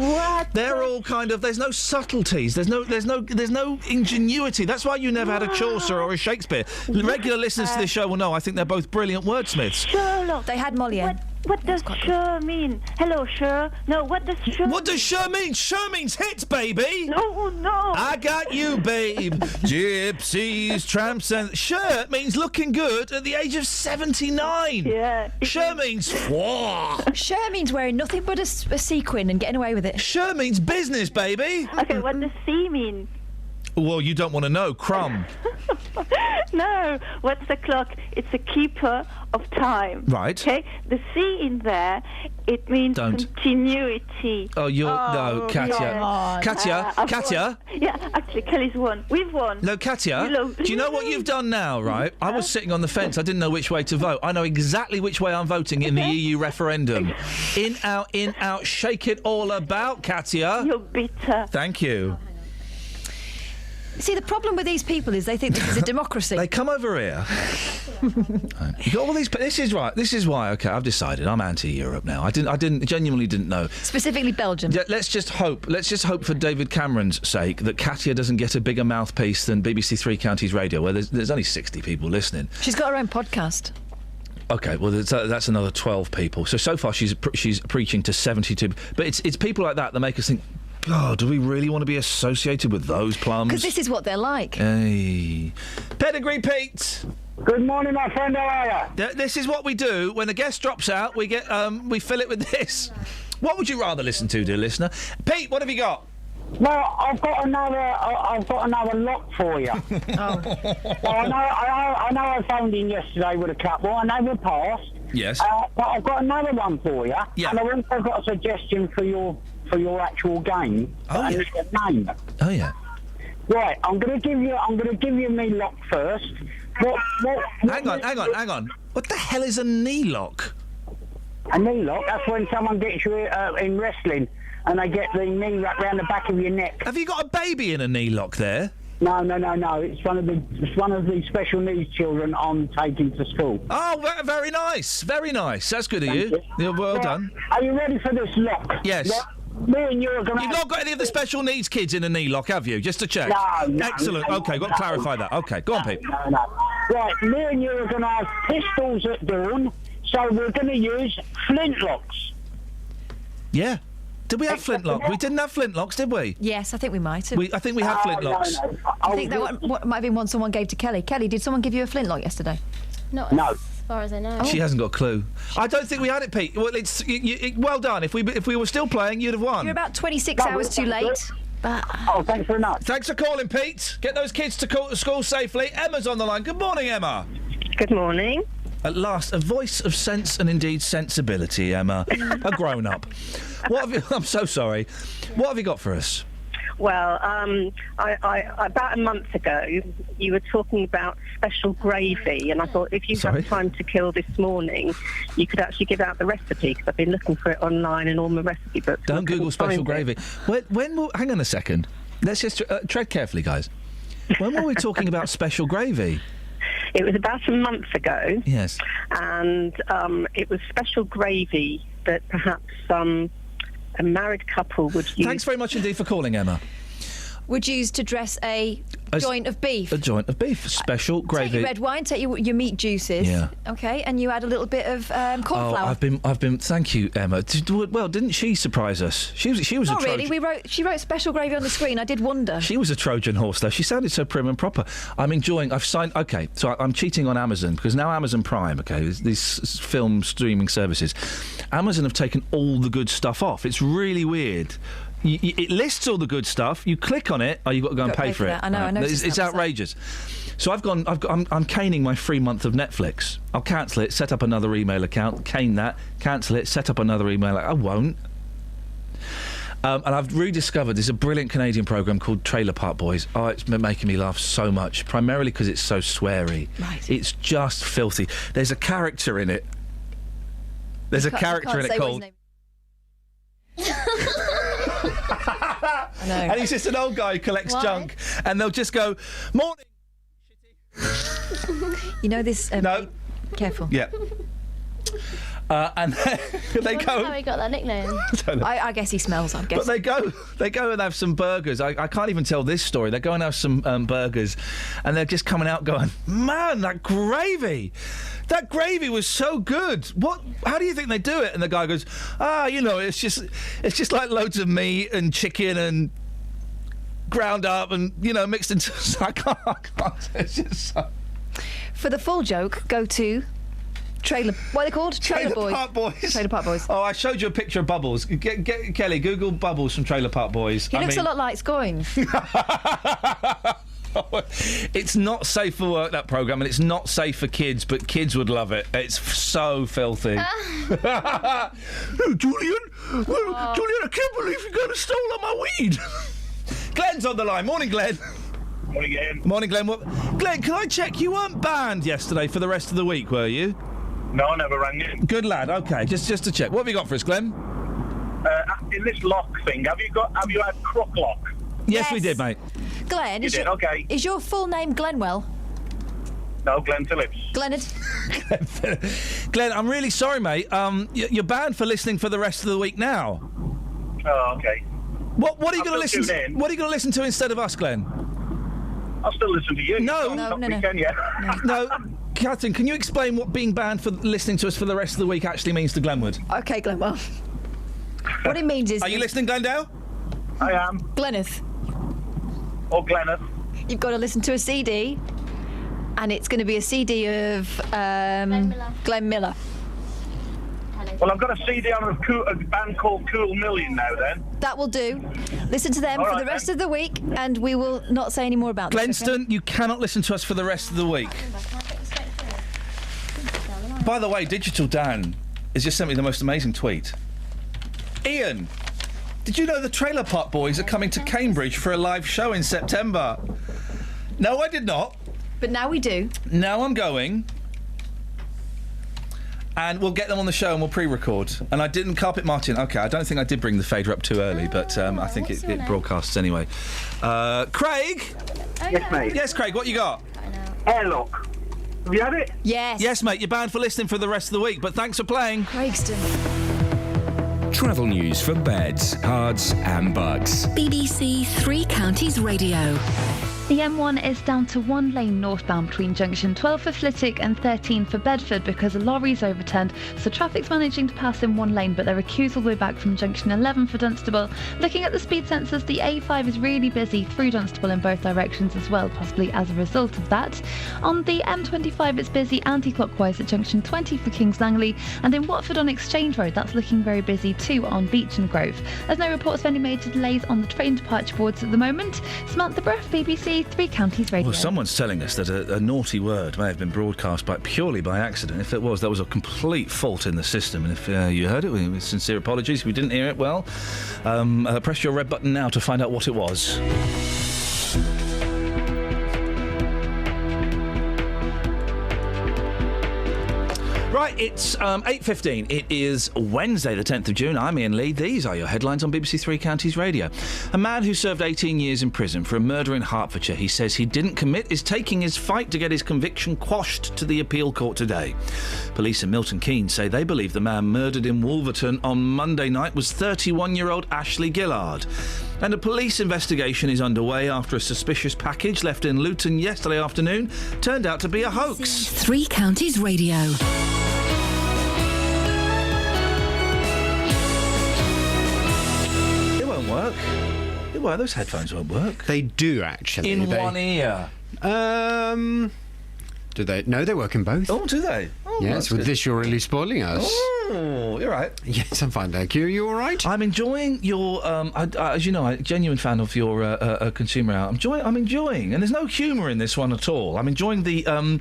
They're all kind of. There's no subtleties. There's no ingenuity. That's why you never had a Chaucer or a Shakespeare. Regular listeners to this show will know. I think they're both brilliant wordsmiths. Sherlock. They had Molière. What does Sher mean? Hello, Sher. No, what does Sher What does Sher mean? Sher means hits, baby. No. I got you, babe. Gypsies, tramps, and Sher means looking good at the age of 79. Yeah. Sher means Sher means wearing nothing but a sequin and getting away with it. Sher means business, baby. Okay, what does C mean? Well, you don't want to know. Crumb. No. What's the clock? It's a keeper of time. Right. Okay. The C in there, it means continuity. Oh, no, Katia. Yeah. Katia. Yeah, actually, Kelly's won. We've won. No, Katia. Do you know what you've done now, right? I was sitting on the fence. I didn't know which way to vote. I know exactly which way I'm voting in the EU referendum. In, out, shake it all about, Katia. You're bitter. Thank you. See, the problem with these people is they think this is a democracy. They come over here. You got all these. This is right. This is why. Okay, I've decided. I'm anti-Europe now. I genuinely didn't know. Specifically Belgium. Let's just hope for David Cameron's sake that Katia doesn't get a bigger mouthpiece than BBC Three Counties Radio, where there's only 60 people listening. She's got her own podcast. Okay, well that's another 12 people. So far she's preaching to 72. But it's people like that make us think. God, do we really want to be associated with those plums? Because this is what they're like. Hey. Pedigree Pete! Good morning, my friend, how are you? This is what we do. When a guest drops out, we we fill it with this. What would you rather listen to, dear listener? Pete, what have you got? Well, I've got another lock for you. Oh. Well, I know I phoned in yesterday with a couple. I know we passed. Yes. But I've got another one for you. Yeah. And I've also got a suggestion for your actual game. Oh, yeah. Name. Oh, yeah. Right, I'm going to give you me lock first. Hang on. What the hell is a knee lock? A knee lock? That's when someone gets you in wrestling and they get the knee wrapped around the back of your neck. Have you got a baby in a knee lock there? No. It's one of the special needs children I'm taking to school. Oh, very nice. Very nice. That's good of you. Yeah, well done. Are you ready for this lock? Yes. Me and you are going to... You've not got any of the special needs kids in a knee lock, have you? Just to check. No. Excellent. Okay, got to clarify that. Okay, go on, Pete. No. Right, me and you are going to have pistols at dawn, so we're going to use flintlocks. Yeah. Did we have flintlocks? We didn't have flintlocks, did we? Yes, I think we might have. I think we had flintlocks. No. I think that might have been one someone gave to Kelly. Kelly, did someone give you a flintlock yesterday? Not No. as far as I know. She hasn't got a clue. I don't think we had it, Pete. Well, well done. If we were still playing, you'd have won. You're about 26 hours too late. But... Oh, thanks very much. Thanks for calling, Pete. Get those kids to school safely. Emma's on the line. Good morning, Emma. Good morning. At last, a voice of sense and indeed sensibility, Emma. A grown-up. I'm so sorry. What have you got for us? Well, I about a month ago, you were talking about special gravy, and I thought if you have time to kill this morning, you could actually give out the recipe, because I've been looking for it online in all my recipe books. Don't Google special gravy. Hang on a second. Let's just tread carefully, guys. When were we talking about special gravy? It was about a month ago. Yes. And it was special gravy that perhaps a married couple would use. Thanks very much indeed for calling, Emma. Would use to dress a joint of beef. A joint of beef, special gravy. Take your red wine, take your meat juices. Yeah. Okay, and you add a little bit of corn flour. I've been. Thank you, Emma. Well, didn't she surprise us? She was Not a Trojan. really. She wrote special gravy on the screen. I did wonder. She was a Trojan horse, though. She sounded so prim and proper. I'm enjoying. I've signed. Okay, so I'm cheating on Amazon because now Amazon Prime. Okay, these film streaming services. Amazon have taken all the good stuff off. It's really weird. It lists all the good stuff. You click on it. You've got to go and pay for it. I know. I know. It's outrageous. So I'm caning my free month of Netflix. I'll cancel it. Set up another email account. Cane that. Cancel it. Set up another email. I won't. And I've rediscovered there's a brilliant Canadian programme called Trailer Park Boys. Oh, it's been making me laugh so much. Primarily because it's so sweary. Right. It's just filthy. There's a character in it. There's a character in it called. I know. And he's just an old guy who collects junk, and they'll just go, morning. You know this. No. Careful. Yeah. And they go. How he got that nickname? I guess he smells. I'm guessing. But they go and have some burgers. I can't even tell this story. They go and have some burgers, and they're just coming out going, man, that gravy was so good. What? How do you think they do it? And the guy goes, it's just like loads of meat and chicken and ground up and mixed into. I can't. It's just so. For the full joke, go to. What are they called? Trailer Park Boys. Trailer Park Boys. Oh, I showed you a picture of Bubbles. Get Kelly, Google Bubbles from Trailer Park Boys. He looks a lot like Scoyne. It's not safe for work, that programme, and it's not safe for kids, but kids would love it. It's so filthy. Oh, Julian, I can't believe you got stole all my weed. Glenn's on the line. Morning, Glenn. Morning, Iain. Morning, Glenn. Glenn, can I check? You weren't banned yesterday for the rest of the week, were you? No, I never rang in. Good lad. Okay, just to check. What have you got for us, Glenn? In this lock thing, have you had crook lock? Yes, we did, mate. Glenn, okay. Is your full name Glenwell? No, Glenn Phillips. Glenn, I'm really sorry, mate. You're banned for listening for the rest of the week now. Oh, okay. What are you going to listen to? What are you going to listen to instead of us, Glenn? I'll still listen to you. No. No. Catherine, can you explain what being banned for listening to us for the rest of the week actually means to Glenwood? Okay, Glenwell. What it means is... Are you listening, Glendale? I am. Glenneth. Or Glenneth. You've got to listen to a CD, and it's going to be a CD of Glenn Miller. Well, I've got a CD on a band called Cool Million now, then. That will do. Listen to them for the rest of the week, and we will not say any more about them. Glenston, you cannot listen to us for the rest of the week. By the way, Digital Dan has just sent me the most amazing tweet. Iain, did you know the Trailer Park Boys are coming to Cambridge for a live show in September? No, I did not. But now we do. Now I'm going. And we'll get them on the show and we'll pre-record. And I didn't carpet Martin. Okay, I don't think I did bring the fader up too early, but I think it broadcasts anyway. Craig? Yes, mate. Yes, Craig, what you got? Airlock. Have you had it? Yes. Yes, mate, you're banned for listening for the rest of the week, but thanks for playing. Craigston. Travel news for beds, cards and bugs. BBC Three Counties Radio. The M1 is down to one lane northbound between junction 12 for Flitwick and 13 for Bedford because a lorry's overturned, so traffic's managing to pass in one lane, but they're a queues all the way back from junction 11 for Dunstable. Looking at the speed sensors, the A5 is really busy through Dunstable in both directions as well, possibly as a result of that. On the M25, it's busy anti-clockwise at junction 20 for Kings Langley, and in Watford on Exchange Road, that's looking very busy too on Beach and Grove. There's no reports of any major delays on the train departure boards at the moment. Samantha Breath, BBC. BBC Three Counties Radio. Well, someone's telling us that a naughty word may have been broadcast purely by accident. If it was, that was a complete fault in the system. And if you heard it, with sincere apologies. If you didn't hear it, well, press your red button now to find out what it was. Right, it's 8:15. It is Wednesday, the 10th of June. I'm Iain Lee. These are your headlines on BBC Three Counties Radio. A man who served 18 years in prison for a murder in Hertfordshire he says he didn't commit is taking his fight to get his conviction quashed to the appeal court today. Police in Milton Keynes say they believe the man murdered in Wolverton on Monday night was 31-year-old Ashley Gillard. And a police investigation is underway after a suspicious package left in Luton yesterday afternoon turned out to be a hoax. Three Counties Radio. Work. Well, those headphones won't work. They do, actually. In one ear. Do they? No, they work in both. Oh, do they? Oh, yes, with this you're really spoiling us. Oh, you're right. Yes, I'm fine, thank you. Are you all right? I'm enjoying your, as you know, I'm a genuine fan of your consumer out. I'm enjoying, and there's no humour in this one at all. I'm enjoying the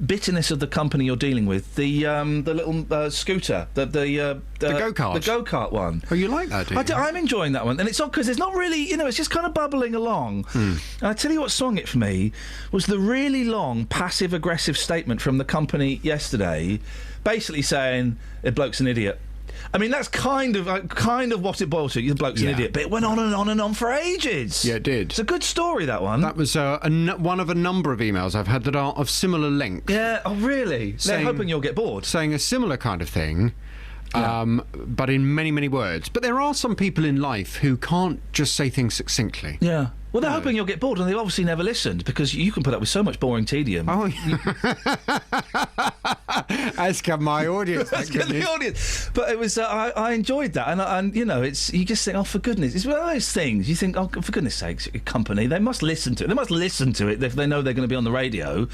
bitterness of the company you're dealing with. The little scooter, the go-kart. The go-kart one. Oh, you like that, do you? I'm enjoying that one. And it's not because it's not really, it's just kind of bubbling along. And I tell you what swung it for me was the really long passive-aggressive statement from the company yesterday, basically saying, a bloke's an idiot. I mean, that's kind of what it boiled to. The bloke's an idiot. But it went on and on and on for ages. Yeah, it did. It's a good story, that one. That was one of a number of emails I've had that are of similar length. Yeah, oh, really? They're hoping you'll get bored. Saying a similar kind of thing, but in many, many words. But there are some people in life who can't just say things succinctly. Yeah. Well, they're hoping you'll get bored, and they've obviously never listened, because you can put up with so much boring tedium. Oh, as can my audience. As can the audience. But it was, I enjoyed that, and it's, you just think, oh, for goodness, it's one of those things, you think, oh, for goodness sakes, company, they must listen to it. They must listen to it if they know they're going to be on the radio.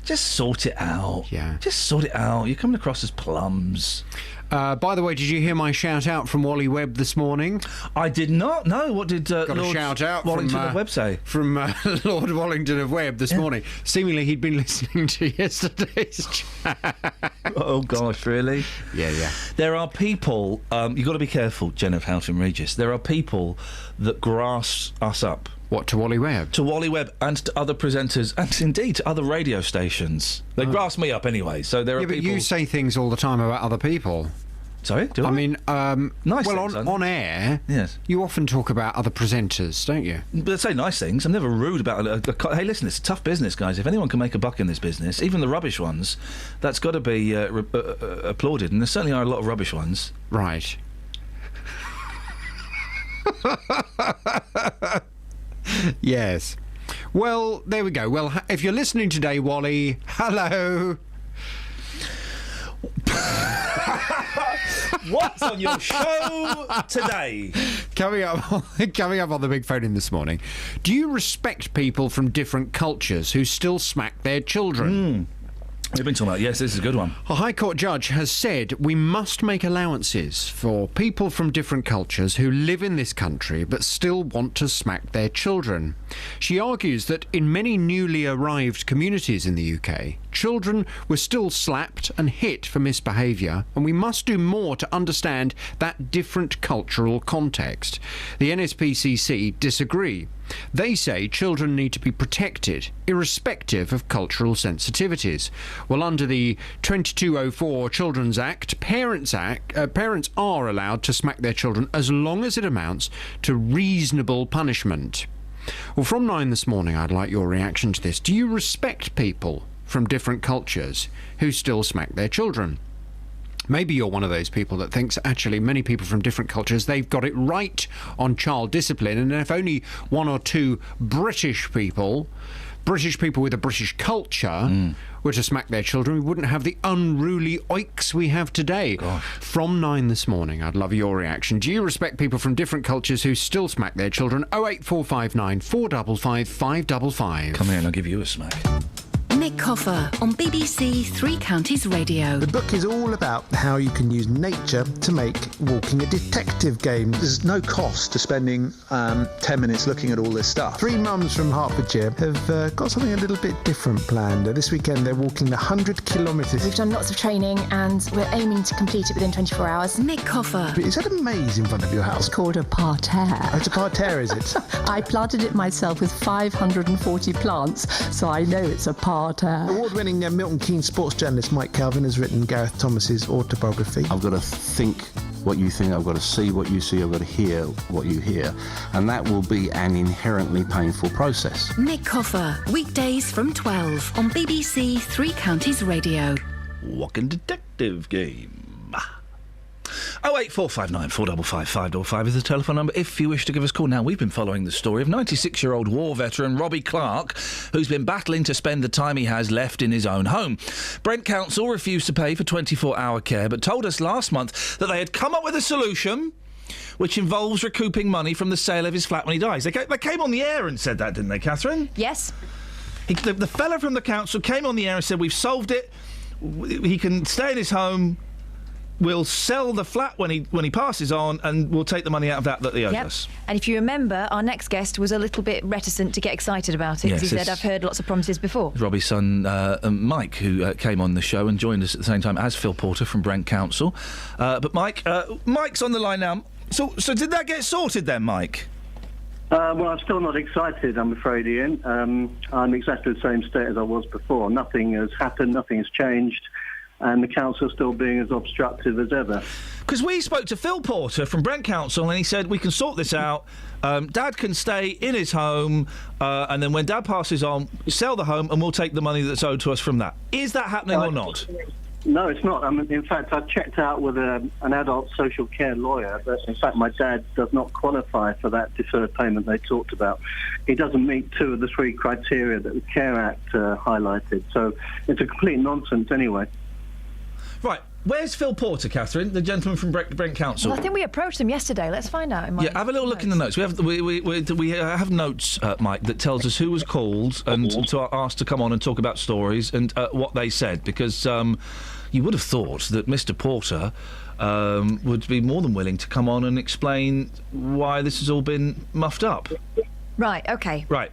Just sort it out. Yeah. Just sort it out. You're coming across as plums. By the way, did you hear my shout out from Wally Webb this morning? I did not. No. What did Got Lord a shout out Wallington of Webb say? From Lord Wallington of Webb this morning. Seemingly he'd been listening to yesterday's chat. Oh gosh, really? Yeah. There are people. You've got to be careful, Jen of Houghton Regis. There are people that grass us up. What, to Wally Webb? To Wally Webb and to other presenters and indeed to other radio stations. They grass me up anyway, so there are people... but you say things all the time about other people. Sorry, do I? I mean, nice well, things, on air, yes, you often talk about other presenters, don't you? But I say nice things. I'm never rude about it. Hey, listen, it's a tough business, guys. If anyone can make a buck in this business, even the rubbish ones, that's got to be applauded. And there certainly are a lot of rubbish ones. Right. Yes. Well, there we go. Well, if you're listening today, Wally, hello. What's on your show today? Coming up on the big phone in this morning. Do you respect people from different cultures who still smack their children? We've been talking about, yes, this is a good one. A High Court judge has said we must make allowances for people from different cultures who live in this country but still want to smack their children. She argues that in many newly arrived communities in the UK, children were still slapped and hit for misbehaviour, and we must do more to understand that different cultural context. The NSPCC disagree. They say children need to be protected, irrespective of cultural sensitivities. Well, under the 2204 Children's Act, parents are allowed to smack their children as long as it amounts to reasonable punishment. Well, from 9 this morning, I'd like your reaction to this. Do you respect people from different cultures who still smack their children? Maybe you're one of those people that thinks, actually, many people from different cultures, they've got it right on child discipline, and if only one or two British people with a British culture were to smack their children, we wouldn't have the unruly oiks we have today. Gosh. From 9 this morning, I'd love your reaction. Do you respect people from different cultures who still smack their children? 08459 455 555. Come here and I'll give you a smack. Nick Coffer on BBC Three Counties Radio. The book is all about how you can use nature to make walking a detective game. There's no cost to spending 10 minutes looking at all this stuff. 3 mums from Hertfordshire have got something a little bit different planned. This weekend they're walking 100 kilometres. We've done lots of training and we're aiming to complete it within 24 hours. Nick Coffer. Is that a maze in front of your house? It's called a parterre. Oh, it's a parterre, is it? I planted it myself with 540 plants, so I know it's a parterre. Award-winning Milton Keynes sports journalist Mike Calvin has written Gareth Thomas's autobiography. I've got to think what you think, I've got to see what you see, I've got to hear what you hear, and that will be an inherently painful process. Nick Coffer, weekdays from 12 on BBC Three Counties Radio. Walking detective game. 08459 455 555 is the telephone number if you wish to give us a call. Now, we've been following the story of 96-year-old war veteran Robbie Clark, who's been battling to spend the time he has left in his own home. Brent Council refused to pay for 24-hour care, but told us last month that they had come up with a solution which involves recouping money from the sale of his flat when he dies. They came on the air and said that, didn't they, Catherine? Yes. The fella from the council came on the air and said, we've solved it. He can stay in his home. We'll sell the flat when he passes on, and we'll take the money out of that he owes us. And if you remember, our next guest was a little bit reticent to get excited about it, because he said, I've heard lots of promises before. Robbie's son, Mike, who came on the show and joined us at the same time as Phil Porter from Brent Council. But Mike's on the line now. So did that get sorted then, Mike? Well, I'm still not excited, I'm afraid, Ian. I'm exactly the same state as I was before. Nothing has happened, nothing has changed. And the council's still being as obstructive as ever. Because we spoke to Phil Porter from Brent Council and he said, we can sort this out. Dad can stay in his home and then when Dad passes on, sell the home and we'll take the money that's owed to us from that. Is that happening or not? No, it's not. In fact, I checked out with an adult social care lawyer that, in fact, my dad does not qualify for that deferred payment they talked about. He doesn't meet 2 of the 3 criteria that the Care Act highlighted. So it's a complete nonsense anyway. Right, where's Phil Porter, Catherine, the gentleman from Brent Council? Well, I think we approached them yesterday. Let's find out. Yeah, have a little look in the notes. We have notes, Mike, that tells us who was called and to asked to come on and talk about stories and what they said, because you would have thought that Mr. Porter would be more than willing to come on and explain why this has all been muffed up. Right, OK. Right.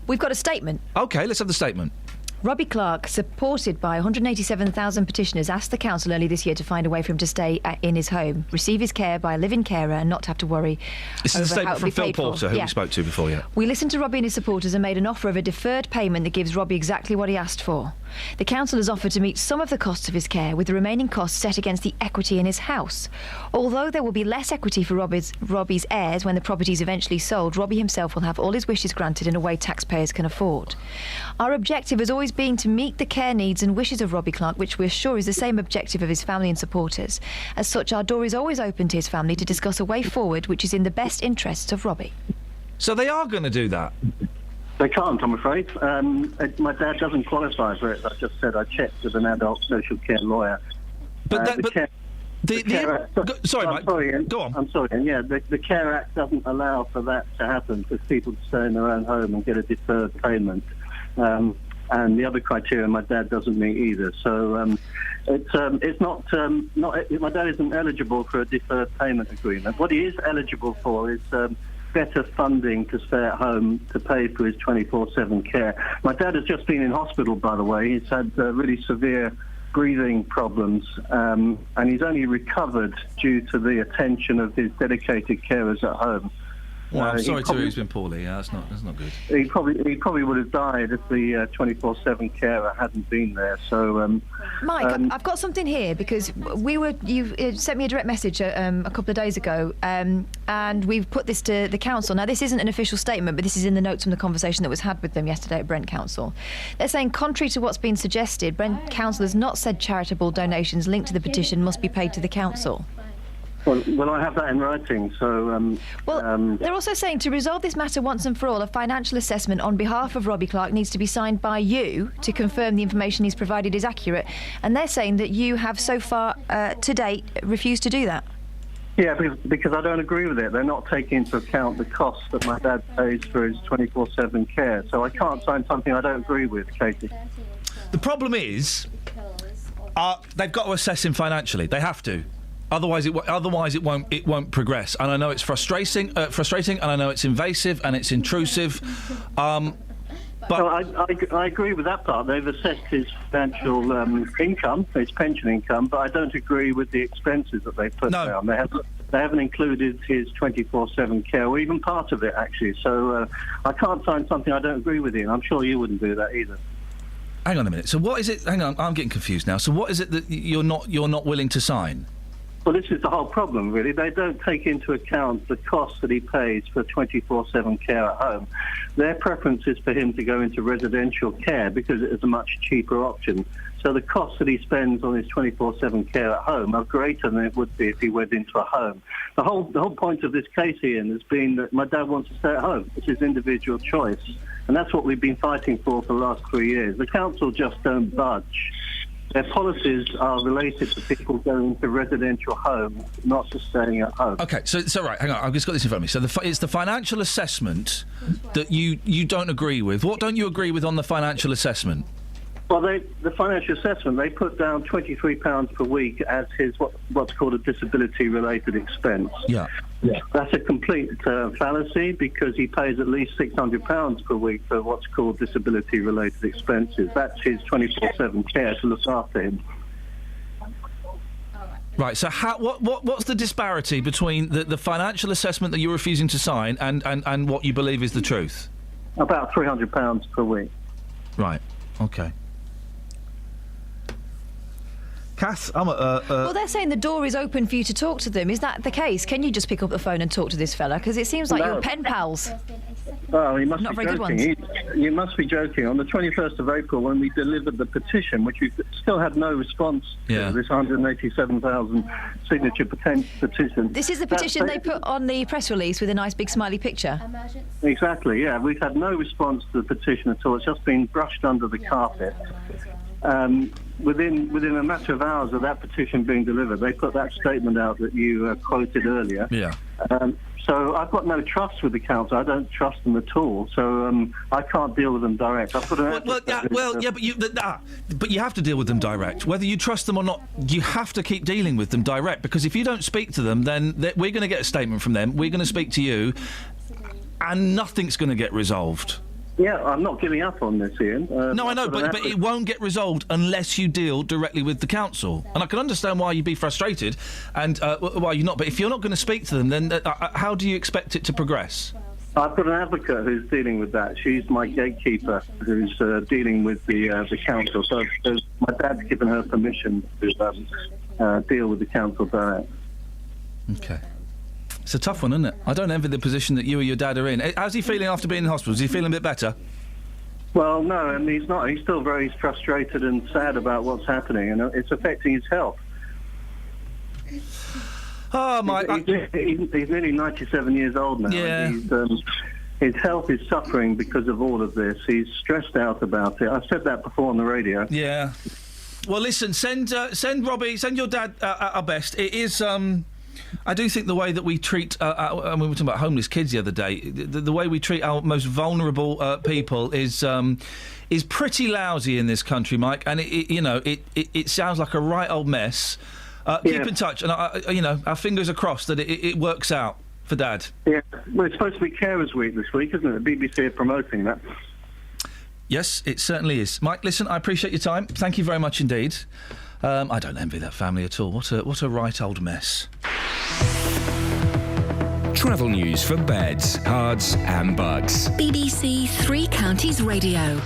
We've got a statement. OK, let's have the statement. Robbie Clark, supported by 187,000 petitioners, asked the council early this year to find a way for him to stay in his home, receive his care by a living carer and not have to worry This is a statement from Phil Porter, who we spoke to before, yeah. We listened to Robbie and his supporters and made an offer of a deferred payment that gives Robbie exactly what he asked for. The council has offered to meet some of the costs of his care, with the remaining costs set against the equity in his house. Although there will be less equity for Robbie's heirs when the property is eventually sold, Robbie himself will have all his wishes granted in a way taxpayers can afford. Our objective has always been to meet the care needs and wishes of Robbie Clark, which we're sure is the same objective of his family and supporters. As such, our door is always open to his family to discuss a way forward which is in the best interests of Robbie. So they are going to do that? They can't, I'm afraid. My dad doesn't qualify for it. I just said I checked with an adult social care lawyer. Sorry, Mike. Go on. I'm sorry. And yeah, the Care Act doesn't allow for that to happen, for people to stay in their own home and get a deferred payment. And the other criteria my dad doesn't meet either. So it's not. My dad isn't eligible for a deferred payment agreement. What he is eligible for is better funding to stay at home to pay for his 24/7 care. My dad has just been in hospital, by the way. He's had really severe breathing problems, and he's only recovered due to the attention of his dedicated carers at home. Well, I'm sorry to hear he's been poorly. Yeah, that's not good. He probably would have died if the 24/7 carer hadn't been there. So, Mike, I've got something here because you sent me a direct message a couple of days ago, and we've put this to the council. Now, this isn't an official statement, but this is in the notes from the conversation that was had with them yesterday at Brent Council. They're saying, contrary to what's been suggested, Brent Council has not said charitable donations linked to the petition must be paid to the council. Well, I have that in writing, so... they're also saying to resolve this matter once and for all, a financial assessment on behalf of Robbie Clark needs to be signed by you to confirm the information he's provided is accurate. And they're saying that you have so far, to date, refused to do that. Yeah, because I don't agree with it. They're not taking into account the cost that my dad pays for his 24/7 care. So I can't sign something I don't agree with, Katie. The problem is, they've got to assess him financially. They have to. Otherwise, it won't progress. And I know it's frustrating, and I know it's invasive and it's intrusive. But I agree with that part. They've assessed his financial income, his pension income, but I don't agree with the expenses that they've put down. They haven't included his 24/7 care, or even part of it, actually. So I can't sign something I don't agree with, Ian. I'm sure you wouldn't do that either. Hang on a minute. So what is it? Hang on, I'm getting confused now. So what is it that you're not willing to sign? Well, this is the whole problem, really. They don't take into account the cost that he pays for 24/7 care at home. Their preference is for him to go into residential care because it is a much cheaper option. So the costs that he spends on his 24/7 care at home are greater than it would be if he went into a home. The whole point of this case, Ian, has been that my dad wants to stay at home. It's his individual choice. And that's what we've been fighting for the last 3 years. The council just don't budge. Their policies are related to people going to residential homes, not just staying at home. OK, so right, hang on, I've just got this in front of me. So it's the financial assessment that you don't agree with. What don't you agree with on the financial assessment? Well, the financial assessment, they put down £23 per week as his what's called a disability-related expense. Yeah. That's a complete fallacy because he pays at least £600 per week for what's called disability-related expenses. That's his 24/7 care to look after him. Right, so what's the disparity between the financial assessment that you're refusing to sign and what you believe is the truth? About £300 per week. Right, OK. Kath, I'm Well, they're saying the door is open for you to talk to them. Is that the case? Can you just pick up the phone and talk to this fella? Because it seems like you're pen pals. Oh, he must Not be very joking. good ones. You must be joking. On the 21st of April, when we delivered the petition, which we still had no response to, this 187,000 signature petition. This is the petition they put on the press release with a nice big smiley picture. Exactly, yeah. We've had no response to the petition at all. It's just been brushed under the carpet. Within a matter of hours of that petition being delivered, they put that statement out that you quoted earlier. Yeah. So I've got no trust with the council. I don't trust them at all. So I can't deal with them direct. But you have to deal with them direct. Whether you trust them or not, you have to keep dealing with them direct. Because if you don't speak to them, then we're going to get a statement from them. We're going to speak to you, and nothing's going to get resolved. Yeah, I'm not giving up on this, Ian. No, I know, but it won't get resolved unless you deal directly with the council. And I can understand why you'd be frustrated and why you're not. But if you're not going to speak to them, then how do you expect it to progress? I've got an advocate who's dealing with that. She's my gatekeeper who's dealing with the council. So my dad's given her permission to deal with the council direct. OK. It's a tough one, isn't it? I don't envy the position that you or your dad are in. How's he feeling after being in hospital? Is he feeling a bit better? Well, no, and he's not. He's still very frustrated and sad about what's happening, and it's affecting his health. Oh, my... He's nearly 97 years old now. Yeah. And his health is suffering because of all of this. He's stressed out about it. I've said that before on the radio. Yeah. Well, listen, send Robbie, send your dad our best. It is... I do think the way that we treat... we were talking about homeless kids the other day. The way we treat our most vulnerable people is pretty lousy in this country, Mike. And, it sounds like a right old mess. Keep in touch. And, our fingers are crossed that it works out for Dad. Yeah. Well, it's supposed to be Carers Week this week, isn't it? The BBC are promoting that. Yes, it certainly is. Mike, listen, I appreciate your time. Thank you very much indeed. I don't envy that family at all. What a right old mess. Travel news for beds, cards and bugs. BBC Three Counties Radio.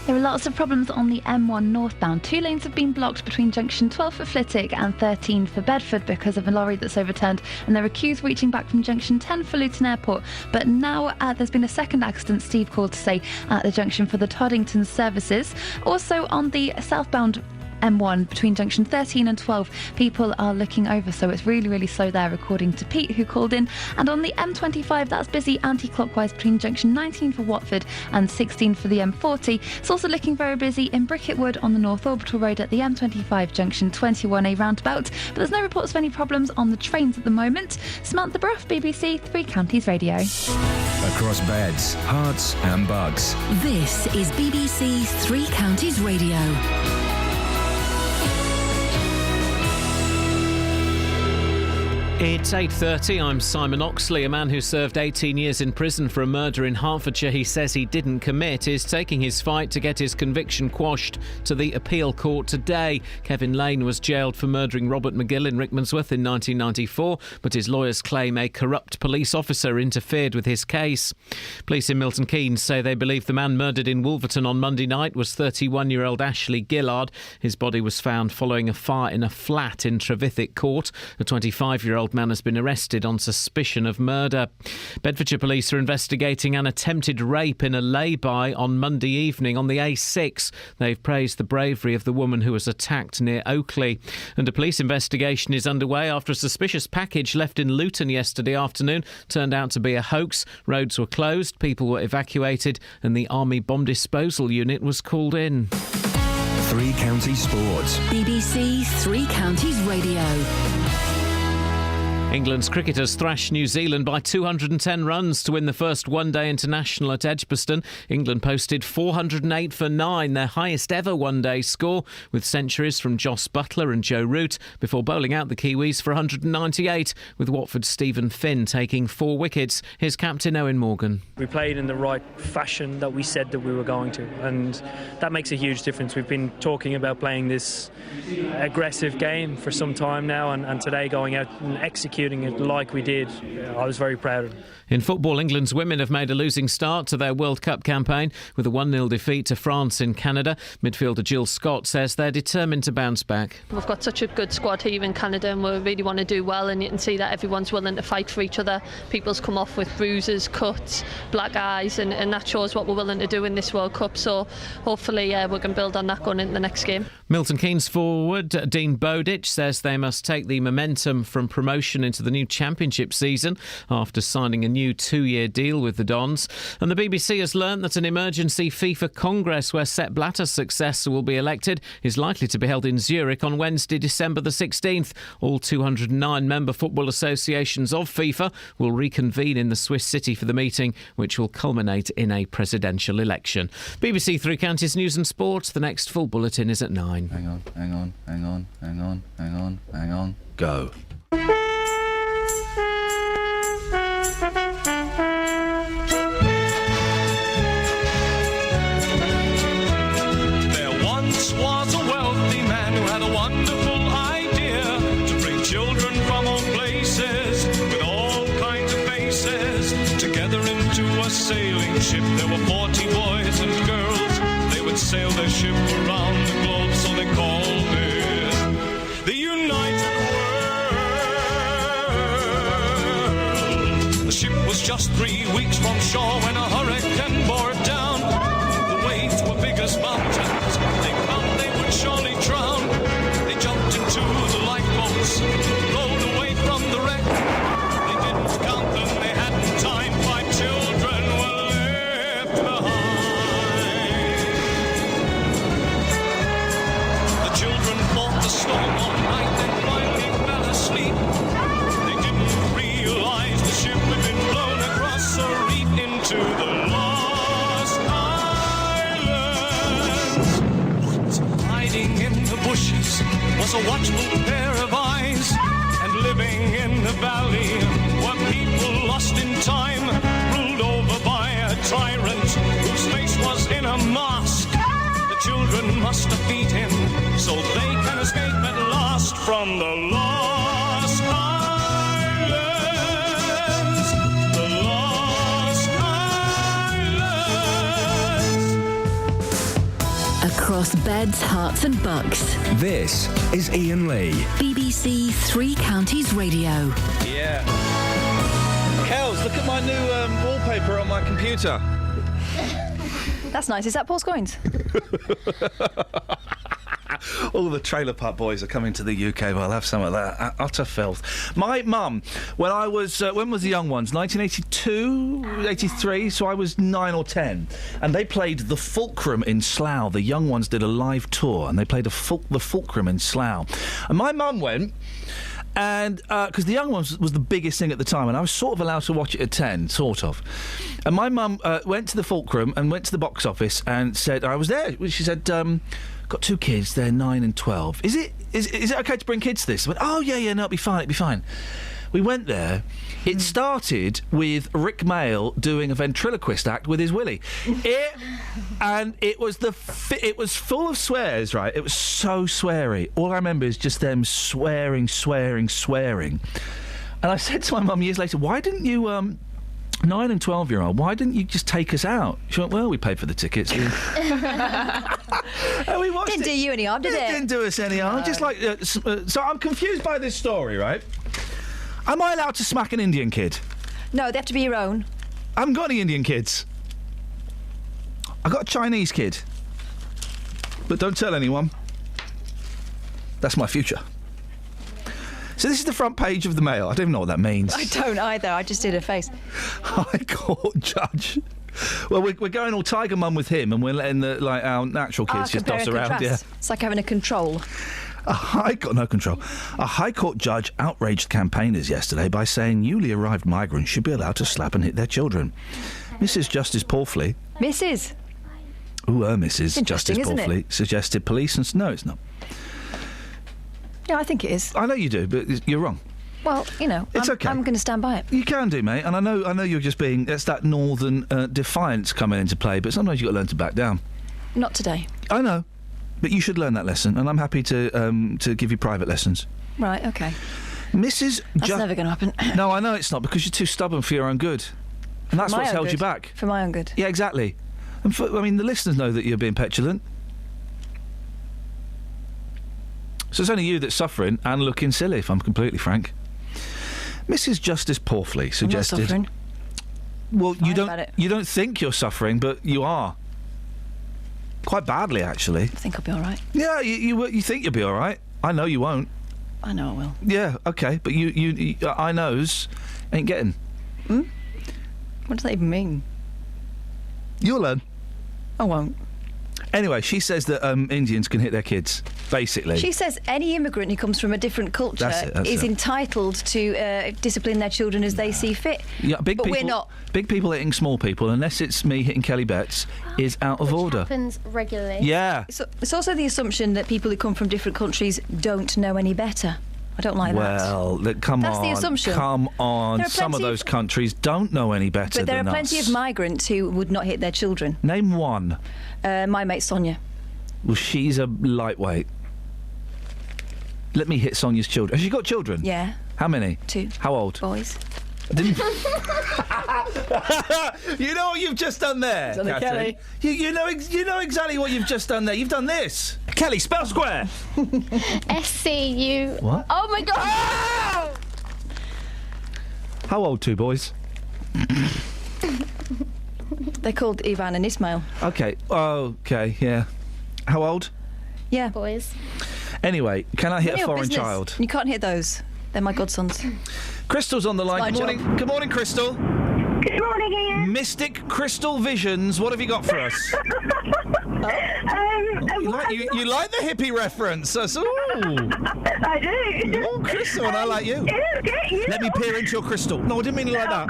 There are lots of problems on the M1 northbound. 2 lanes have been blocked between junction 12 for Flitwick and 13 for Bedford because of a lorry that's overturned, and there are queues reaching back from junction 10 for Luton Airport. But now there's been a second accident, Steve called to say, at the junction for the Toddington services. Also on the southbound M1 between junction 13 and 12, people are looking over, so it's really, really slow there, according to Pete, who called in. And on the M25, that's busy anti-clockwise between junction 19 for Watford and 16 for the M40. It's also looking very busy in Bricket Wood on the North Orbital Road at the M25 junction 21A roundabout, but there's no reports of any problems on the trains at the moment. Samantha Bruff, BBC Three Counties Radio. Across beds, hearts and bugs. This is BBC Three Counties Radio. It's 8:30. I'm Simon Oxley. A man who served 18 years in prison for a murder in Hertfordshire he says he didn't commit is taking his fight to get his conviction quashed to the appeal court today. Kevin Lane was jailed for murdering Robert McGill in Rickmansworth in 1994, but his lawyers claim a corrupt police officer interfered with his case. Police in Milton Keynes say they believe the man murdered in Wolverton on Monday night was 31-year-old Ashley Gillard. His body was found following a fire in a flat in Trevithick Court. A 25-year-old man has been arrested on suspicion of murder. Bedfordshire police are investigating an attempted rape in a lay-by on Monday evening on the A6. They've praised the bravery of the woman who was attacked near Oakley. And a police investigation is underway after a suspicious package left in Luton yesterday afternoon turned out to be a hoax. Roads were closed, people were evacuated, and the Army Bomb Disposal Unit was called in. Three Counties Sports. BBC Three Counties Radio. England's cricketers thrashed New Zealand by 210 runs to win the first one-day international at Edgbaston. England posted 408 for 9, their highest ever one-day score, with centuries from Jos Buttler and Joe Root, before bowling out the Kiwis for 198, with Watford's Stephen Finn taking 4 wickets. Here's captain Owen Morgan. We played in the right fashion that we said that we were going to, and that makes a huge difference. We've been talking about playing this aggressive game for some time now, and today going out and executing it like we did, I was very proud of them. In football, England's women have made a losing start to their World Cup campaign with a 1-0 defeat to France in Canada. Midfielder Jill Scott says they're determined to bounce back. We've got such a good squad here in Canada, and we really want to do well, and you can see that everyone's willing to fight for each other. People's come off with bruises, cuts, black eyes, and that shows what we're willing to do in this World Cup. So hopefully we can build on that going into the next game. Milton Keynes forward Dean Bowditch says they must take the momentum from promotion into the new championship season after signing a new 2-year deal with the Dons. And the BBC has learnt that an emergency FIFA Congress where Sepp Blatter's successor will be elected is likely to be held in Zurich on Wednesday, December the 16th. All 209 member football associations of FIFA will reconvene in the Swiss city for the meeting, which will culminate in a presidential election. BBC Three Counties News and Sport. The next full bulletin is at 9. Hang on. Go. There once was a wealthy man who had a wonderful idea to bring children from all places with all kinds of faces together into a sailing ship. There were 40 boys and girls. They would sail their ship around the globe, so they called it the United World. The ship was just 3 weeks from shore when a hurricane bore it down. The waves were big as mountains. They found they would surely drown. They jumped into the lifeboats, rowed away from the wreck. They didn't count them, they hadn't time. 5 children were left behind. The children fought the storm all night, then finally fell asleep. They didn't realize the ship had been blown across a reef into the Lost Islands. What? Hiding in the bushes was a watchful pair of eyes, and living in the valley were people lost in time, ruled over by a tyrant whose face was in a mask. The children must defeat him so they can escape at last from the Lost Islands. The Lost Islands. Across beds, hearts and bucks. This is Iain Lee. BBC Three Counties Radio. Yeah. Kels, look at my new wallpaper on my computer. That's nice. Is that Paul Scoins? All the Trailer Park Boys are coming to the UK. Well, I'll have some of that. Utter filth. My mum, when I was... when was the Young Ones? 1982? 83? So I was 9 or 10. And they played the Fulcrum in Slough. The Young Ones did a live tour, and they played the Fulcrum in Slough. And my mum went... And, because the Young Ones was the biggest thing at the time, and I was sort of allowed to watch it at 10, sort of. And my mum went to the Fulcrum and went to the box office and said, I was there. She said, got 2 kids, they're 9 and 12. Is it okay to bring kids to this? I went, oh, yeah, no, it'll be fine. We went there. It started with Rick Mail doing a ventriloquist act with his willy. It was full of swears, right? It was so sweary. All I remember is just them swearing. And I said to my mum years later, why didn't you, 9 and 12-year-old, why didn't you just take us out? She went, well, we paid for the tickets. And we watched Didn't do you any harm, did it? It didn't do us any harm. Just like, so I'm confused by this story, right? Am I allowed to smack an Indian kid? No, they have to be your own. I haven't got any Indian kids. I got a Chinese kid. But don't tell anyone. That's my future. So this is the front page of the Mail. I don't even know what that means. I don't either. I just did a face. High Court judge. Well, we're going all Tiger Mum with him, and we're letting our natural kids just doss around. Yeah. It's like having a control. A High Court judge outraged campaigners yesterday by saying newly arrived migrants should be allowed to slap and hit their children. Mrs. Justice Pawley. Mrs. Mrs. Justice Pawley suggested police and... No, it's not. Yeah, I think it is. I know you do, but you're wrong. Well, it's okay. I'm going to stand by it. You can do, mate, and I know you're just being... That's that northern defiance coming into play, but sometimes you've got to learn to back down. Not today. I know. But you should learn that lesson, and I'm happy to give you private lessons. Right, OK. Mrs. That's never going to happen. No, I know it's not, because you're too stubborn for your own good. And that's what's held you back. For my own good. Yeah, exactly. And the listeners know that you're being petulant. So it's only you that's suffering and looking silly, if I'm completely frank. Mrs. Justice Pawley suggested... I'm not suffering. Well, you don't think you're suffering, but you are. Quite badly, actually. I think I'll be all right. Yeah, you think you'll be all right. I know you won't. I know I will. Yeah, okay, but you I knows ain't getting. Hmm? What does that even mean? You'll learn. I won't. Anyway, she says that Indians can hit their kids, basically. She says any immigrant who comes from a different culture is entitled to discipline their children as they see fit. Yeah, we're not. Big people hitting small people, unless it's me hitting Kelly Betts, is out of order. Happens regularly. Yeah. It's also the assumption that people who come from different countries don't know any better. I don't like that. Well, come on. That's the assumption. Come on. Some of those countries don't know any better than us. But there are plenty of migrants who would not hit their children. Name one. My mate Sonia. Well, she's a lightweight. Let me hit Sonia's children. Has she got children? Yeah. How many? 2. How old? Boys. I didn't... You know what you've just done there, Kelly? You know exactly what you've just done there. You've done this. Kelly, spell square. SCU. What? Oh my God! How old, 2 boys? They're called Ivan and Ismail. Okay. Okay. Yeah. How old? Yeah. Boys. Anyway, can I hit a foreign child? You can't hit those. They're my godsons. Crystal's on the line. Good morning. Good morning, Crystal. Good morning, Ian. Mystic Crystal Visions. What have you got for us? You like the hippie reference? I do. Oh, Crystal, and I like you. Okay, Let me peer into your crystal. No, I didn't mean it like that.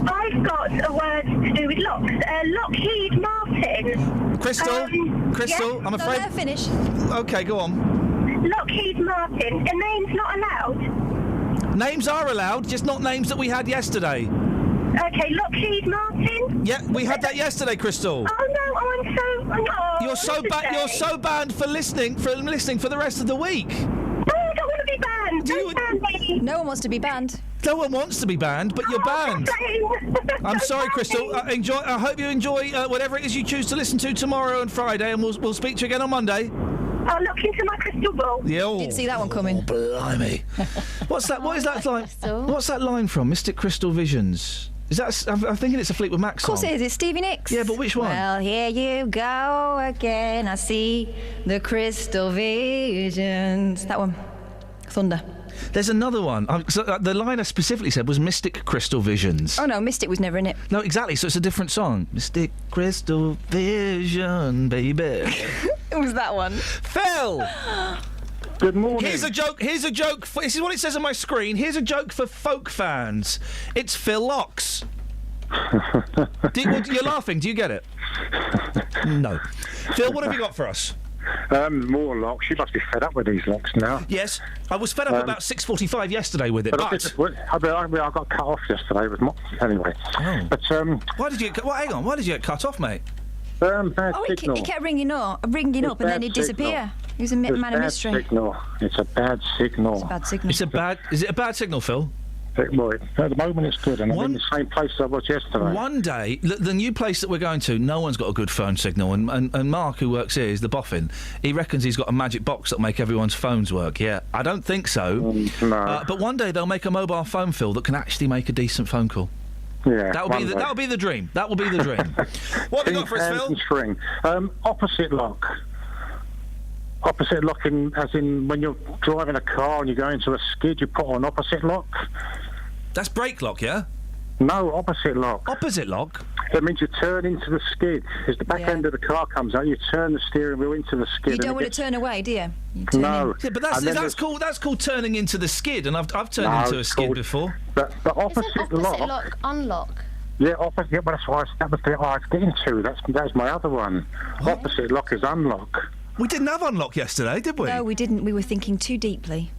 I've got a word to do with locks. Lockheed Martin. Crystal, I'm afraid... No, finish. Okay, go on. Lockheed Martin. A name's not allowed. Names are allowed, just not names that we had yesterday. Okay, Lockheed Martin. Yeah, we had that yesterday, Crystal. Oh no, You're so banned for listening for the rest of the week. Oh, I don't want to be banned. Don't ban me. No one wants to be banned. No one wants to be banned, but you're banned. I'm sorry, Crystal. I hope you enjoy whatever it is you choose to listen to tomorrow and Friday, and we'll speak to you again on Monday. I'll look into my crystal ball. Yeah. Didn't see that one coming. Blimey. What's that? What is that line? What's that line from? Mystic Crystal Visions. Is that? I'm thinking it's a Fleetwood Mac song. Of course it is. It's Stevie Nicks. Yeah, but which one? Well, here you go again. I see the crystal visions. That one. Thunder. There's another one. The line I specifically said was Mystic Crystal Visions. Oh, no, Mystic was never in it. No, exactly, so it's a different song. Mystic Crystal Vision, baby. It was that one. Phil! Good morning. Here's a joke. This is what it says on my screen. Here's a joke for folk fans. It's Phil Locks. You're laughing. Do you get it? No. Phil, what have you got for us? More locks. You must be fed up with these locks now. Yes, I was fed up about 6:45 yesterday with it. But I got cut off yesterday with anyway. Oh. But why did you? Hang on. Why did you get cut off, mate? Bad signal. He kept ringing up, and then he'd disappear. He was a man of mystery. Signal. It's a bad signal. It's a bad signal. Is it a bad signal, Phil? Well, at the moment it's good, and I'm in the same place as I was yesterday. One day, the new place that we're going to, no one's got a good phone signal, and Mark, who works here, is the boffin. He reckons he's got a magic box that'll make everyone's phones work. Yeah, I don't think so. No. But one day they'll make a mobile phone, Phil, that can actually make a decent phone call. Yeah, that'll be the dream. That will be the dream. What have you got for us, Phil? String. Opposite lock. Opposite locking, as in when you're driving a car and you go into a skid, you put on opposite lock. That's brake lock, yeah? No, opposite lock. Opposite lock? That means you turn into the skid. As the back end of the car comes out, you turn the steering wheel into the skid. You don't want to turn away, do you? No. Yeah, but that's called turning into the skid, and I've turned into a skid before. But opposite lock, unlock. Yeah, opposite. Yeah, but that's why that was the I was getting to. That's my other one. What? Opposite lock is unlock. We didn't have unlock yesterday, did we? No, we didn't. We were thinking too deeply.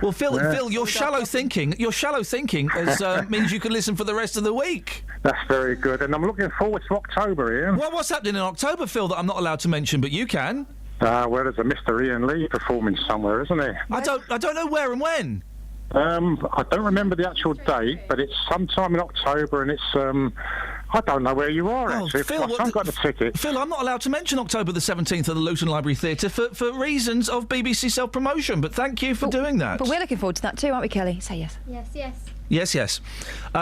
Well, Phil, your shallow thinking means you can listen for the rest of the week. That's very good, and I'm looking forward to October, Ian. Well, what's happening in October, Phil, that I'm not allowed to mention, but you can? Well, there's a Mr. Iain Lee performing somewhere, isn't he? I don't know where and when. I don't remember the actual date, but it's sometime in October, and it's I don't know where you are, actually. Phil, I haven't got the ticket. Phil, I'm not allowed to mention October the 17th at the Luton Library Theatre for reasons of BBC self-promotion, but thank you for doing that. But we're looking forward to that too, aren't we, Kelly? Say yes. Yes. Yes.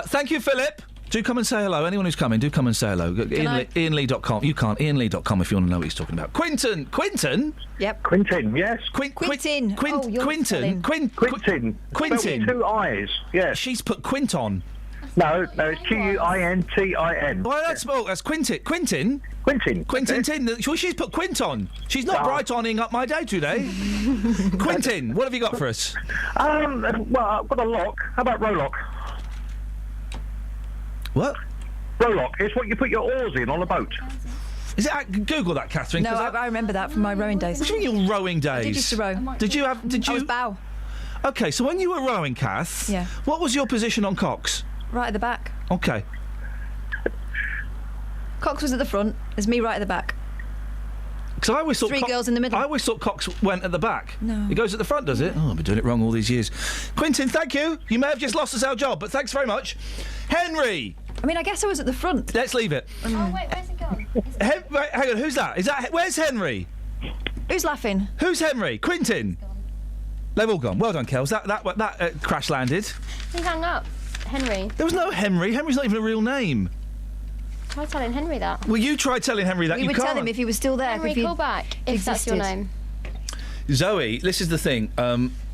Thank you, Philip. Do come and say hello. Anyone who's coming, do come and say hello. IainLee.com. You can't. IainLee.com if you want to know what he's talking about. Quinton? Yep. Quintin, yes. Quintin. Quintin. Quintin. Quintin. 2 I's, yes. She's put Quint on. No, it's Quintin. Well, that's Quintin. Quintin. Well, she's put Quint on. She's not bright oning up my day today. Quintin, what have you got for us? Well, I've got a lock. How about Rolock? What? Rolock. It's what you put your oars in on a boat. Is it? Google that, Catherine. No, I remember that from my rowing days. What do you mean your rowing days? I did used to row. I was bow. Okay, so when you were rowing, Kath, what was your position on Cox? Right at the back. Okay. Cox was at the front. There's me right at the back. Because I always thought three girls in the middle. I always thought Cox went at the back. No. It goes at the front, does it? Oh, I've been doing it wrong all these years. Quintin, thank you. You may have just lost us our job, but thanks very much. Henry! I mean, I guess I was at the front. Let's leave it. Oh, wait, where's it gone? Wait, hang on, who's that? Where's Henry? Who's laughing? Who's Henry? Quintin? They've all gone. Well done, Kels. That crash landed. He hung up. Henry. There was no Henry. Henry's not even a real name. Try telling Henry that. Well, you try telling Henry that. We would tell him if he was still there. Henry, call back if that's your name. Zoe, this is the thing.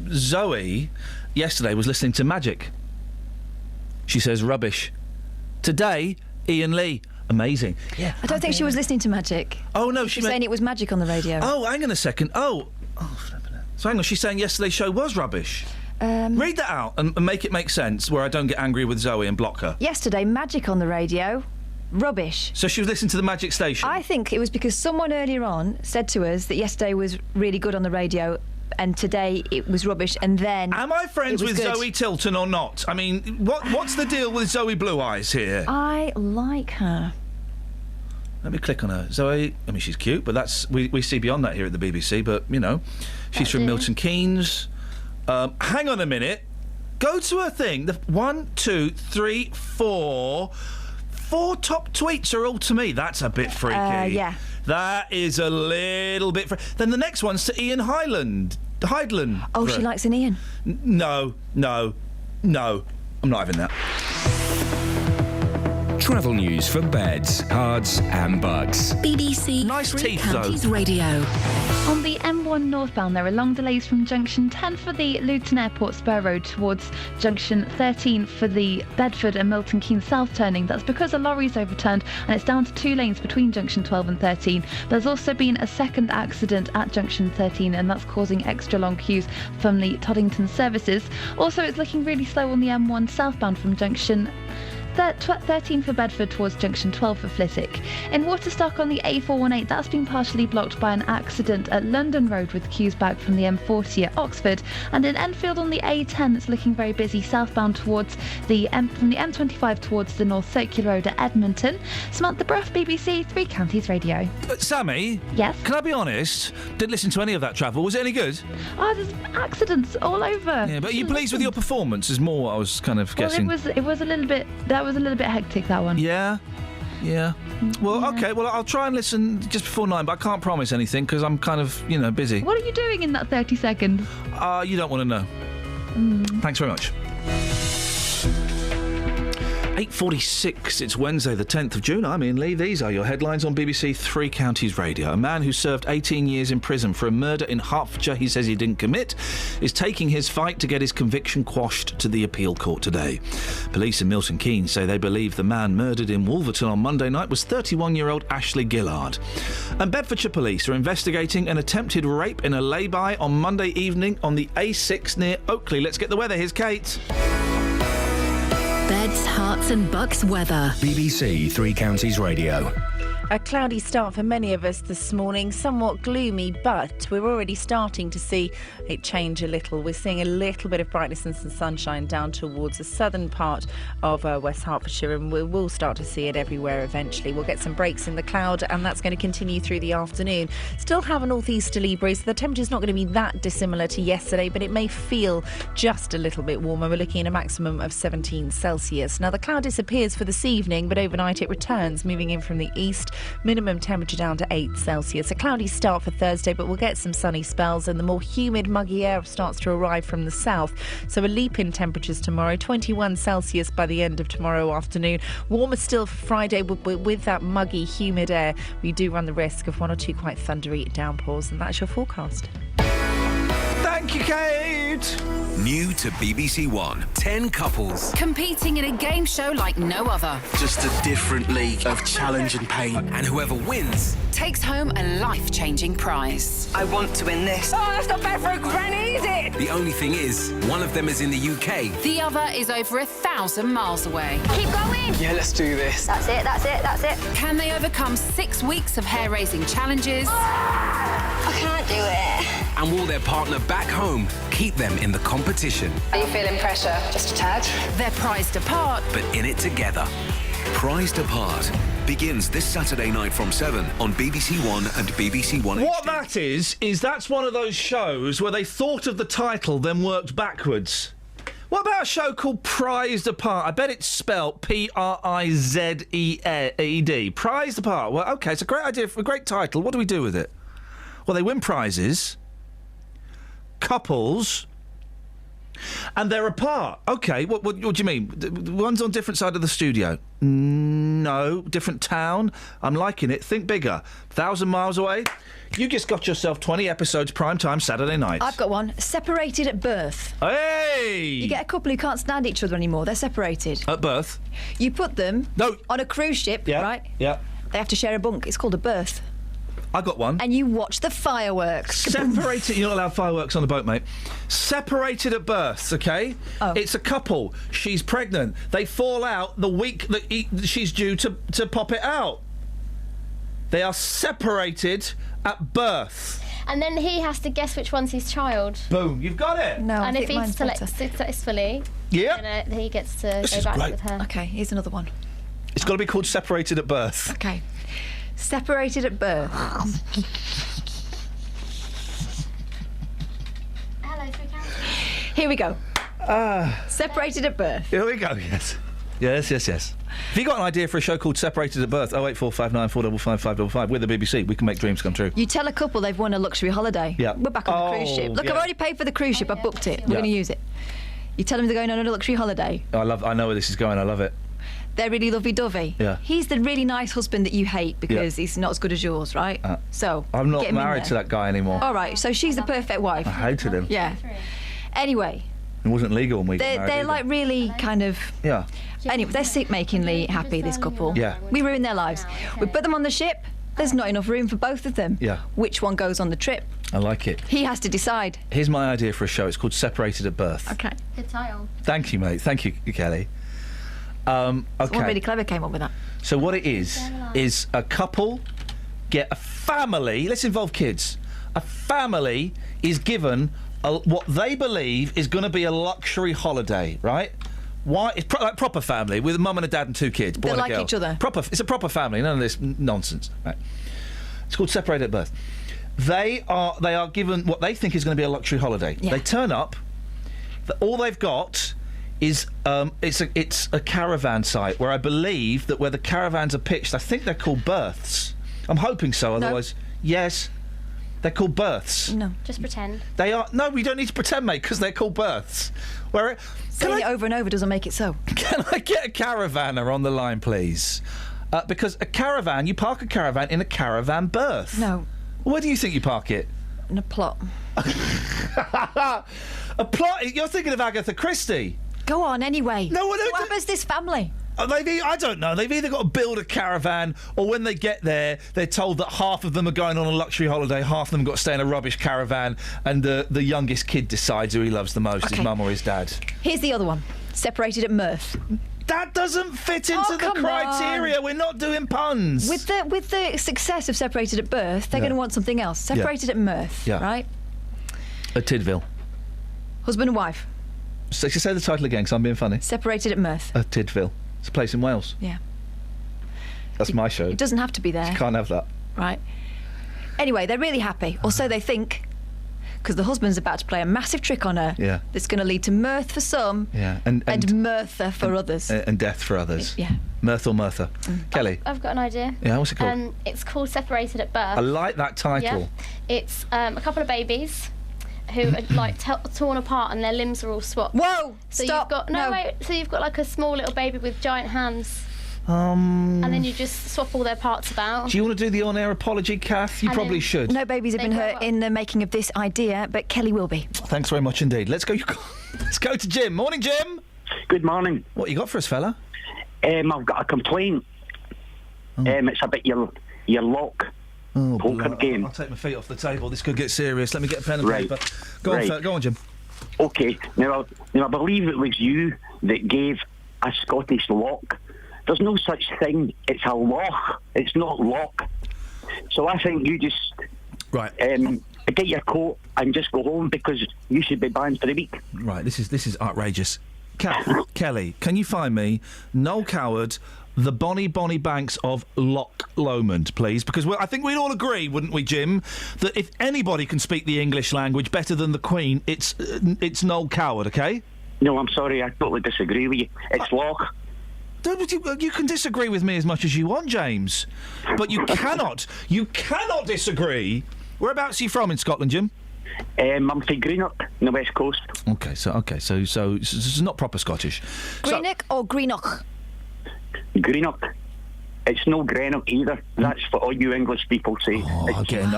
Zoe, yesterday, was listening to Magic. She says rubbish. Today, Iain Lee. Amazing. Yeah. I don't think she was listening to Magic. Oh, no, she was saying it was Magic on the radio. Oh, hang on a second. So hang on, she's saying yesterday's show was rubbish. Read that out and make it make sense where I don't get angry with Zoe and block her. Yesterday, Magic on the radio. Rubbish. So she was listening to the Magic station? I think it was because someone earlier on said to us that yesterday was really good on the radio and today it was rubbish, and then am I friends with good. Zoe Tilton or not? I mean, what's the deal with Zoe Blue Eyes here? I like her. Let me click on her. Zoe, I mean, she's cute, but that's we see beyond that here at the BBC, but, you know, she's from Milton Keynes. Hang on a minute. Go to her thing. The 1, 2, 3, 4... 4 top tweets are all to me. That's a bit freaky. Yeah. That is a little bit... Then the next one's to Ian Heidland. Oh, she likes an Ian. No. I'm not having that. Travel news for beds, cards and bugs. BBC Nice Three teeth, though. Counties Radio. On the M1 northbound, there are long delays from junction 10 for the Luton Airport Spur Road towards junction 13 for the Bedford and Milton Keynes South turning. That's because a lorry's overturned and it's down to 2 lanes between junction 12 and 13. There's also been a second accident at junction 13 and that's causing extra long queues from the Toddington services. Also, it's looking really slow on the M1 southbound from junction 13 for Bedford towards junction 12 for Flitwick. In Waterstock on the A418, that's been partially blocked by an accident at London Road with queues back from the M40 at Oxford. And in Enfield on the A10, it's looking very busy southbound towards from the M25 towards the North Circular Road at Edmonton. Samantha Bruff, BBC Three Counties Radio. Sammy? Yes? Can I be honest? Didn't listen to any of that travel. Was it any good? Oh, there's accidents all over. Yeah, but are you pleased with your performance is more what I was kind of guessing. Well, it was a little bit... That was a little bit hectic, that one. Yeah? Well, okay, well, I'll try and listen just before 9, but I can't promise anything because I'm kind of, busy. What are you doing in that 30 seconds? You don't want to know. Thanks very much. 8:46, it's Wednesday the 10th of June. I'm Iain Lee. These are your headlines on BBC Three Counties Radio. A man who served 18 years in prison for a murder in Hertfordshire he says he didn't commit is taking his fight to get his conviction quashed to the appeal court today. Police in Milton Keynes say they believe the man murdered in Wolverton on Monday night was 31-year-old Ashley Gillard. And Bedfordshire police are investigating an attempted rape in a lay-by on Monday evening on the A6 near Oakley. Let's get the weather. Here's Kate. Beds, Herts and Bucks weather. BBC Three Counties Radio. A cloudy start for many of us this morning, somewhat gloomy, but we're already starting to see it change a little. We're seeing a little bit of brightness and some sunshine down towards the southern part of West Hertfordshire, and we'll start to see it everywhere eventually. We'll get some breaks in the cloud, and that's going to continue through the afternoon. Still have a northeasterly breeze. The temperature's not going to be that dissimilar to yesterday, but it may feel just a little bit warmer. We're looking at a maximum of 17 Celsius. Now, the cloud disappears for this evening, but overnight it returns, moving in from the east. Minimum temperature down to 8 Celsius. A cloudy start for Thursday, but we'll get some sunny spells and the more humid, muggy air starts to arrive from the south. So a leap in temperatures tomorrow, 21 Celsius by the end of tomorrow afternoon. Warmer still for Friday, but with that muggy, humid air, we do run the risk of 1 or 2 quite thundery downpours, and that's your forecast. Thank you, Kate. New to BBC One, 10 couples competing in a game show like no other. Just a different league of challenge and pain. And whoever wins takes home a life-changing prize. I want to win this. Oh, that's not bad for a granny, is it? The only thing is, one of them is in the UK. The other is over 1,000 miles away. Keep going. Yeah, let's do this. That's it. Can they overcome 6 weeks of hair-raising challenges? I can't do it. And will their partner back home keep them in the competition? Are you feeling pressure? Just a tad. They're prized apart, but in it together. Prized Apart begins this Saturday night from 7 on BBC One and BBC One. What that is that's one of those shows where they thought of the title, then worked backwards. What about a show called Prized Apart? I bet it's spelt P-R-I-Z-E-D. Prized Apart. Well, OK, it's a great idea, a great title. What do we do with it? Well, they win prizes, couples, and they're apart. OK, what do you mean? One's on different side of the studio. No, different town. I'm liking it. Think bigger. 1,000 miles away. You just got yourself 20 episodes prime time Saturday night. I've got one. Separated at birth. Hey! You get a couple who can't stand each other anymore. They're separated. At birth? You put them on a cruise ship, right? Yeah. They have to share a bunk. It's called a berth. I got one. And you watch the fireworks. Separated. You're not allowed fireworks on the boat, mate. Separated at birth, OK? Oh. It's a couple. She's pregnant. They fall out the week that she's due to pop it out. They are separated at birth. And then he has to guess which one's his child. Boom, you've got it. No, and if he selects successfully, then he gets to go back with her. OK, here's another one. It's got to be called Separated at Birth. OK. Separated at birth. Hello, Three Counties. Here we go. Separated at birth. Here we go, yes. Yes. Have you got an idea for a show called Separated at Birth? 08459 455 555. We're the BBC. We can make dreams come true. You tell a couple they've won a luxury holiday. Yeah. We're back on the cruise ship. Look, yeah. I've already paid for the cruise ship. I've booked it. We're going to use it. You tell them they're going on a luxury holiday. I know where this is going. I love it. they're really lovey-dovey. Yeah. He's the really nice husband that you hate because he's not as good as yours, right? So I'm not get him in married there. to that guy anymore. All right, so she's the perfect wife. I hated him. Yeah. Anyway, It wasn't legal when we got married. they're either. like really kind of. Yeah. Anyway, they're sick-makingly happy, this couple. Yeah. We ruined their lives. We put them on the ship. There's not enough room for both of them. Yeah. Which one goes on the trip? I like it. He has to decide. Here's my idea for a show. It's called Separated at Birth. Okay. Good title. Thank you, mate. Thank you, Kelly. Okay. Someone really clever came up with that. So what it is a couple get a family. Let's involve kids. A family is given what they believe is going to be a luxury holiday, right? Why? It's like proper family with a mum and a dad and 2 kids. Boy They and a like girl. each other. Proper. It's a proper family. None of this nonsense. Right? It's called Separated at Birth. They are given what they think is going to be a luxury holiday. Yeah. They turn up. All they've got is it's a caravan site where I believe that where the caravans are pitched. I think they're called berths. I'm hoping so. Otherwise, yes, they're called berths. No, just pretend. They are. No, we don't need to pretend, mate, because they're called berths. Where saying it over and over doesn't make it so. Can I get a caravanner on the line, please? Because a caravan, you park a caravan in a caravan berth. No. Where do you think you park it? In a plot. A plot? You're thinking of Agatha Christie. Go on, anyway. No, what happens to this family? I don't know. They've either got to build a caravan, or when they get there, they're told that half of them are going on a luxury holiday, half of them got to stay in a rubbish caravan, and the youngest kid decides who he loves the most, his mum or his dad. Here's the other one. Separated at Mirth. That doesn't fit into the criteria. We're not doing puns. With the success of Separated at Birth, they're going to want something else. Separated at Mirth, right? At Tidville. Husband and wife. So say the title again, because I'm being funny. Separated at Mirth. At Tidville. It's a place in Wales. Yeah. That's my show. It doesn't have to be there. You can't have that. Right. Anyway, they're really happy, or so they think, because the husband's about to play a massive trick on her. Yeah. That's going to lead to mirth for some. Yeah. And Mirtha for others. And death for others. Yeah. Mirth or Mirtha. Kelly. I've got an idea. Yeah, what's it called? It's called Separated at Birth. I like that title. Yeah. It's a couple of babies who are like torn apart and their limbs are all swapped. Whoa! So Stop. you've got wait. So you've got like a small little baby with giant hands. And then you just swap all their parts about. Do you want to do the on-air apology, Kath? You probably should. No babies have been hurt in the making of this idea, but Kelly will be. Thanks very much indeed. Let's go. Let's go to Jim. Morning, Jim. Good morning. What you got for us, fella? I've got a complaint. It's about your lock poker game. I'll take my feet off the table. This could get serious. Let me get a pen and Right. paper. Go on, fella. Go on, Jim. Okay. Now I believe it was you that gave a Scottish lock. There's no such thing. It's a lock. It's not lock. So I think you just get your coat and just go home, because you should be banned for the week. Right. This is outrageous. Kelly, can you find me Noel Coward, the Bonnie Banks of Loch Lomond, please? Because I think we'd all agree, wouldn't we, Jim, that if anybody can speak the English language better than the Queen, it's Noel Coward, okay? No, I'm sorry. I totally disagree with you. It's Loch. You can disagree with me as much as you want, James, but you cannot disagree. Whereabouts are you from in Scotland, Jim? I'm from Greenock, on the west coast. Okay, so it's not proper Scottish. Greenock or Greenock? Greenock. It's no Greenock either. That's what all you English people say. Oh, again,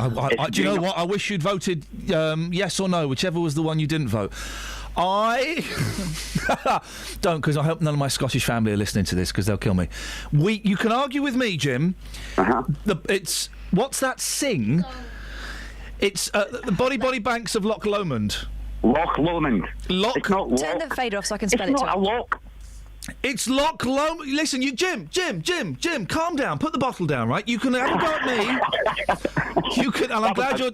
do you know what? I wish you'd voted yes or no, whichever was the one you didn't vote. I don't, because I hope none of my Scottish family are listening to this, because they'll kill me. You can argue with me, Jim. It's what's that sing? It's the Body Banks of Loch Lomond. Loch Lomond. It's not lock. Turn the fader off so I can spell it. It's not a lock. It's Loch Lomond. Listen, Jim, calm down. Put the bottle down, right? You can have a go at me. You can, and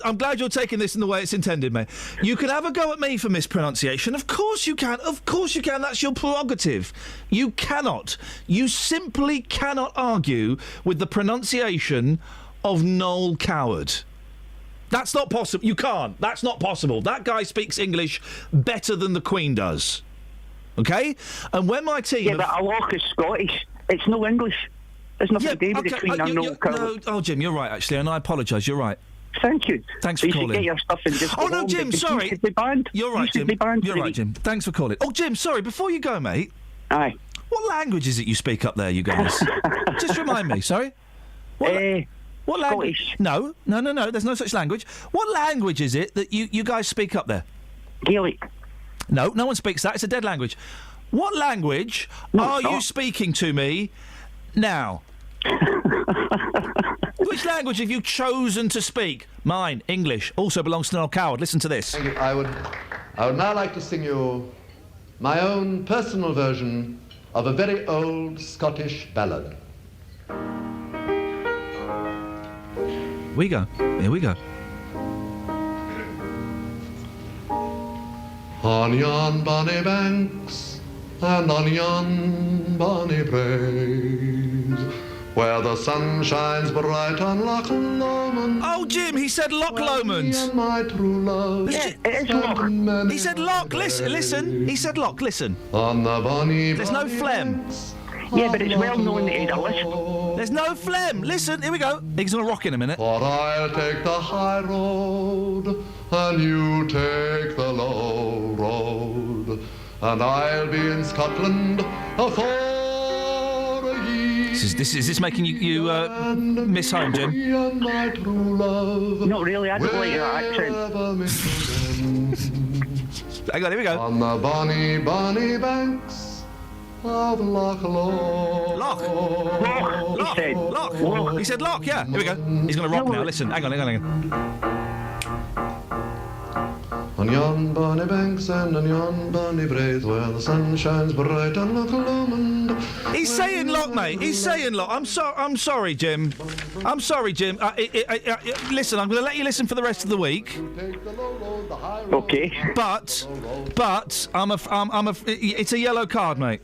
I'm glad you're taking this in the way it's intended, mate. You can have a go at me for mispronunciation. Of course you can. That's your prerogative. You simply cannot argue with the pronunciation of Noel Coward. That's not possible. You can't. That's not possible. That guy speaks English better than the Queen does. Okay? And when my team... Yeah, but a lock is Scottish. It's no English. There's nothing to do with the Queen and Noel Coward. No, Jim, you're right, actually, and I apologise. You're right. Thank you. Thanks for calling. You should get your stuff and just go no, home, Jim, sorry. You should be banned. You're right, Jim. You're right, Jim. Thanks for calling. Oh, Jim, sorry, before you go, mate. Aye. What language is it you speak up there, you guys? Just remind me, sorry? What language? No, there's no such language. What language is it that you guys speak up there? Gaelic. No one speaks that. It's a dead language. What language are you speaking to me now? Which language have you chosen to speak? Mine, English, also belongs to Noel Coward. Listen to this. Thank you. I would now like to sing you my own personal version of a very old Scottish ballad. Here we go. On yon bonny banks and on yon bonny braes, where the sun shines bright on Loch Lomond. Oh, Jim, he said Loch Lomond. My true love. Yeah, it is Loch. He said Loch. Listen. He said Loch. Listen. On the bonny. There's no phlegm. Yeah, but it's well known that he's a lisp. There's no phlegm. Listen, here we go. He's going to rock in a minute. For I'll take the high road, and you take the low road, and I'll be in Scotland for a year. Is this making you miss home, Jim? My true love. Not really, I don't like that accent. Hang on, here we go. On the bonny, bonny banks of Loch Lomond. Loch. Loch. He said Loch, yeah. Here we go. He's going to rock now. Listen, hang on. On yon bonny banks and on yon bonny braes, where the sun shines bright on Loch Lomond. He's saying Loch, mate. He's saying Loch. I'm sorry, Jim. Listen, I'm going to let you listen for the rest of the week. Okay. But it's a yellow card, mate.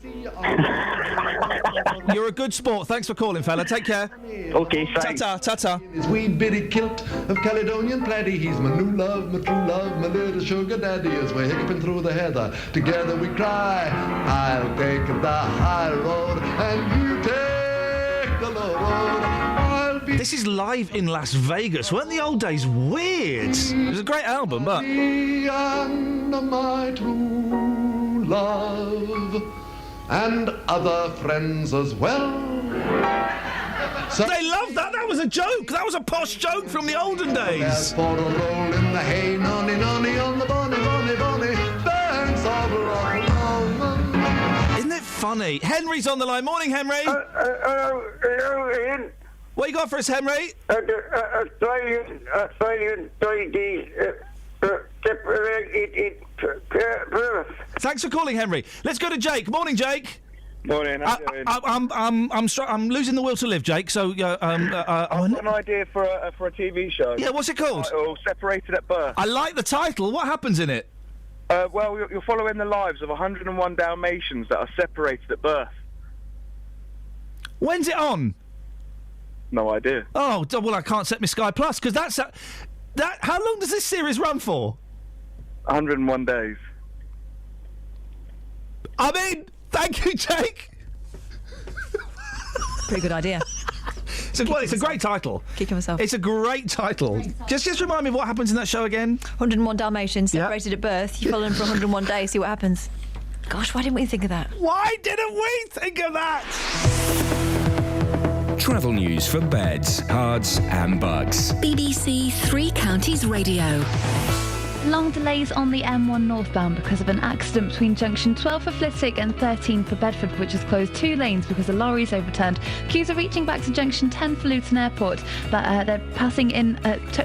You're a good sport. Thanks for calling, fella. Take care. Okay, thanks. Ta-ta. His wee bitty kilt of Caledonian plaidie, he's my new love, my true love, my little sugar daddy. As we're hiccuping through the heather, together we cry, I'll take the high road and you take the low road. This is live in Las Vegas. Weren't the old days weird? It was a great album, but... And my true love and other friends as well. So they loved that. That was a joke. That was a posh joke from the olden days. For a roll in the hay, nonny, nonny, on the bonny, bonny, bonny banks of Loch Lomond. Isn't it funny? Henry's on the line. Morning, Henry. Hello, Ian. What you got for us, Henry? Australian diabetes separated birth. Thanks for calling, Henry. Let's go to Jake. Morning, Jake. Morning. How you doing? I'm losing the will to live, Jake. So I've got an idea for a TV show. Yeah, what's it called? Separated at Birth. I like the title. What happens in it? Well, you're following the lives of 101 Dalmatians that are separated at birth. When's it on? No idea. Oh, well, I can't set my Sky Plus because that's that. How long does this series run for? 101 days. I'm in. Thank you, Jake. Pretty good idea. It's a great title. Kicking myself. It's a great title. Just remind me of what happens in that show again. 101 Dalmatians separated at birth. You follow them for 101 days, see what happens. Gosh, why didn't we think of that? Why didn't we think of that? Travel news for beds, cards and bugs. BBC Three Counties Radio. Long delays on the M1 northbound because of an accident between junction 12 for Flitwick and 13 for Bedford, which has closed 2 lanes because a lorry is overturned. Queues are reaching back to junction 10 for Luton Airport, but they're passing in.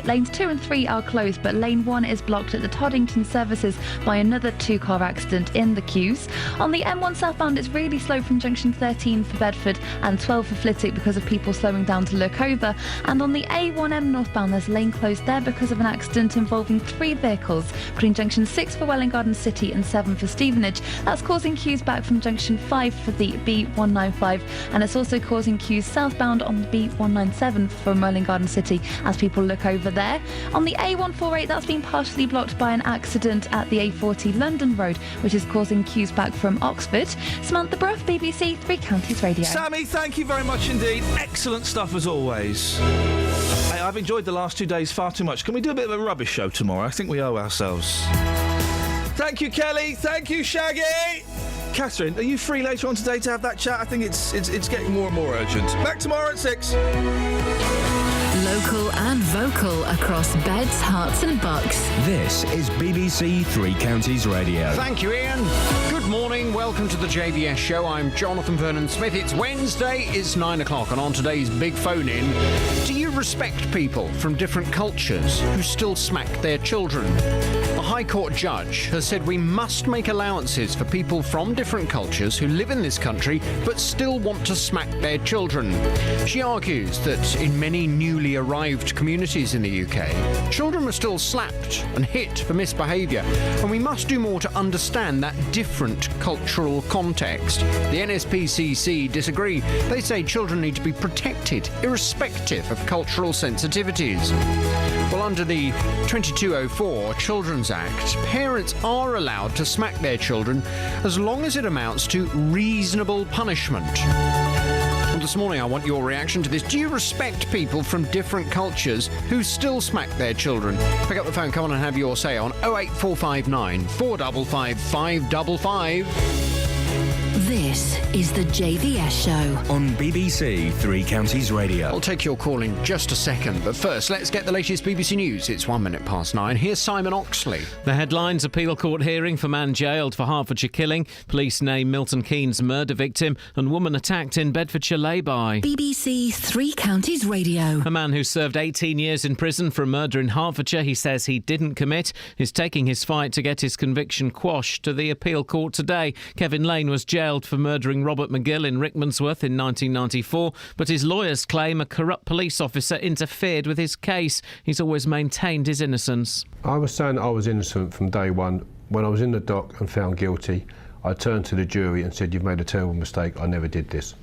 Lanes 2 and 3 are closed, but lane 1 is blocked at the Toddington services by another 2-car accident in the queues. On the M1 southbound, it's really slow from junction 13 for Bedford and 12 for Flitwick because of people slowing down to look over. And on the A1M northbound, there's a lane closed there because of an accident involving 3 vehicles between junction 6 for Welwyn Garden City and 7 for Stevenage. That's causing queues back from junction 5 for the B195, and it's also causing queues southbound on the B197 from Welwyn Garden City as people look over there. On the A148, that's been partially blocked by an accident at the A40 London Road, which is causing queues back from Oxford. Samantha Bruff, BBC Three Counties Radio. Sammy, thank you very much indeed. Excellent stuff as always. Hey, I've enjoyed the last 2 days far too much. Can we do a bit of a rubbish show tomorrow? I think we owe ourselves. Thank you, Kelly. Thank you, Shaggy. Catherine, are you free later on today to have that chat? I think it's getting more and more urgent. Back tomorrow at 6. Local and vocal across beds, hearts and bucks. This is BBC Three Counties Radio. Thank you, Iain. Good morning. Welcome to the JVS show. I'm Jonathan Vernon-Smith. It's Wednesday. It's 9 o'clock. And on today's big phone-in, do you respect people from different cultures who still smack their children? A High Court judge has said we must make allowances for people from different cultures who live in this country but still want to smack their children. She argues that in many newly arrived communities in the UK, children are still slapped and hit for misbehaviour, and we must do more to understand that different cultural context. The NSPCC disagree. They say children need to be protected, irrespective of cultural sensitivities. Well, under the 2204 Children's Act, parents are allowed to smack their children as long as it amounts to reasonable punishment. Well, this morning I want your reaction to this. Do you respect people from different cultures who still smack their children? Pick up the phone, come on and have your say on 08459 455 555. This is the JVS show on BBC Three Counties Radio. I'll take your call in just a second, but first let's get the latest BBC News. It's 9:01. Here's Simon Oxley. The headlines: appeal court hearing for man jailed for Hertfordshire killing, police name Milton Keynes murder victim, and woman attacked in Bedfordshire lay-by. BBC Three Counties Radio. A man who served 18 years in prison for a murder in Hertfordshire he says he didn't commit is taking his fight to get his conviction quashed to the appeal court today. Kevin Lane was jailed for murdering Robert McGill in Rickmansworth in 1994, but his lawyers claim a corrupt police officer interfered with his case. He's always maintained his innocence. I was saying I was innocent from day one. When I was in the dock and found guilty, I turned to the jury and said, "You've made a terrible mistake. I never did this."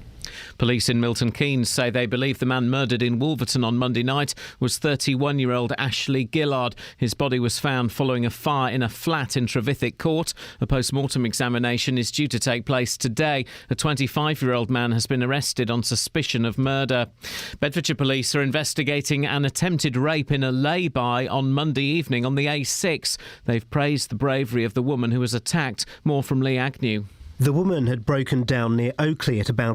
Police in Milton Keynes say they believe the man murdered in Wolverton on Monday night was 31-year-old Ashley Gillard. His body was found following a fire in a flat in Trevithick Court. A post-mortem examination is due to take place today. A 25-year-old man has been arrested on suspicion of murder. Bedfordshire police are investigating an attempted rape in a lay-by on Monday evening on the A6. They've praised the bravery of the woman who was attacked. More from Lee Agnew. The woman had broken down near Oakley at about